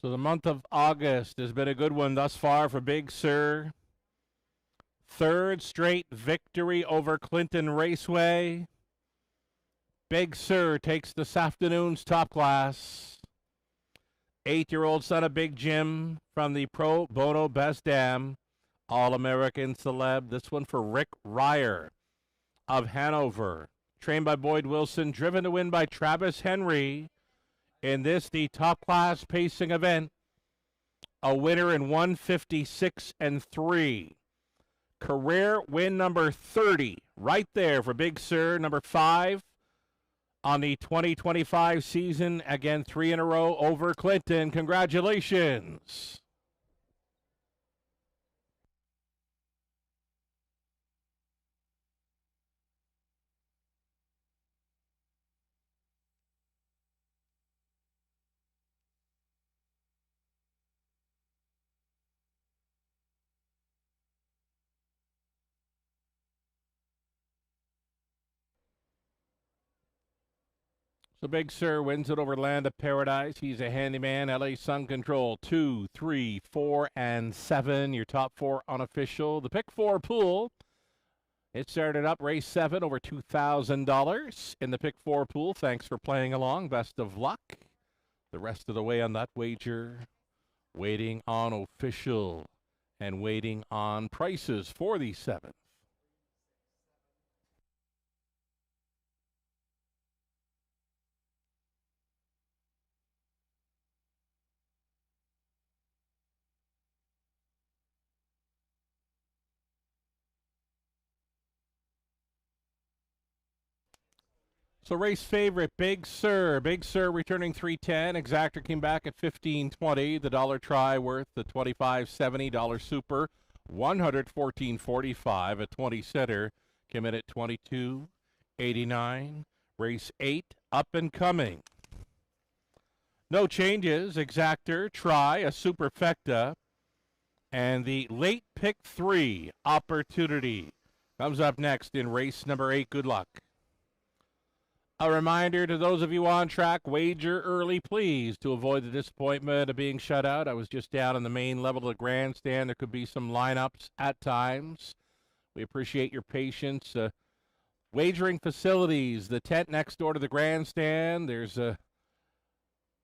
So the month of August has been a good one thus far for Big Sur. Third straight victory over Clinton Raceway. Big Sur takes this afternoon's top class. 8-year-old son of Big Jim from the Pro Bono Best Dam. All-American celeb. This one for Rick Ryer of Hanover. Trained by Boyd Wilson. Driven to win by Travis Henry. In this, the top class pacing event, a winner in 156 and 3. Career win number 30, right there for Big Sur, number 5 on the 2025 season. Again, 3 in a row over Clinton. Congratulations. So Big Sur wins it over Land of Paradise. He's a Handyman. LA Sun Control 2, 3, 4, and 7. Your top 4 unofficial. The pick 4 pool. It started up race 7 over $2,000 in the pick 4 pool. Thanks for playing along. Best of luck. The rest of the way on that wager. Waiting on official and waiting on prices for the 7th. So race favorite, Big Sur. Big Sur returning 310. Exactor came back at 1520. The dollar try worth the 25.70. Dollar super 114.45. A 20 setter came in at 22.89. Race 8 up and coming. No changes. Exactor, try, a superfecta, and the late pick 3 opportunity comes up next in race number 8. Good luck. A reminder to those of you on track, wager early, please, to avoid the disappointment of being shut out. I was just down on the main level of the grandstand. There could be some lineups at times. We appreciate your patience. Wagering facilities, the tent next door to the grandstand. There's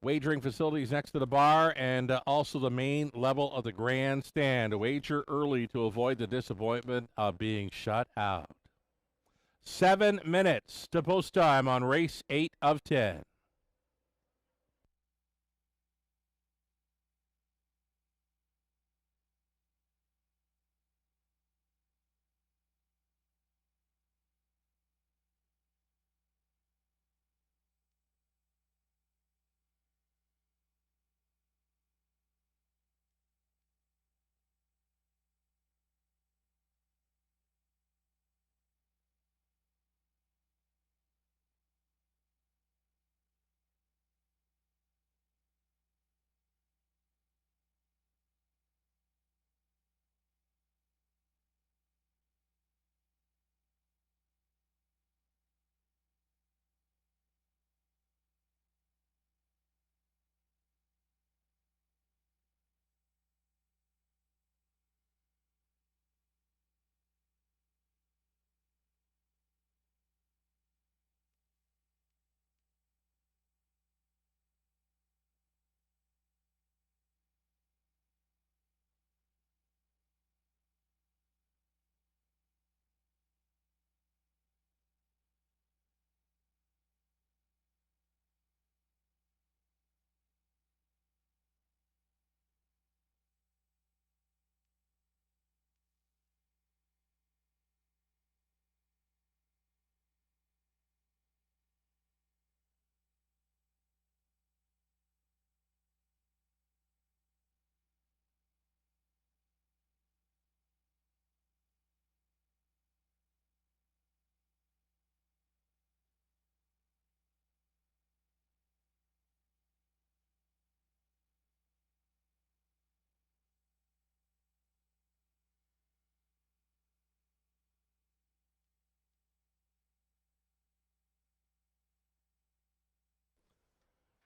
wagering facilities next to the bar, and also the main level of the grandstand. Wager early to avoid the disappointment of being shut out. 7 minutes to post time on race 8 of 10.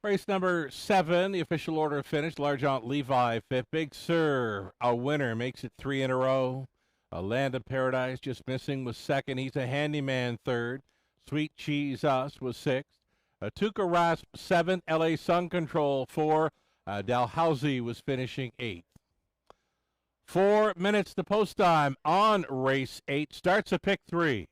Race number 7, the official order of finish. Large Aunt Levi fifth. Big Sur, a winner, makes it 3 in a row. A Land of Paradise just missing was second. He's a handyman third. Sweet Cheese Us was sixth. Tuca Rasp seventh. LA Sun Control 4. Dalhousie was finishing eighth. 4 minutes to post time on race 8. Starts at pick 3.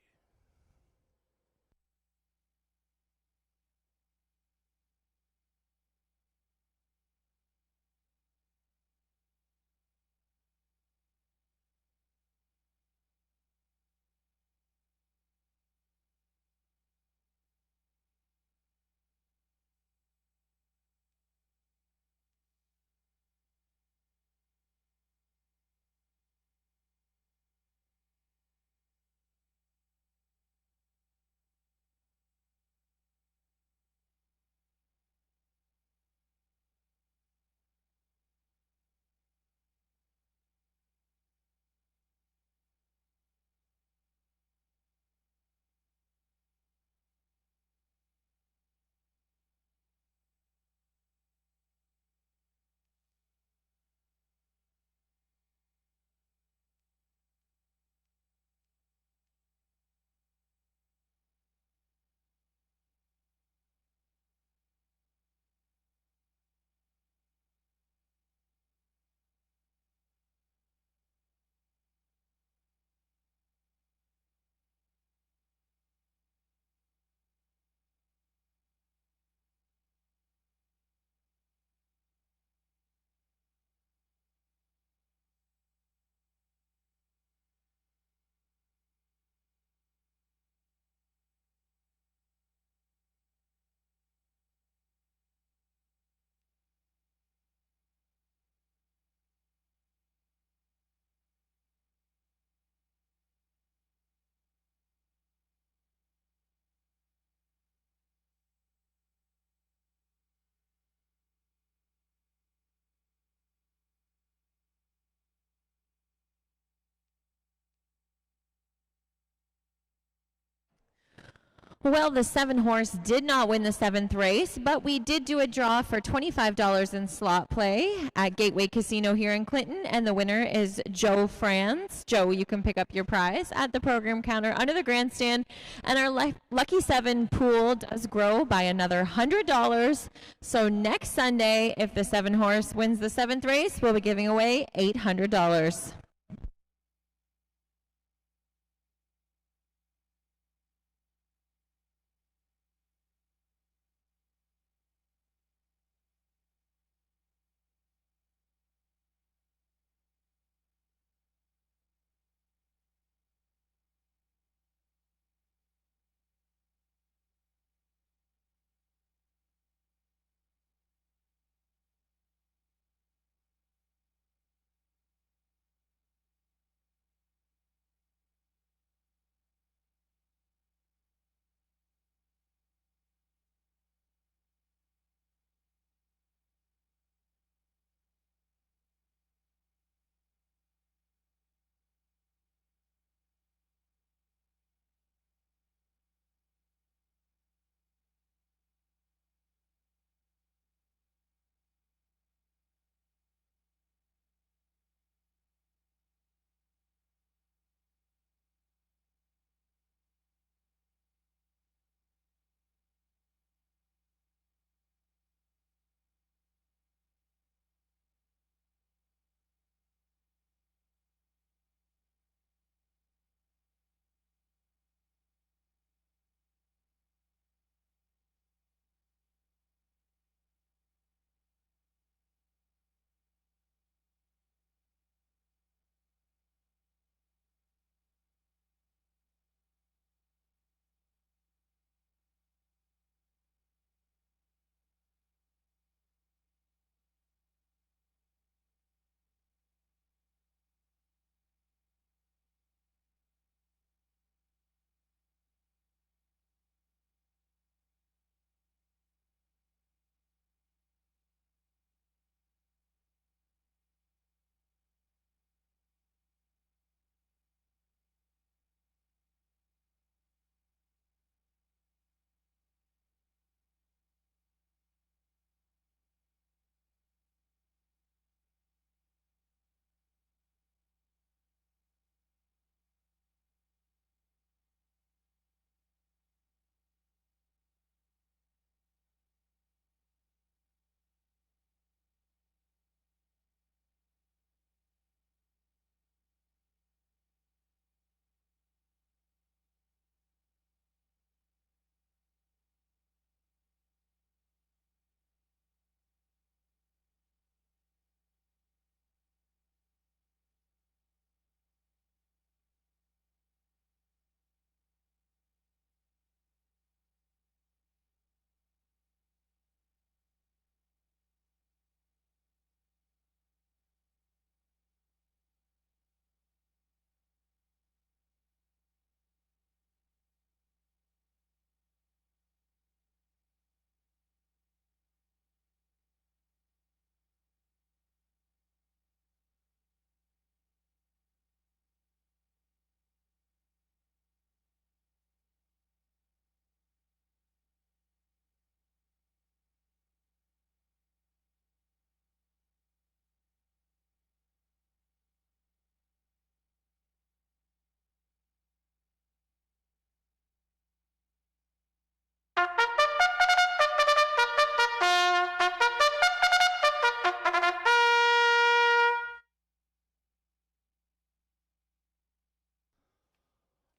Well, the 7-horse did not win the 7th race, but we did do a draw for $25 in slot play at Gateway Casino here in Clinton, and the winner is Joe Franz. Joe, you can pick up your prize at the program counter under the grandstand, and our Lucky 7 pool does grow by another $100. So next Sunday, if the 7-horse wins the 7th race, we'll be giving away $800.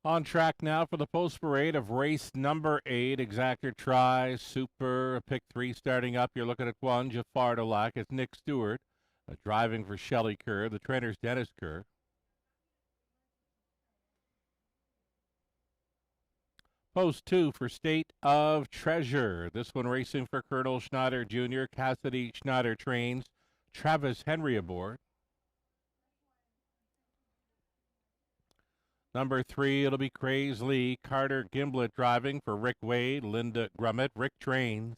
On track now for the post parade of race number 8, Exactor Try, Super, pick 3 starting up. You're looking at 1, Jafar Delac. It's Nick Stewart driving for Shelley Kerr. The trainer's Dennis Kerr. Post 2 for State of Treasure. This one racing for Colonel Schneider Jr. Cassidy Schneider trains. Travis Henry aboard. Number 3, it'll be Craze Lee. Carter Gimblett driving for Rick Wade. Linda Grummett. Rick trains.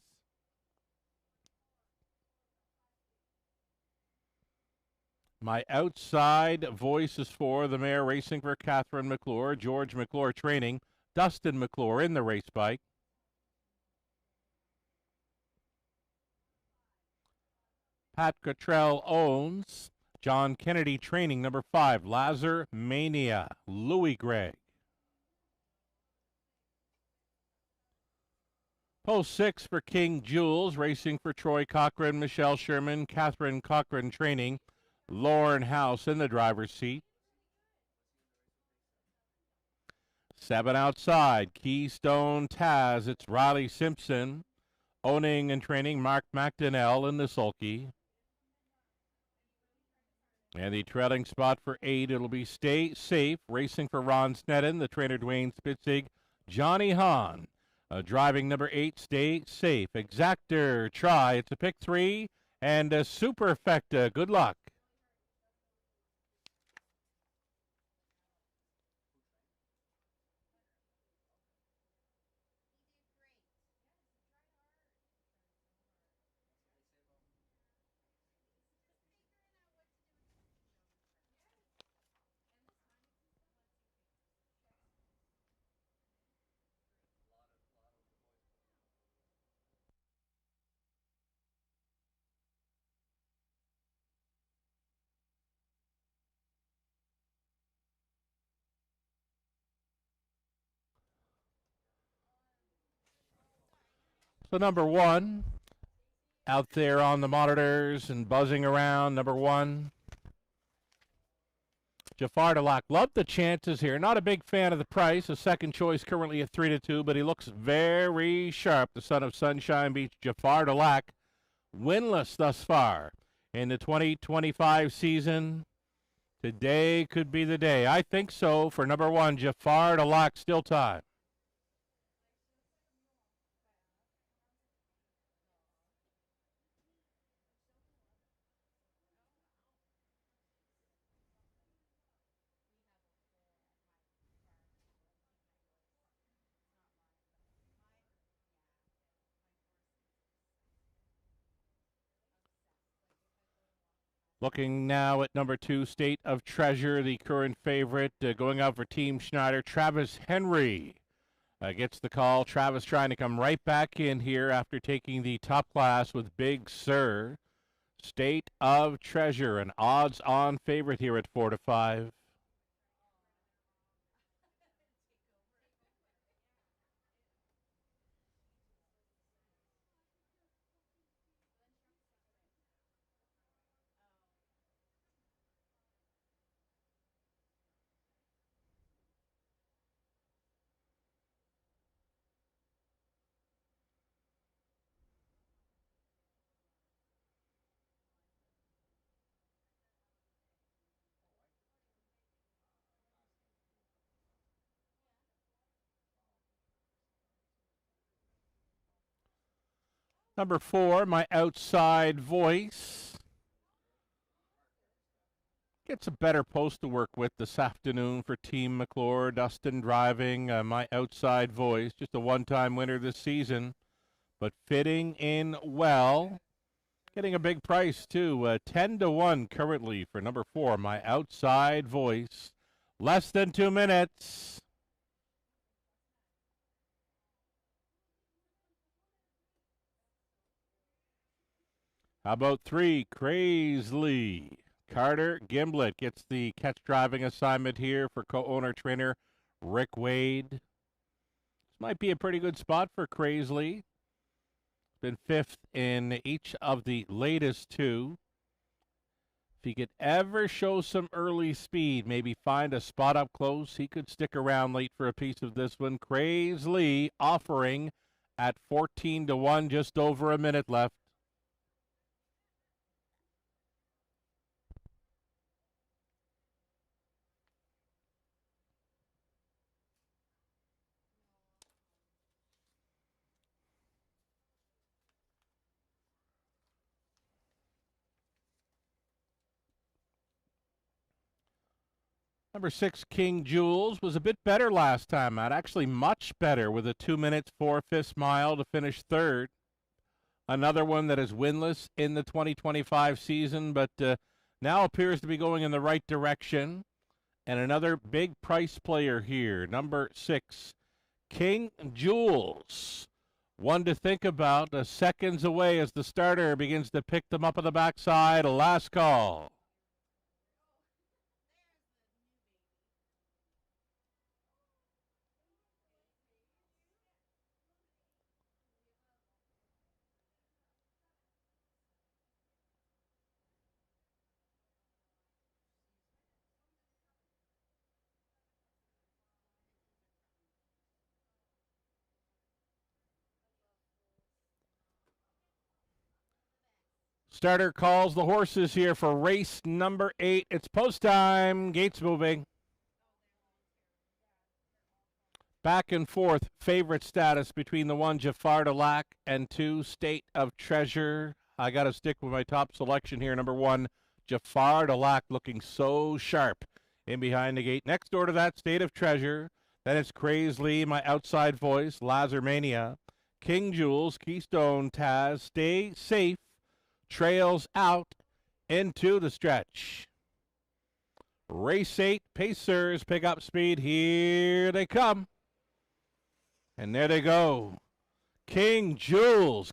My outside voice is for the mare racing for Catherine McClure. George McClure training. Dustin McClure in the race bike. Pat Cottrell owns. John Kennedy training number 5, Lazar Mania, Louis Gregg. Post 6 for King Jules, racing for Troy Cochran, Michelle Sherman, Catherine Cochran training, Lauren House in the driver's seat. 7 outside, Keystone Taz, it's Riley Simpson. Owning and training Mark McDonnell in the sulky. And the trailing spot for 8, it'll be Stay Safe, racing for Ron Sneddon, the trainer Dwayne Spitzig, Johnny Hahn, driving number 8, Stay Safe. Exactor, try, it's a pick 3, and a Superfecta, good luck. So number 1, out there on the monitors and buzzing around, number 1. Jafar Delac, love the chances here. Not a big fan of the price. A second choice currently at 3-2, but he looks very sharp. The son of Sunshine Beach, Jafar Delac, winless thus far in the 2025 season. Today could be the day. I think so for number 1, Jafar Delac, still time. Looking now at number 2, State of Treasure, the current favorite, going out for Team Schneider. Travis Henry gets the call. Travis trying to come right back in here after taking the top class with Big Sur. State of Treasure, an odds-on favorite here at 4-5. Number 4, My Outside Voice. Gets a better post to work with this afternoon for Team McClure. Dustin driving My Outside Voice. Just a one-time winner this season, but fitting in well. Getting a big price, too. 10-1 currently for number 4, My Outside Voice. Less than 2 minutes. How about 3, Crazily? Carter Gimblett gets the catch driving assignment here for co-owner trainer Rick Wade. This might be a pretty good spot for Crazily. Been 5th in each of the latest 2. If he could ever show some early speed, maybe find a spot up close, he could stick around late for a piece of this one. Crazily offering at 14-1, just over a minute left. Number 6, King Jules, was a bit better last time out. Actually, much better with a 2 minutes 4/5 mile to finish 3rd. Another one that is winless in the 2025 season, but now appears to be going in the right direction. And another big price player here, number 6, King Jules. One to think about. Seconds away as the starter begins to pick them up on the backside. Last call. Starter calls the horses here for race number 8. It's post time. Gates moving. Back and forth favorite status between the 1 Jafar Delac and 2 State of Treasure. I got to stick with my top selection here. Number 1 Jafar Delac looking so sharp in behind the gate. Next door to that, State of Treasure. Then it's Crazily, my outside voice, Lazarmania, King Jules, Keystone Taz, Stay Safe, trails out into the stretch. Race 8, Pacers pick up speed. Here they come. And there they go. King Jules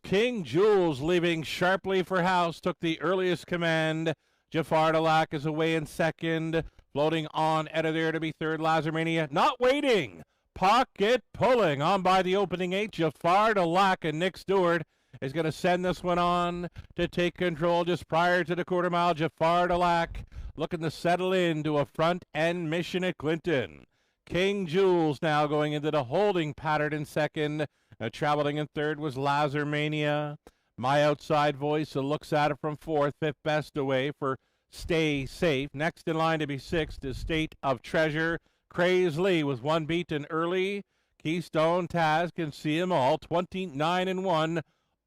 leaving sharply for house, took the earliest command. Jafar Delac is away in second. Floating on out of there to be third. Lazarmania not waiting. Pocket pulling on by the opening 8. Jafar Delac and Nick Stewart is going to send this one on to take control just prior to the quarter mile. Jafar Delac looking to settle into a front end mission at Clinton. King Jules now going into the holding pattern in second. Traveling in third was Lazarmania. My outside voice looks at it from fourth. Fifth best away for Stay Safe. Next in line to be sixth is State of Treasure. Crazily was one beaten early. Keystone Taz can see them all. 29-1.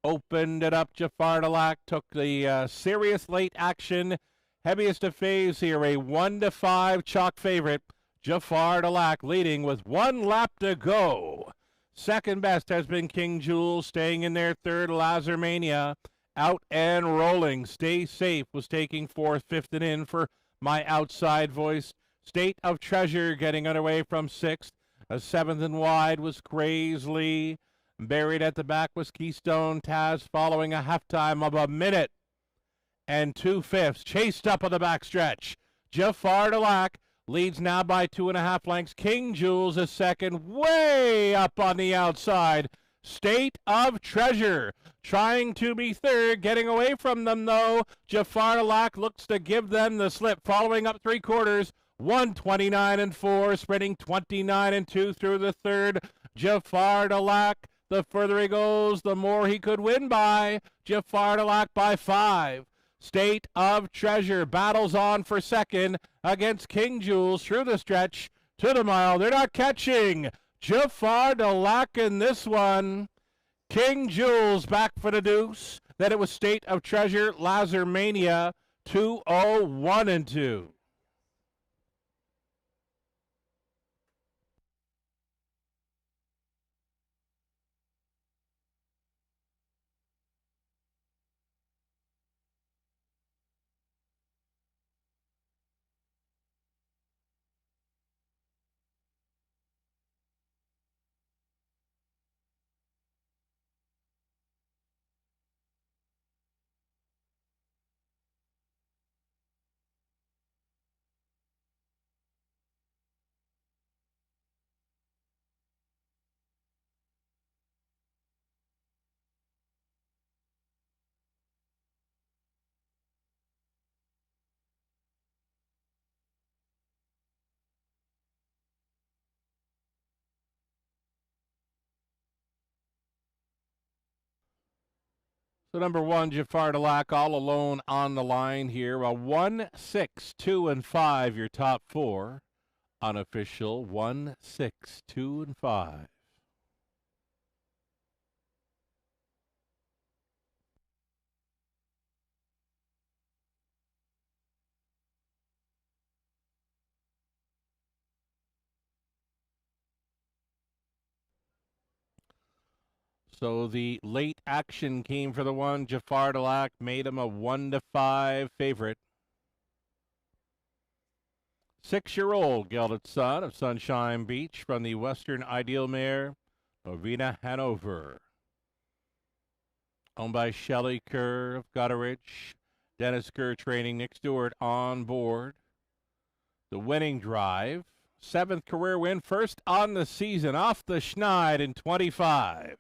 Opened it up. Jafar Delac took the serious late action. Heaviest of phase here, a 1-5 chalk favorite. Jafar Delac leading with 1 lap to go. Second best has been King Jules, staying in there. Third, Lazarmania. Out and rolling. Stay Safe was taking fourth. Fifth and in for my outside voice. State of Treasure getting underway from sixth. A seventh and wide was Crazily. Buried at the back was Keystone Taz, following a halftime of 1 minute and 2/5. Chased up on the backstretch. Jafar Delac leads now by 2.5 lengths. King Jules is second, way up on the outside. State of Treasure trying to be third, getting away from them though. Jafar Delac looks to give them the slip, following up 3/4. 129-4, sprinting 29-2 through the third. Jafar Delac, the further he goes, the more he could win by. Jafar Delac by 5. State of Treasure battles on for second against King Jules through the stretch to the mile. They're not catching Jafar Delac in this one. King Jules back for the deuce. Then it was State of Treasure, Lazarmania, 201-2. So number 1, Jafar Delac, all alone on the line here. 1, 6, 2, and 5, your top 4. Unofficial 1, 6, 2, and 5. So the late action came for the 1. Jafar Delac made him a 1-5 favorite. 6-year-old gelded son of Sunshine Beach from the Western Ideal mare. Ovina Hanover. Owned by Shelley Kerr of Gutteridge. Dennis Kerr training Nick Stewart on board. The winning drive. 7th career win. First on the season. Off the schneid in 25.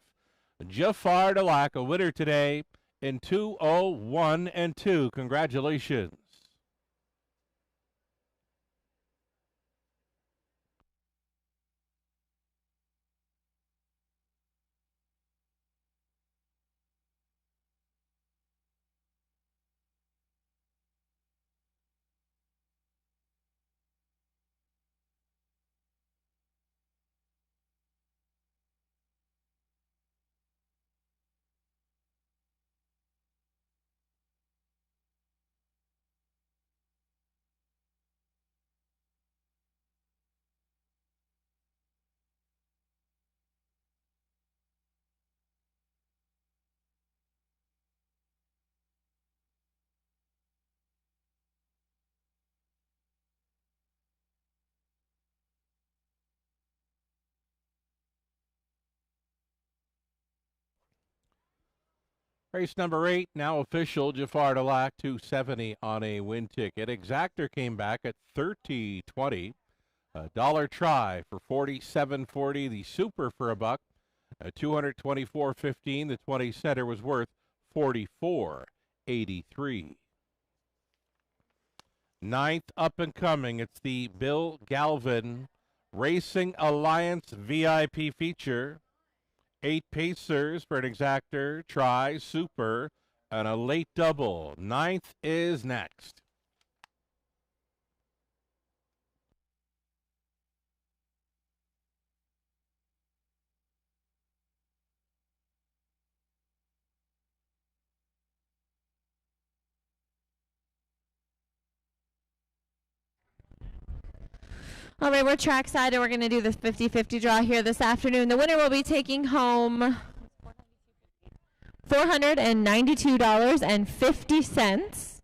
Jafar Delac, a winner today in 2:01 and 2. Congratulations. Race number 8, now official. Jafar Delac, $270 on a win ticket. Exactor came back at $30.20. A dollar try for $47.40. The super for a buck, $224.15. The 20 center was worth $44.83. 9th up and coming. It's the Bill Galvin Racing Alliance VIP feature. 8 pacers for an exactor, try, super, and a late double. 9th is next. All right, we're trackside, and we're going to do the 50-50 draw here this afternoon. The winner will be taking home $492.50.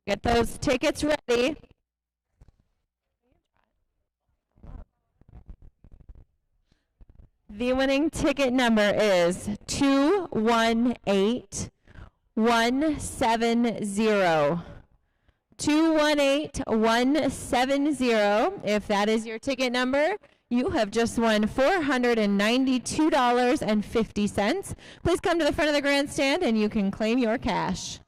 Get those tickets ready. The winning ticket number is 218170. 218170. If that is your ticket number, you have just won $492.50. Please come to the front of the grandstand and you can claim your cash.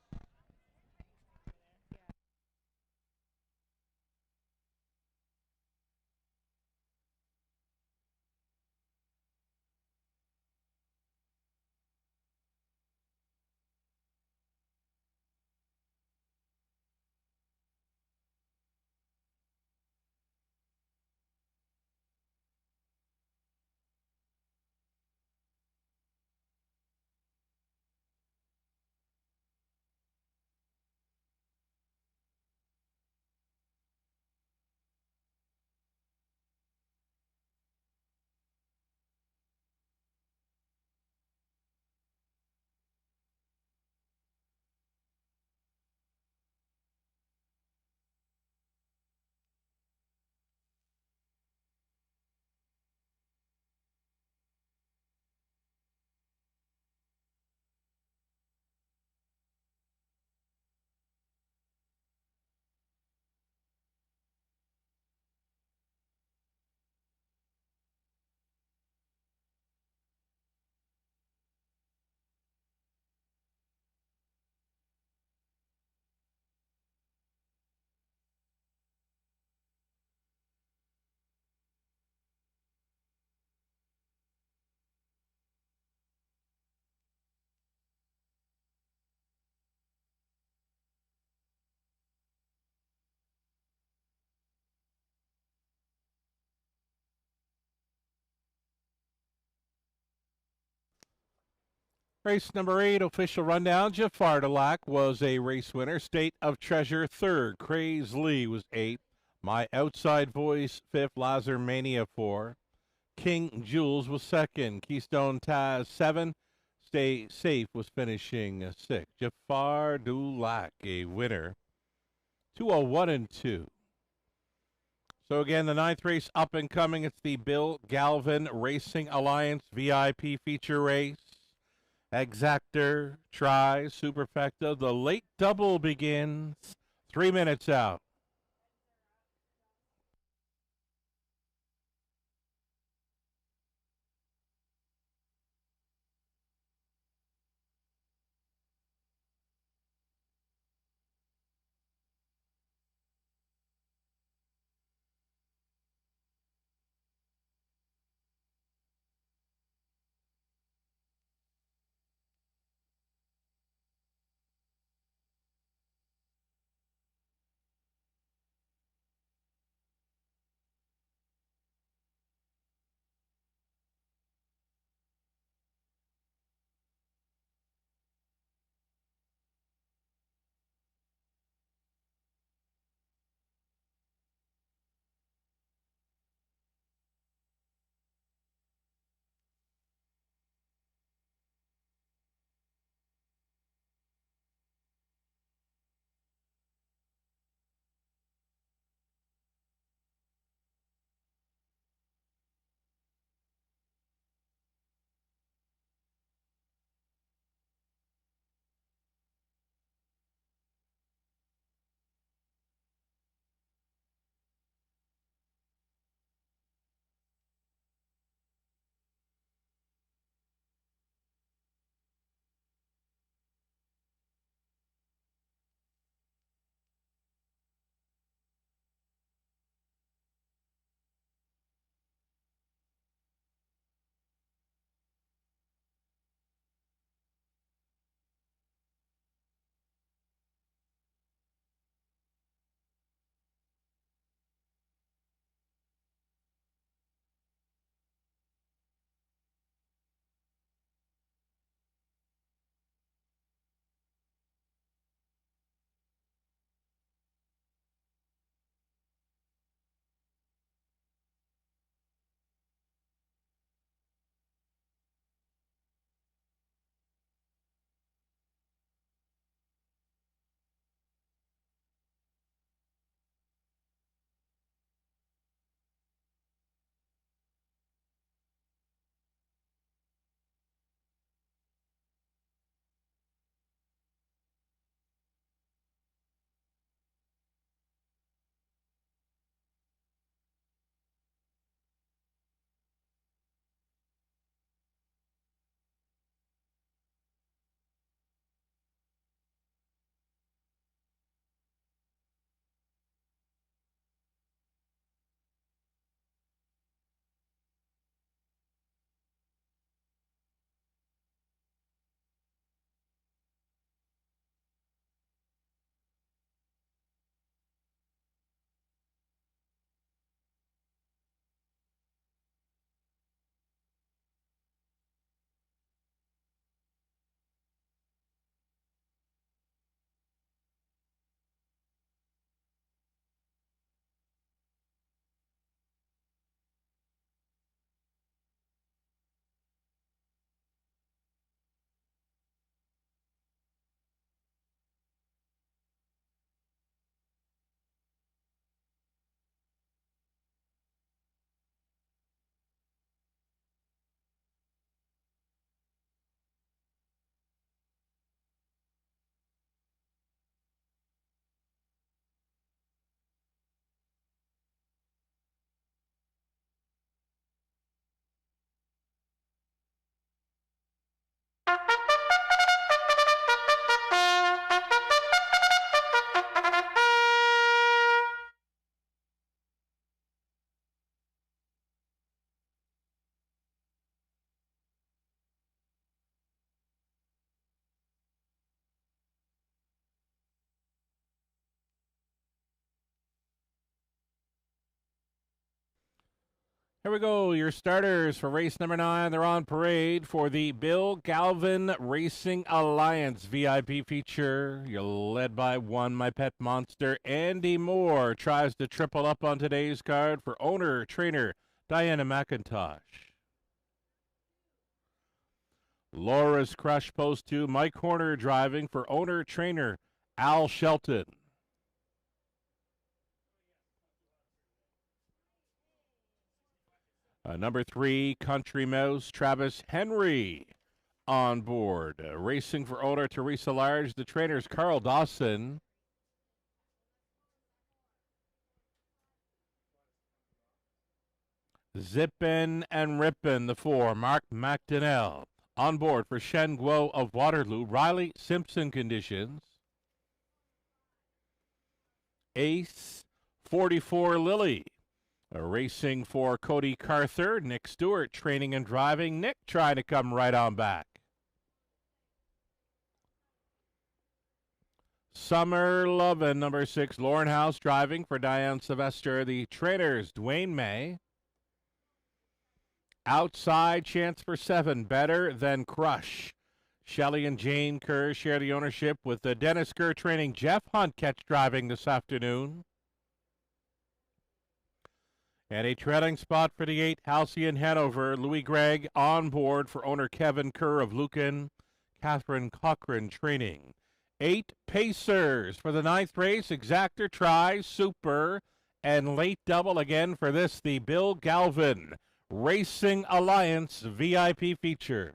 Race number 8, official rundown. Jafar Delac was a race winner. State of Treasure, 3rd. Craze Lee was 8th. My Outside Voice, 5th. Lazar Mania, 4. King Jules was 2nd. Keystone Taz, 7. Stay Safe was finishing 6th. Jafar Delac, a winner. 2:01 and 2. So again, the 9th race up and coming. It's the Bill Galvin Racing Alliance VIP feature race. Exactor, Tri, Superfecta. The late double begins 3 minutes out. Here we go. Your starters for race number 9. They're on parade for the Bill Galvin Racing Alliance VIP feature. You're led by 1, My Pet Monster. Andy Moore tries to triple up on today's card for owner, trainer Diana McIntosh. Laura's Crush Post 2, Mike Horner driving for owner, trainer Al Shelton. Number 3, Country Mouse, Travis Henry on board. Racing for owner Teresa Large. The trainers Carl Dawson. Zippin' and Rippin', the 4, Mark McDonnell. On board for Shen Guo of Waterloo, Riley Simpson conditions. Ace 44 Lily. Racing for Cody Carther, Nick Stewart training and driving. Nick trying to come right on back. Summer Lovin', number 6, Lauren House driving for Diane Sylvester. The trainers, Dwayne May. Outside chance for 7, Better Than Crush. Shelley and Jane Kerr share the ownership with the Dennis Kerr training. Jeff Hunt catch driving this afternoon. And a trailing spot for the 8, Halcyon Hanover. Louis Gregg on board for owner Kevin Kerr of Lucan. Catherine Cochran training. 8 Pacers for the 9th race. Exactor Try, Super, and late double again for this, the Bill Galvin Racing Alliance VIP feature.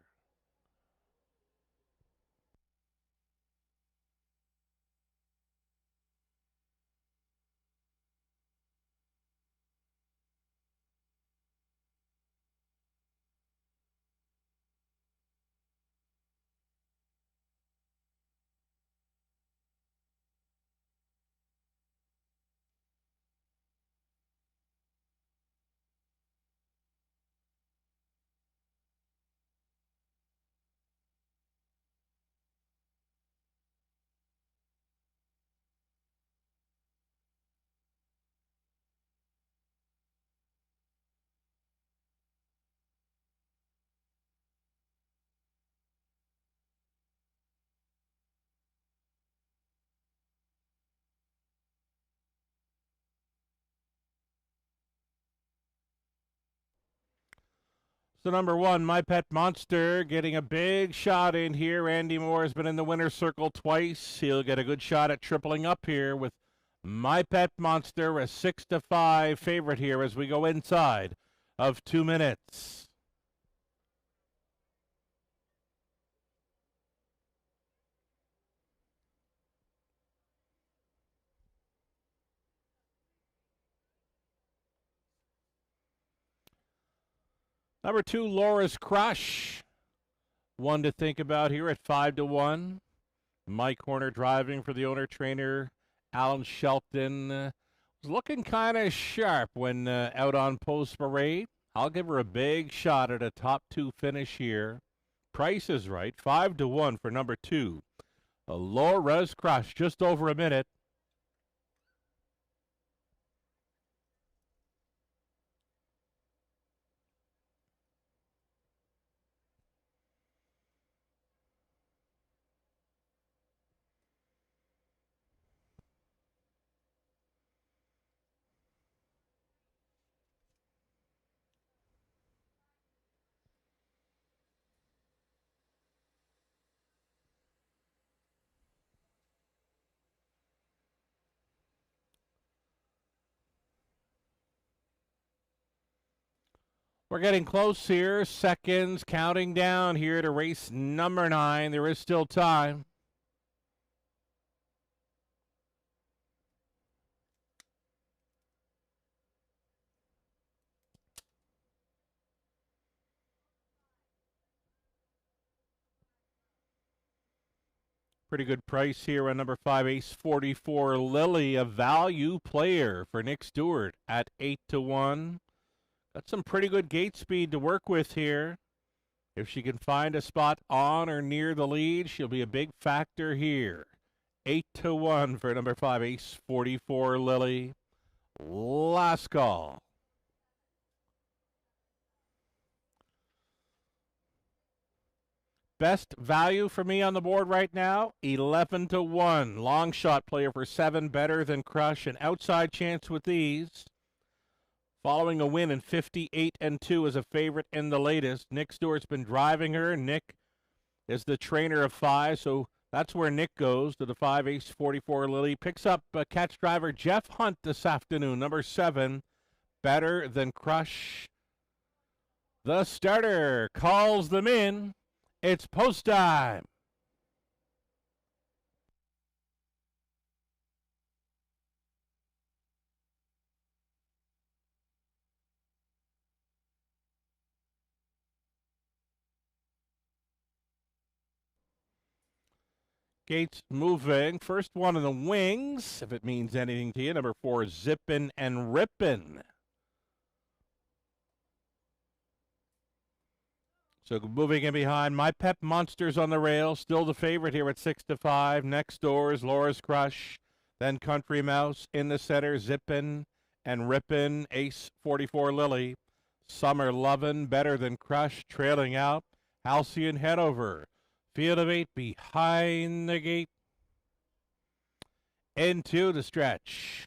So number 1, My Pet Monster, getting a big shot in here. Andy Moore has been in the winner's circle twice. He'll get a good shot at tripling up here with My Pet Monster, a 6-5 favorite here as we go inside of 2 minutes. Number 2, Laura's Crush. One to think about here at 5-1. Mike Horner driving for the owner-trainer, Alan Shelton. Was looking kind of sharp when out on Post Parade. I'll give her a big shot at a top 2 finish here. Price is right. 5-1 for number 2. Laura's Crush, just over a minute. We're getting close here. Seconds counting down here to race number 9. There is still time. Pretty good price here on number 5, Ace 44 Lily, a value player for Nick Stewart at 8-1. Got some pretty good gate speed to work with here. If she can find a spot on or near the lead, she'll be a big factor here. 8-1 for number 5, Ace 44 Lily. Last call. Best value for me on the board right now, 11-1. Long shot player for 7, Better Than Crush. An outside chance with these. Following a win in 58-2 as a favorite in the latest. Nick Stewart's been driving her. Nick is the trainer of 5, so that's where Nick goes to the 5, Ace 44 Lily. Picks up catch driver Jeff Hunt this afternoon, number 7, Better Than Crush. The starter calls them in. It's post time. Gates moving. First one in the wings, if it means anything to you. Number 4, Zippin' and Rippin'. So moving in behind, My Pet Monsters on the rail. Still the favorite here at 6-5. Next doors, Laura's Crush. Then Country Mouse in the center, Zippin' and Rippin'. Ace 44 Lily. Summer Lovin', Better Than Crush, trailing out. Halcyon Hanover. Field of 8 behind the gate. Into the stretch.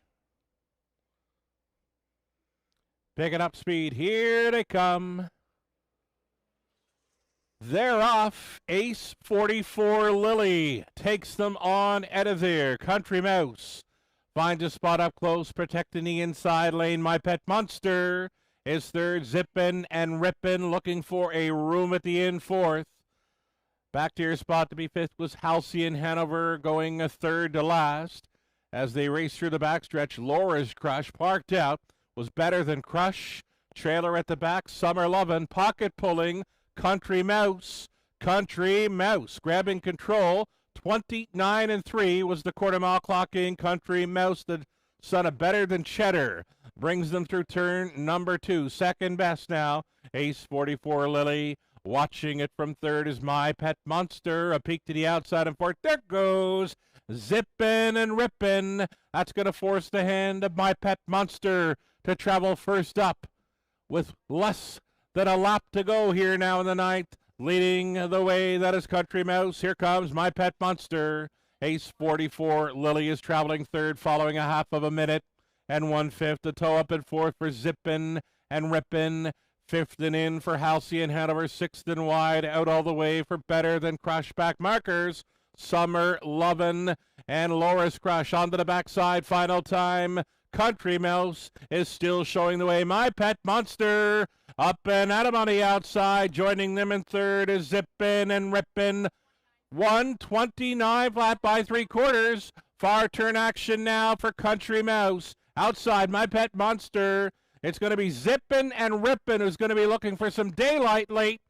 Picking up speed. Here they come. They're off. Ace 44 Lily takes them on out of there. Country Mouse finds a spot up close, protecting the inside lane. My Pet Monster is third. Zippin' and Rippin' looking for a room at the end, fourth. Back to your spot to be fifth was Halcyon Hanover, going a third to last. As they race through the backstretch, Laura's Crush parked out was Better Than Crush. Trailer at the back, Summer Lovin', pocket pulling, Country Mouse. Country Mouse grabbing control. 29-3 was the quarter mile clocking. Country Mouse, the son of Better Than Cheddar, brings them through turn number 2. Second best now, Ace 44 Lily. Watching it from third is My Pet Monster. A peek to the outside and fourth. There goes Zippin' and Rippin'. That's going to force the hand of My Pet Monster to travel first up with less than a lap to go here now in the ninth. Leading the way, that is Country Mouse. Here comes My Pet Monster. Ace 44 Lily is traveling third, following a half of a minute and 1/5. The toe up and fourth for Zippin' and Rippin'. Fifth and in for Halcyon Hanover. Sixth and wide, out all the way for Better Than Crush. Back markers, Summer Lovin' and Laura's Crush. Onto the backside, final time. Country Mouse is still showing the way. My Pet Monster up and at him on the outside. Joining them in third is Zippin' and Rippin'. 1:29 flat by 3/4. Far turn action now for Country Mouse. Outside, My Pet Monster. It's going to be Zippin' and Rippin' who's going to be looking for some daylight late.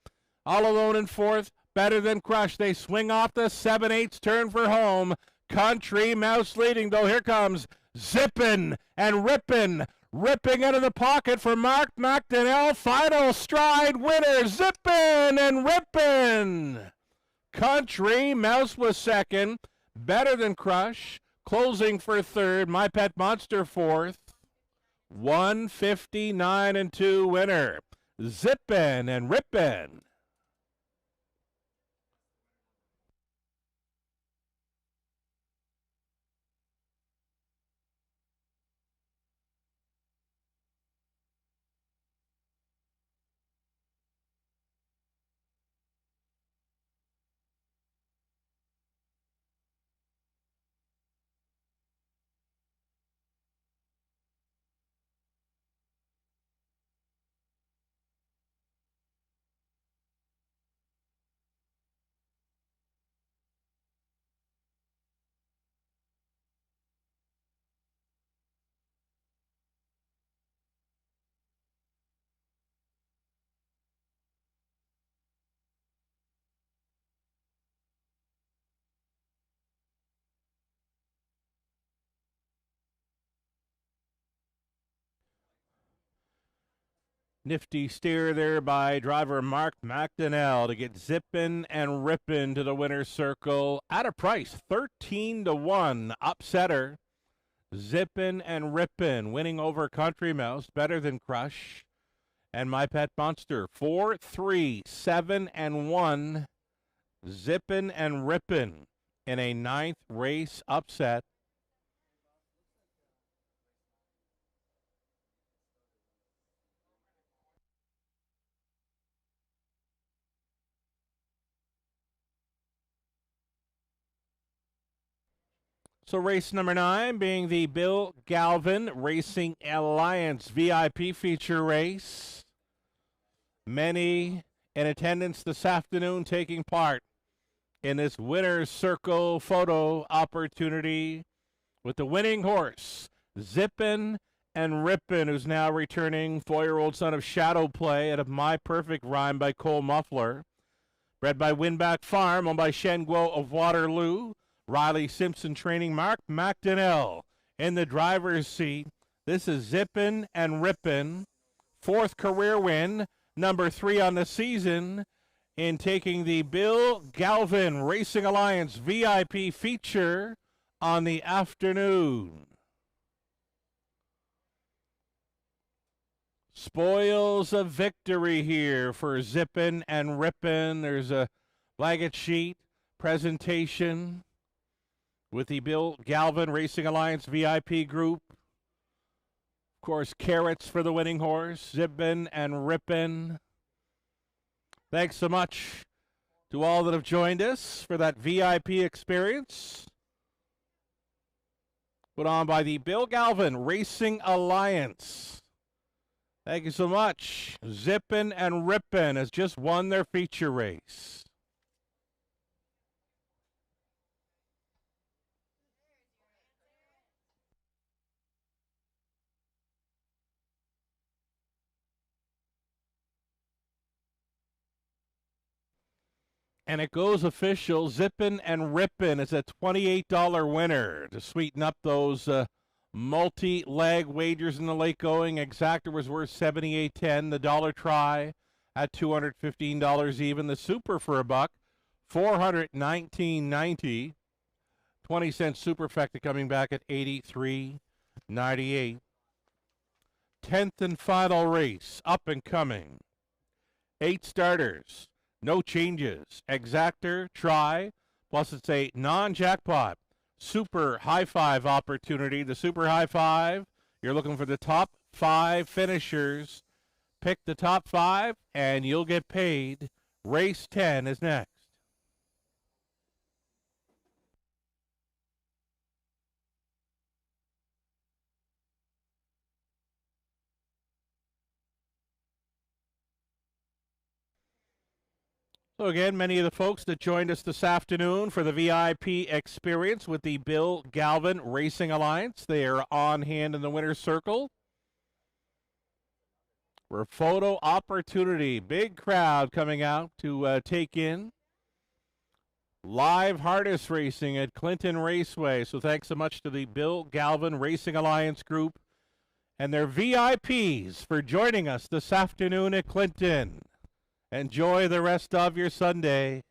All alone in fourth, Better Than Crush. They swing off the 7/8 turn for home. Country Mouse leading, though. Here comes Zippin' and Rippin'. Ripping out of the pocket for Mark McDonnell. Final stride winner, Zippin' and Rippin'. Country Mouse was second. Better Than Crush closing for third. My Pet Monster fourth. 1:59-2 winner, Zippin' and Rippin'. Nifty steer there by driver Mark McDonnell to get Zippin' and Rippin' to the winner's circle at a price 13-1. Upsetter. Zippin' and Rippin' winning over Country Mouse, Better Than Crush, and My Pet Monster. 4, 3, 7, and 1. Zippin' and Rippin' in a ninth race upset. So race number 9 being the Bill Galvin Racing Alliance VIP feature race. Many in attendance this afternoon taking part in this winner's circle photo opportunity with the winning horse, Zippin' and Rippin', who's now returning, 4-year-old son of Shadow Play out of My Perfect Rhyme by Cole Muffler. Bred by Winback Farm, owned by Shenguo of Waterloo. Riley Simpson training Mark McDonnell in the driver's seat. This is Zippin' and Rippin'. 4th career win, number 3 on the season, in taking the Bill Galvin Racing Alliance VIP feature on the afternoon. Spoils of victory here for Zippin' and Rippin'. There's a blanket sheet presentation with the Bill Galvin Racing Alliance VIP group. Of course, carrots for the winning horse, Zippin' and Rippin'. Thanks so much to all that have joined us for that VIP experience put on by the Bill Galvin Racing Alliance. Thank you so much. Zippin' and Rippin' has just won their feature race. And it goes official. Zippin' and Rippin' is a $28 winner to sweeten up those multi-leg wagers in the late going. Exactor was worth $78.10. The dollar try at $215 even. The super for $1, $419.90. 20-cent superfecta coming back at $83.98. 10th and final race, up and coming. 8 starters. No changes. Exactor, try, plus it's a non-jackpot super high five opportunity. The super high five, you're looking for the top 5 finishers. Pick the top 5 and you'll get paid. Race 10 is next. So again, many of the folks that joined us this afternoon for the VIP experience with the Bill Galvin Racing Alliance, they are on hand in the winner's circle for a photo opportunity. Big crowd coming out to take in live harness racing at Clinton Raceway. So thanks so much to the Bill Galvin Racing Alliance group and their VIPs for joining us this afternoon at Clinton. Enjoy the rest of your Sunday.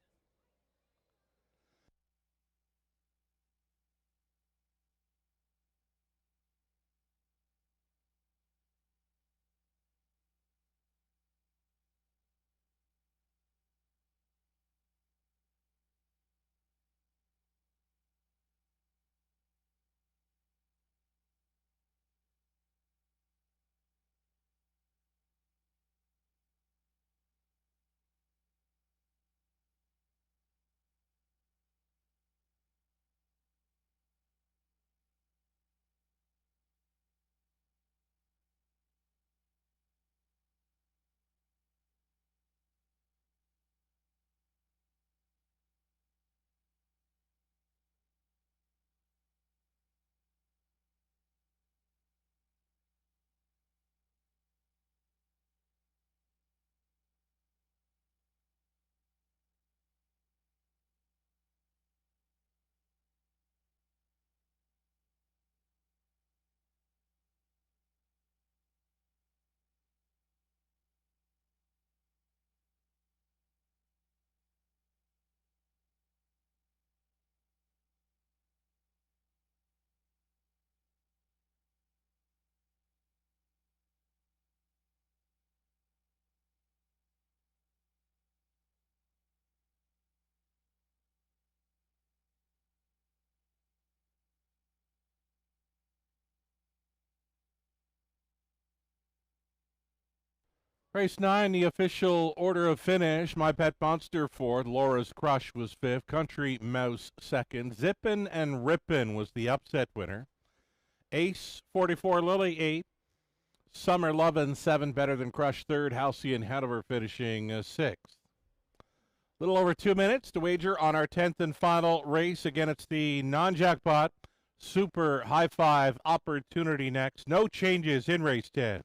Race 9, the official order of finish. My Pet Monster 4th. Laura's Crush was 5th. Country Mouse 2nd. Zippin' and Rippin' was the upset winner. Ace 44 Lily 8th. Summer Lovin' 7 better than Crush third. Halcyon Hanover finishing sixth. Little over 2 minutes to wager on our 10th and final race. Again, it's the non-jackpot Super High Five opportunity next. No changes in race 10.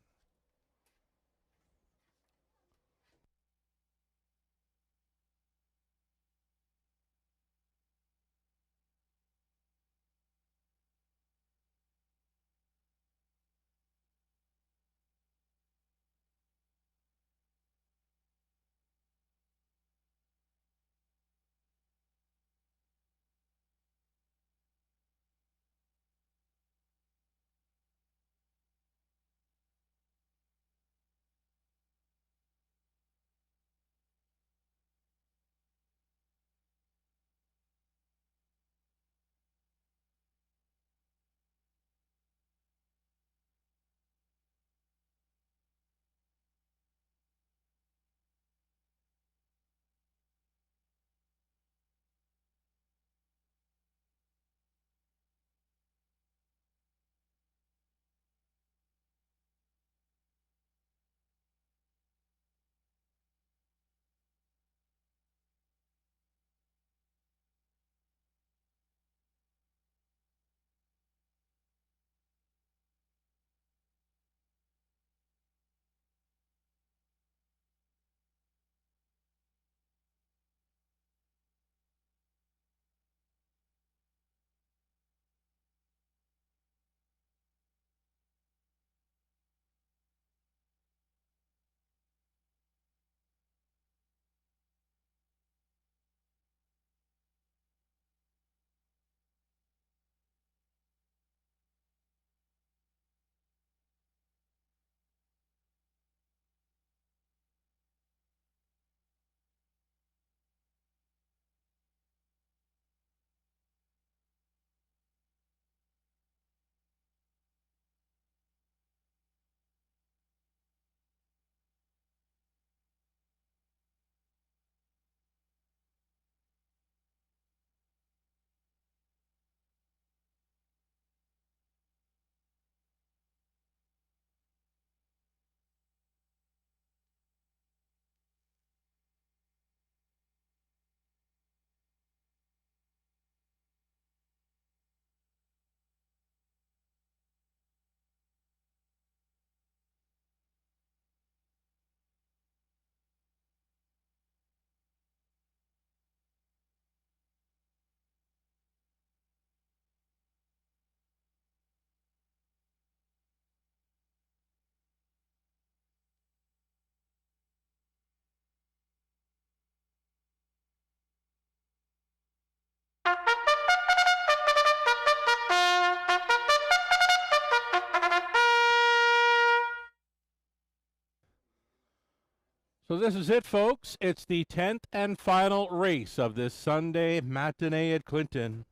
So this is it, folks. It's the 10th and final race of this Sunday matinee at Clinton.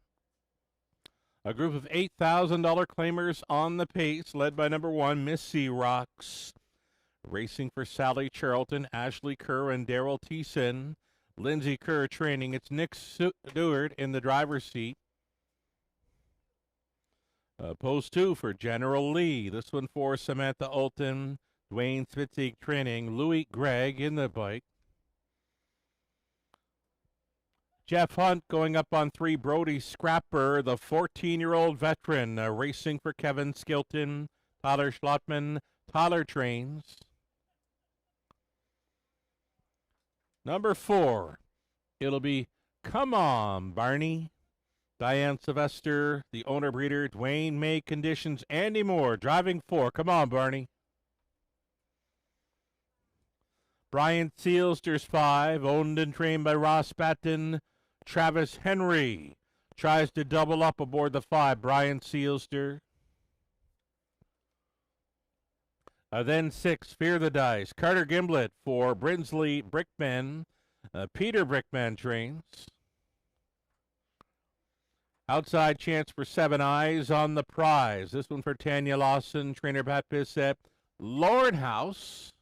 A group of $8,000 claimers on the pace, led by number 1, Miss Sea Rocks. Racing for Sally Charlton, Ashley Kerr, and Daryl Thiessen. Lindsay Kerr training. It's Nick Stewart in the driver's seat. Pose 2 for General Lee. This one for Samantha Olton. Dwayne Spitzig training. Louis Gregg in the bike. Jeff Hunt going up on 3. Brody Scrapper, the 14-year-old veteran, racing for Kevin Skilton. Tyler Schlottman. Tyler trains. Number 4, it'll be Come On, Barney. Diane Sylvester, the owner breeder. Dwayne May conditions. Andy Moore driving 4. Come on, Barney. Brian Sealster's 5, owned and trained by Ross Batten. Travis Henry tries to double up aboard the 5. Brian Sealster. Then 6, Fear the Dice. Carter Gimblett for Brinsley Brickman. Peter Brickman trains. Outside chance for 7 Eyes on the Prize. This one for Tanya Lawson, trainer Pat Bissett. Lord House.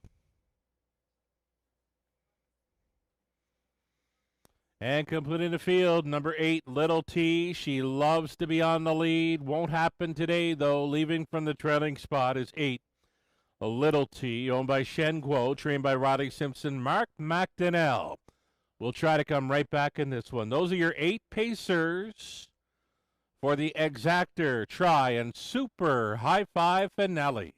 And completing the field, number 8, Little T. She loves to be on the lead. Won't happen today, though. Leaving from the trailing spot is 8, A Little T, owned by Shen Guo, trained by Riley Simpson, Mark McDonnell. We'll try to come right back in this one. Those are your 8 pacers for the Exactor, Try, and Super High Five Finale.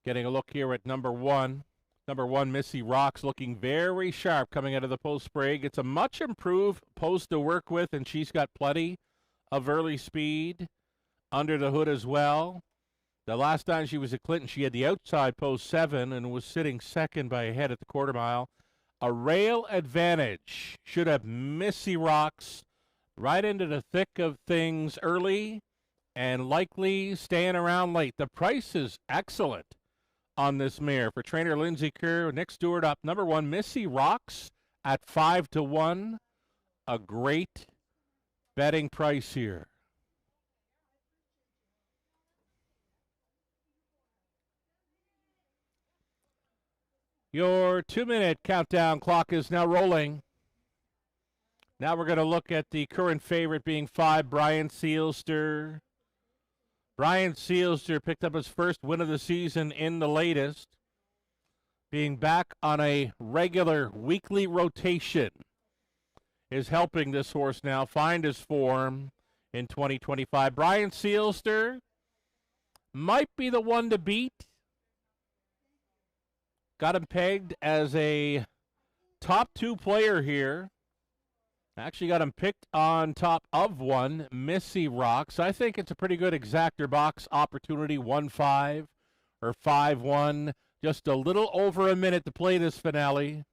Getting a look here at number 1. Number 1, Missy Rocks, looking very sharp coming out of the post break. It's a much improved post to work with, and she's got plenty of early speed under the hood as well. The last time she was at Clinton, she had the outside post 7 and was sitting second by a head at the quarter mile. A rail advantage should have Missy Rocks right into the thick of things early and likely staying around late. The price is excellent on this mare for trainer Lindsay Kerr. Nick Stewart up. Number 1, Missy Rocks at 5-1. A great betting price here. Your 2-minute countdown clock is now rolling. Now we're going to look at the current favorite being 5, Brian Sealster. Brian Sealster picked up his first win of the season in the latest. Being back on a regular weekly rotation is helping this horse now find his form in 2025. Brian Sealster might be the one to beat. Got him pegged as a top 2 player here. Actually got him picked on top of 1, Missy Rocks. I think it's a pretty good exactor box opportunity, 1-5 or 5-1. Just a little over a minute to play this finale.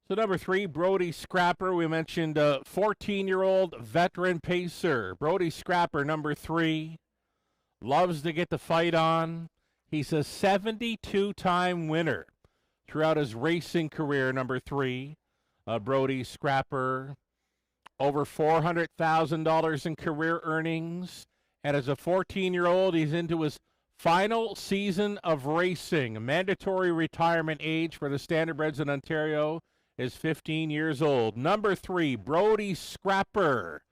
So number 3, Brody Scrapper. We mentioned a 14-year-old veteran pacer. Brody Scrapper, number 3. Loves to get the fight on. He's a 72-time winner throughout his racing career, number 3. Brody Scrapper, over $400,000 in career earnings. And as a 14-year-old, he's into his final season of racing. Mandatory retirement age for the standardbreds in Ontario is 15 years old. Number 3, Brody Scrapper,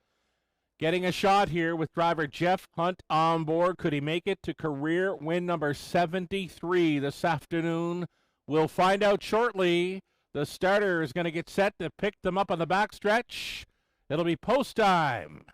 getting a shot here with driver Jeff Hunt on board. Could he make it to career win number 73 this afternoon? We'll find out shortly. The starter is going to get set to pick them up on the backstretch. It'll be post time.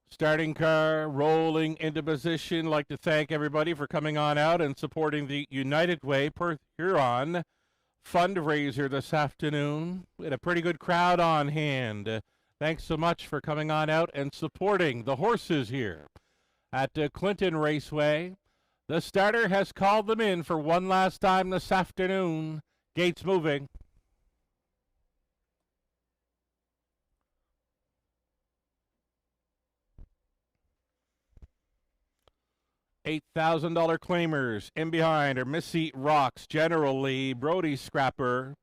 Starting car rolling into position. Like to thank everybody for coming on out and supporting the United Way Perth Huron fundraiser this afternoon. We had a pretty good crowd on hand. Thanks so much for coming on out and supporting the horses here at Clinton Raceway. The starter has called them in for one last time this afternoon. Gates moving. $8,000 claimers. In behind are Missy Rocks, General Lee, Brody Scrapper,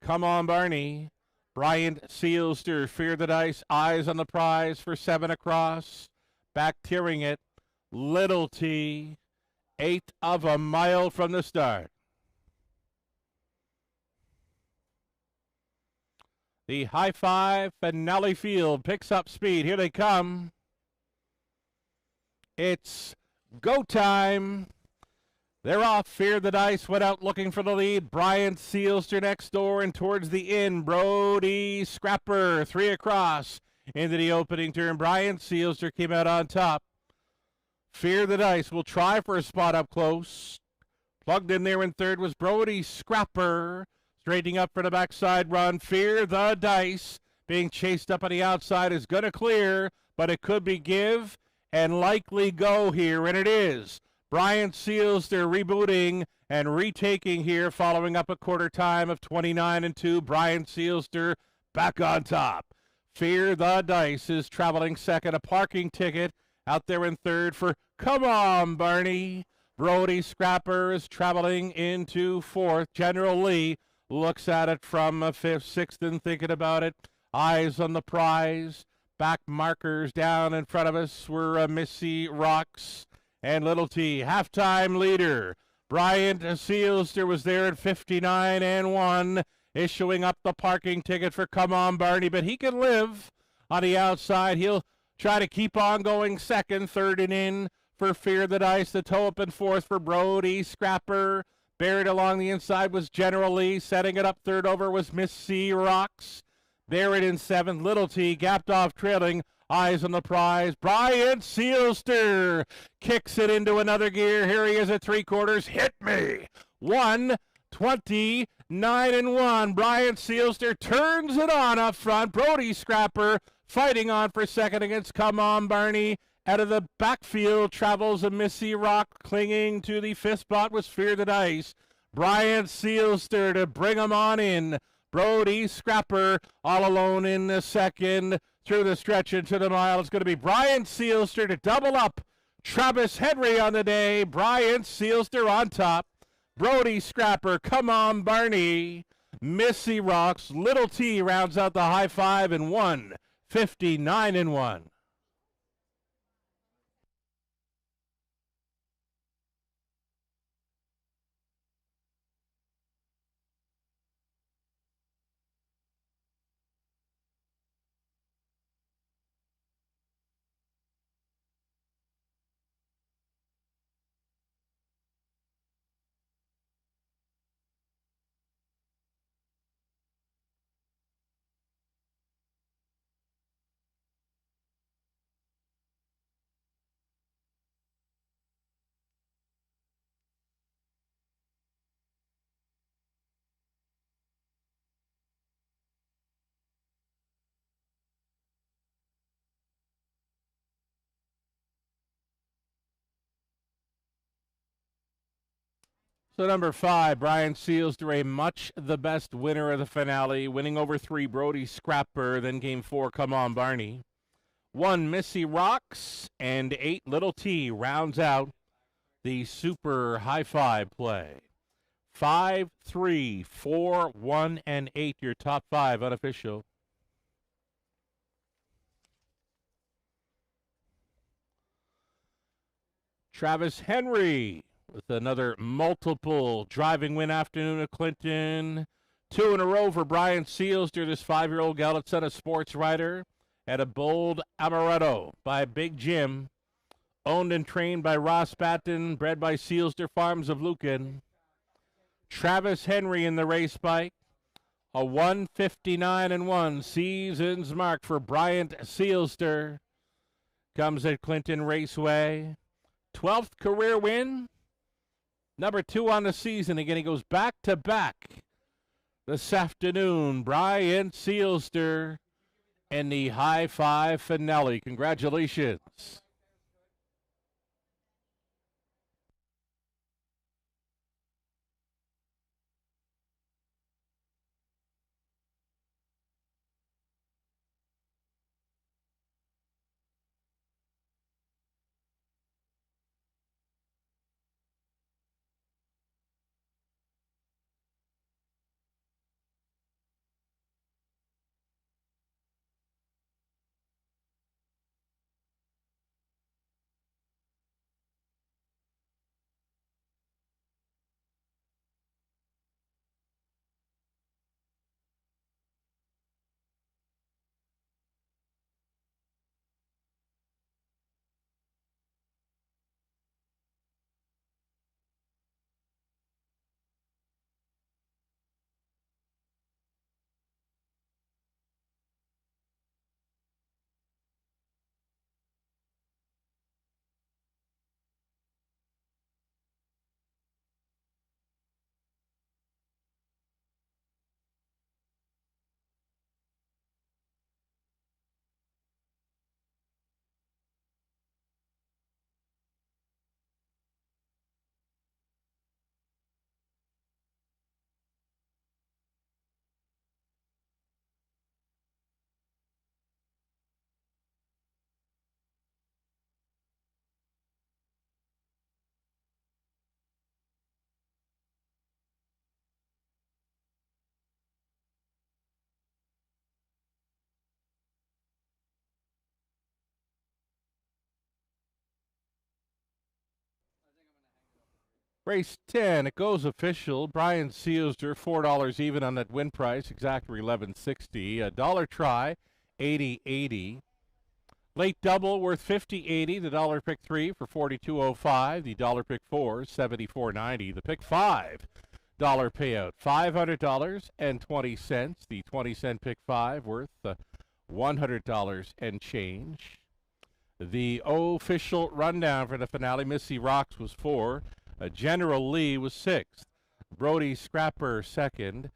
Come On Barney, Brian Sealster, Fear the Dice, Eyes on the Prize for 7 across, back tearing it, Little T, 1/8 of a mile from the start. The High Five Finale Field picks up speed. Here they come. It's go time. They're off. Fear the Dice went out looking for the lead. Brian Sealster next door, and towards the end, Brody Scrapper, 3 across into the opening turn. Brian Sealster came out on top. Fear the Dice will try for a spot up close. Plugged in there in third was Brody Scrapper, straightening up for the backside run. Fear the Dice being chased up on the outside is going to clear. but it could be give and likely go here, and it is. Brian Seals, they're rebooting and retaking here following up a quarter time of 29-2. Brian Sealster back on top. Fear the Dice is traveling second. A parking ticket out there in third for Come On Barney. Brody Scrapper is traveling into fourth. General Lee looks at it from fifth, sixth, and thinking about it. Eyes on the prize. Back markers down in front of us were Missy Rocks and Little T. Halftime leader. Brian Sealster was there at 59-1, issuing up the parking ticket for Come On Barney, but he can live on the outside. He'll try to keep on going second, third and in for Fear the Dice. The toe up and fourth for Brody Scrapper. Buried along the inside was General Lee. Setting it up third over was Miss C. Rocks. Buried in seventh, Little T. Gapped off trailing. Eyes on the prize. Brian Sealster kicks it into another gear. Here he is at three quarters. Hit me. 1:29-1. Brian Sealster turns it on up front. Brody Scrapper fighting on for second against Come On Barney. Out of the backfield travels a Missy Rock. Clinging to the fifth spot was Fear the Dice. Brian Sealster to bring him on in. Brody Scrapper all alone in the second. Through the stretch into the mile, it's going to be Brian Sealster to double up. Travis Henry on the day. Brian Sealster on top. Brody Scrapper, Come On Barney. Missy Rocks. Little T rounds out the high five in 1:59-1. So number 5, Brian Sealster, a much the best winner of the finale, winning over 3, Brody Scrapper, then game 4, Come On Barney. 1, Missy Rocks, and 8, Little T rounds out the super high five play. 5, 3, 4, 1, and 8, your top 5 unofficial. Travis Henry with another multiple driving win afternoon at Clinton. 2 in a row for Brian Sealster, this 5-year-old Gallup son of sports writer, at a bold amaretto by Big Jim. Owned and trained by Ross Batten, bred by Sealster Farms of Lucan. Travis Henry in the race bike. A 1:59-1 season's mark for Bryant Sealster. Comes at Clinton Raceway. 12th career win. Number 2 on the season. Again, he goes back to back this afternoon. Bryant Sealster in the high five finale. Congratulations. Race 10, it goes official. Brian Sealster, $4 even on that win price, exactly $11.60. A dollar try, $80.80. Late double worth $50.80. The dollar pick 3 for $42.05. The dollar pick 4, $74.90. The pick 5, dollar payout, $500.20. The 20-cent pick 5 worth $100 and change. The official rundown for the finale: Missy Rocks was 4. General Lee was 6th. Brody Scrapper 2nd.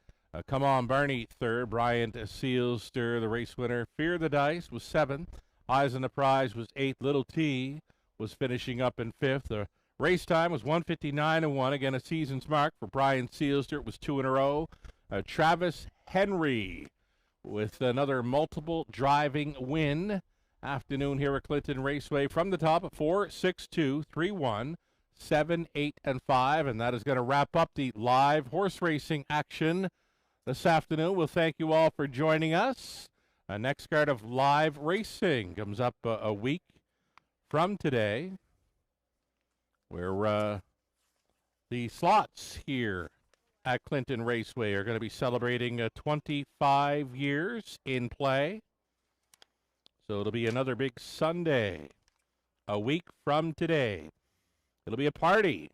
Come On Barney 3rd. Bryant Sealster, the race winner. Fear the Dice was 7th. Eyes on the Prize was 8th. Little T was finishing up in 5th. The race time was 1:59.1. Again, a season's mark for Brian Sealster. It was 2 in a row. Travis Henry with another multiple driving win. Afternoon here at Clinton Raceway from the top at 4, 6, 2, 3, 1, 7, 8, and 5. And that is going to wrap up the live horse racing action this afternoon. We'll thank you all for joining us. Next card of live racing comes up a week from today, where the slots here at Clinton Raceway are going to be celebrating 25 years in play. So it'll be another big Sunday a week from today. It'll be a party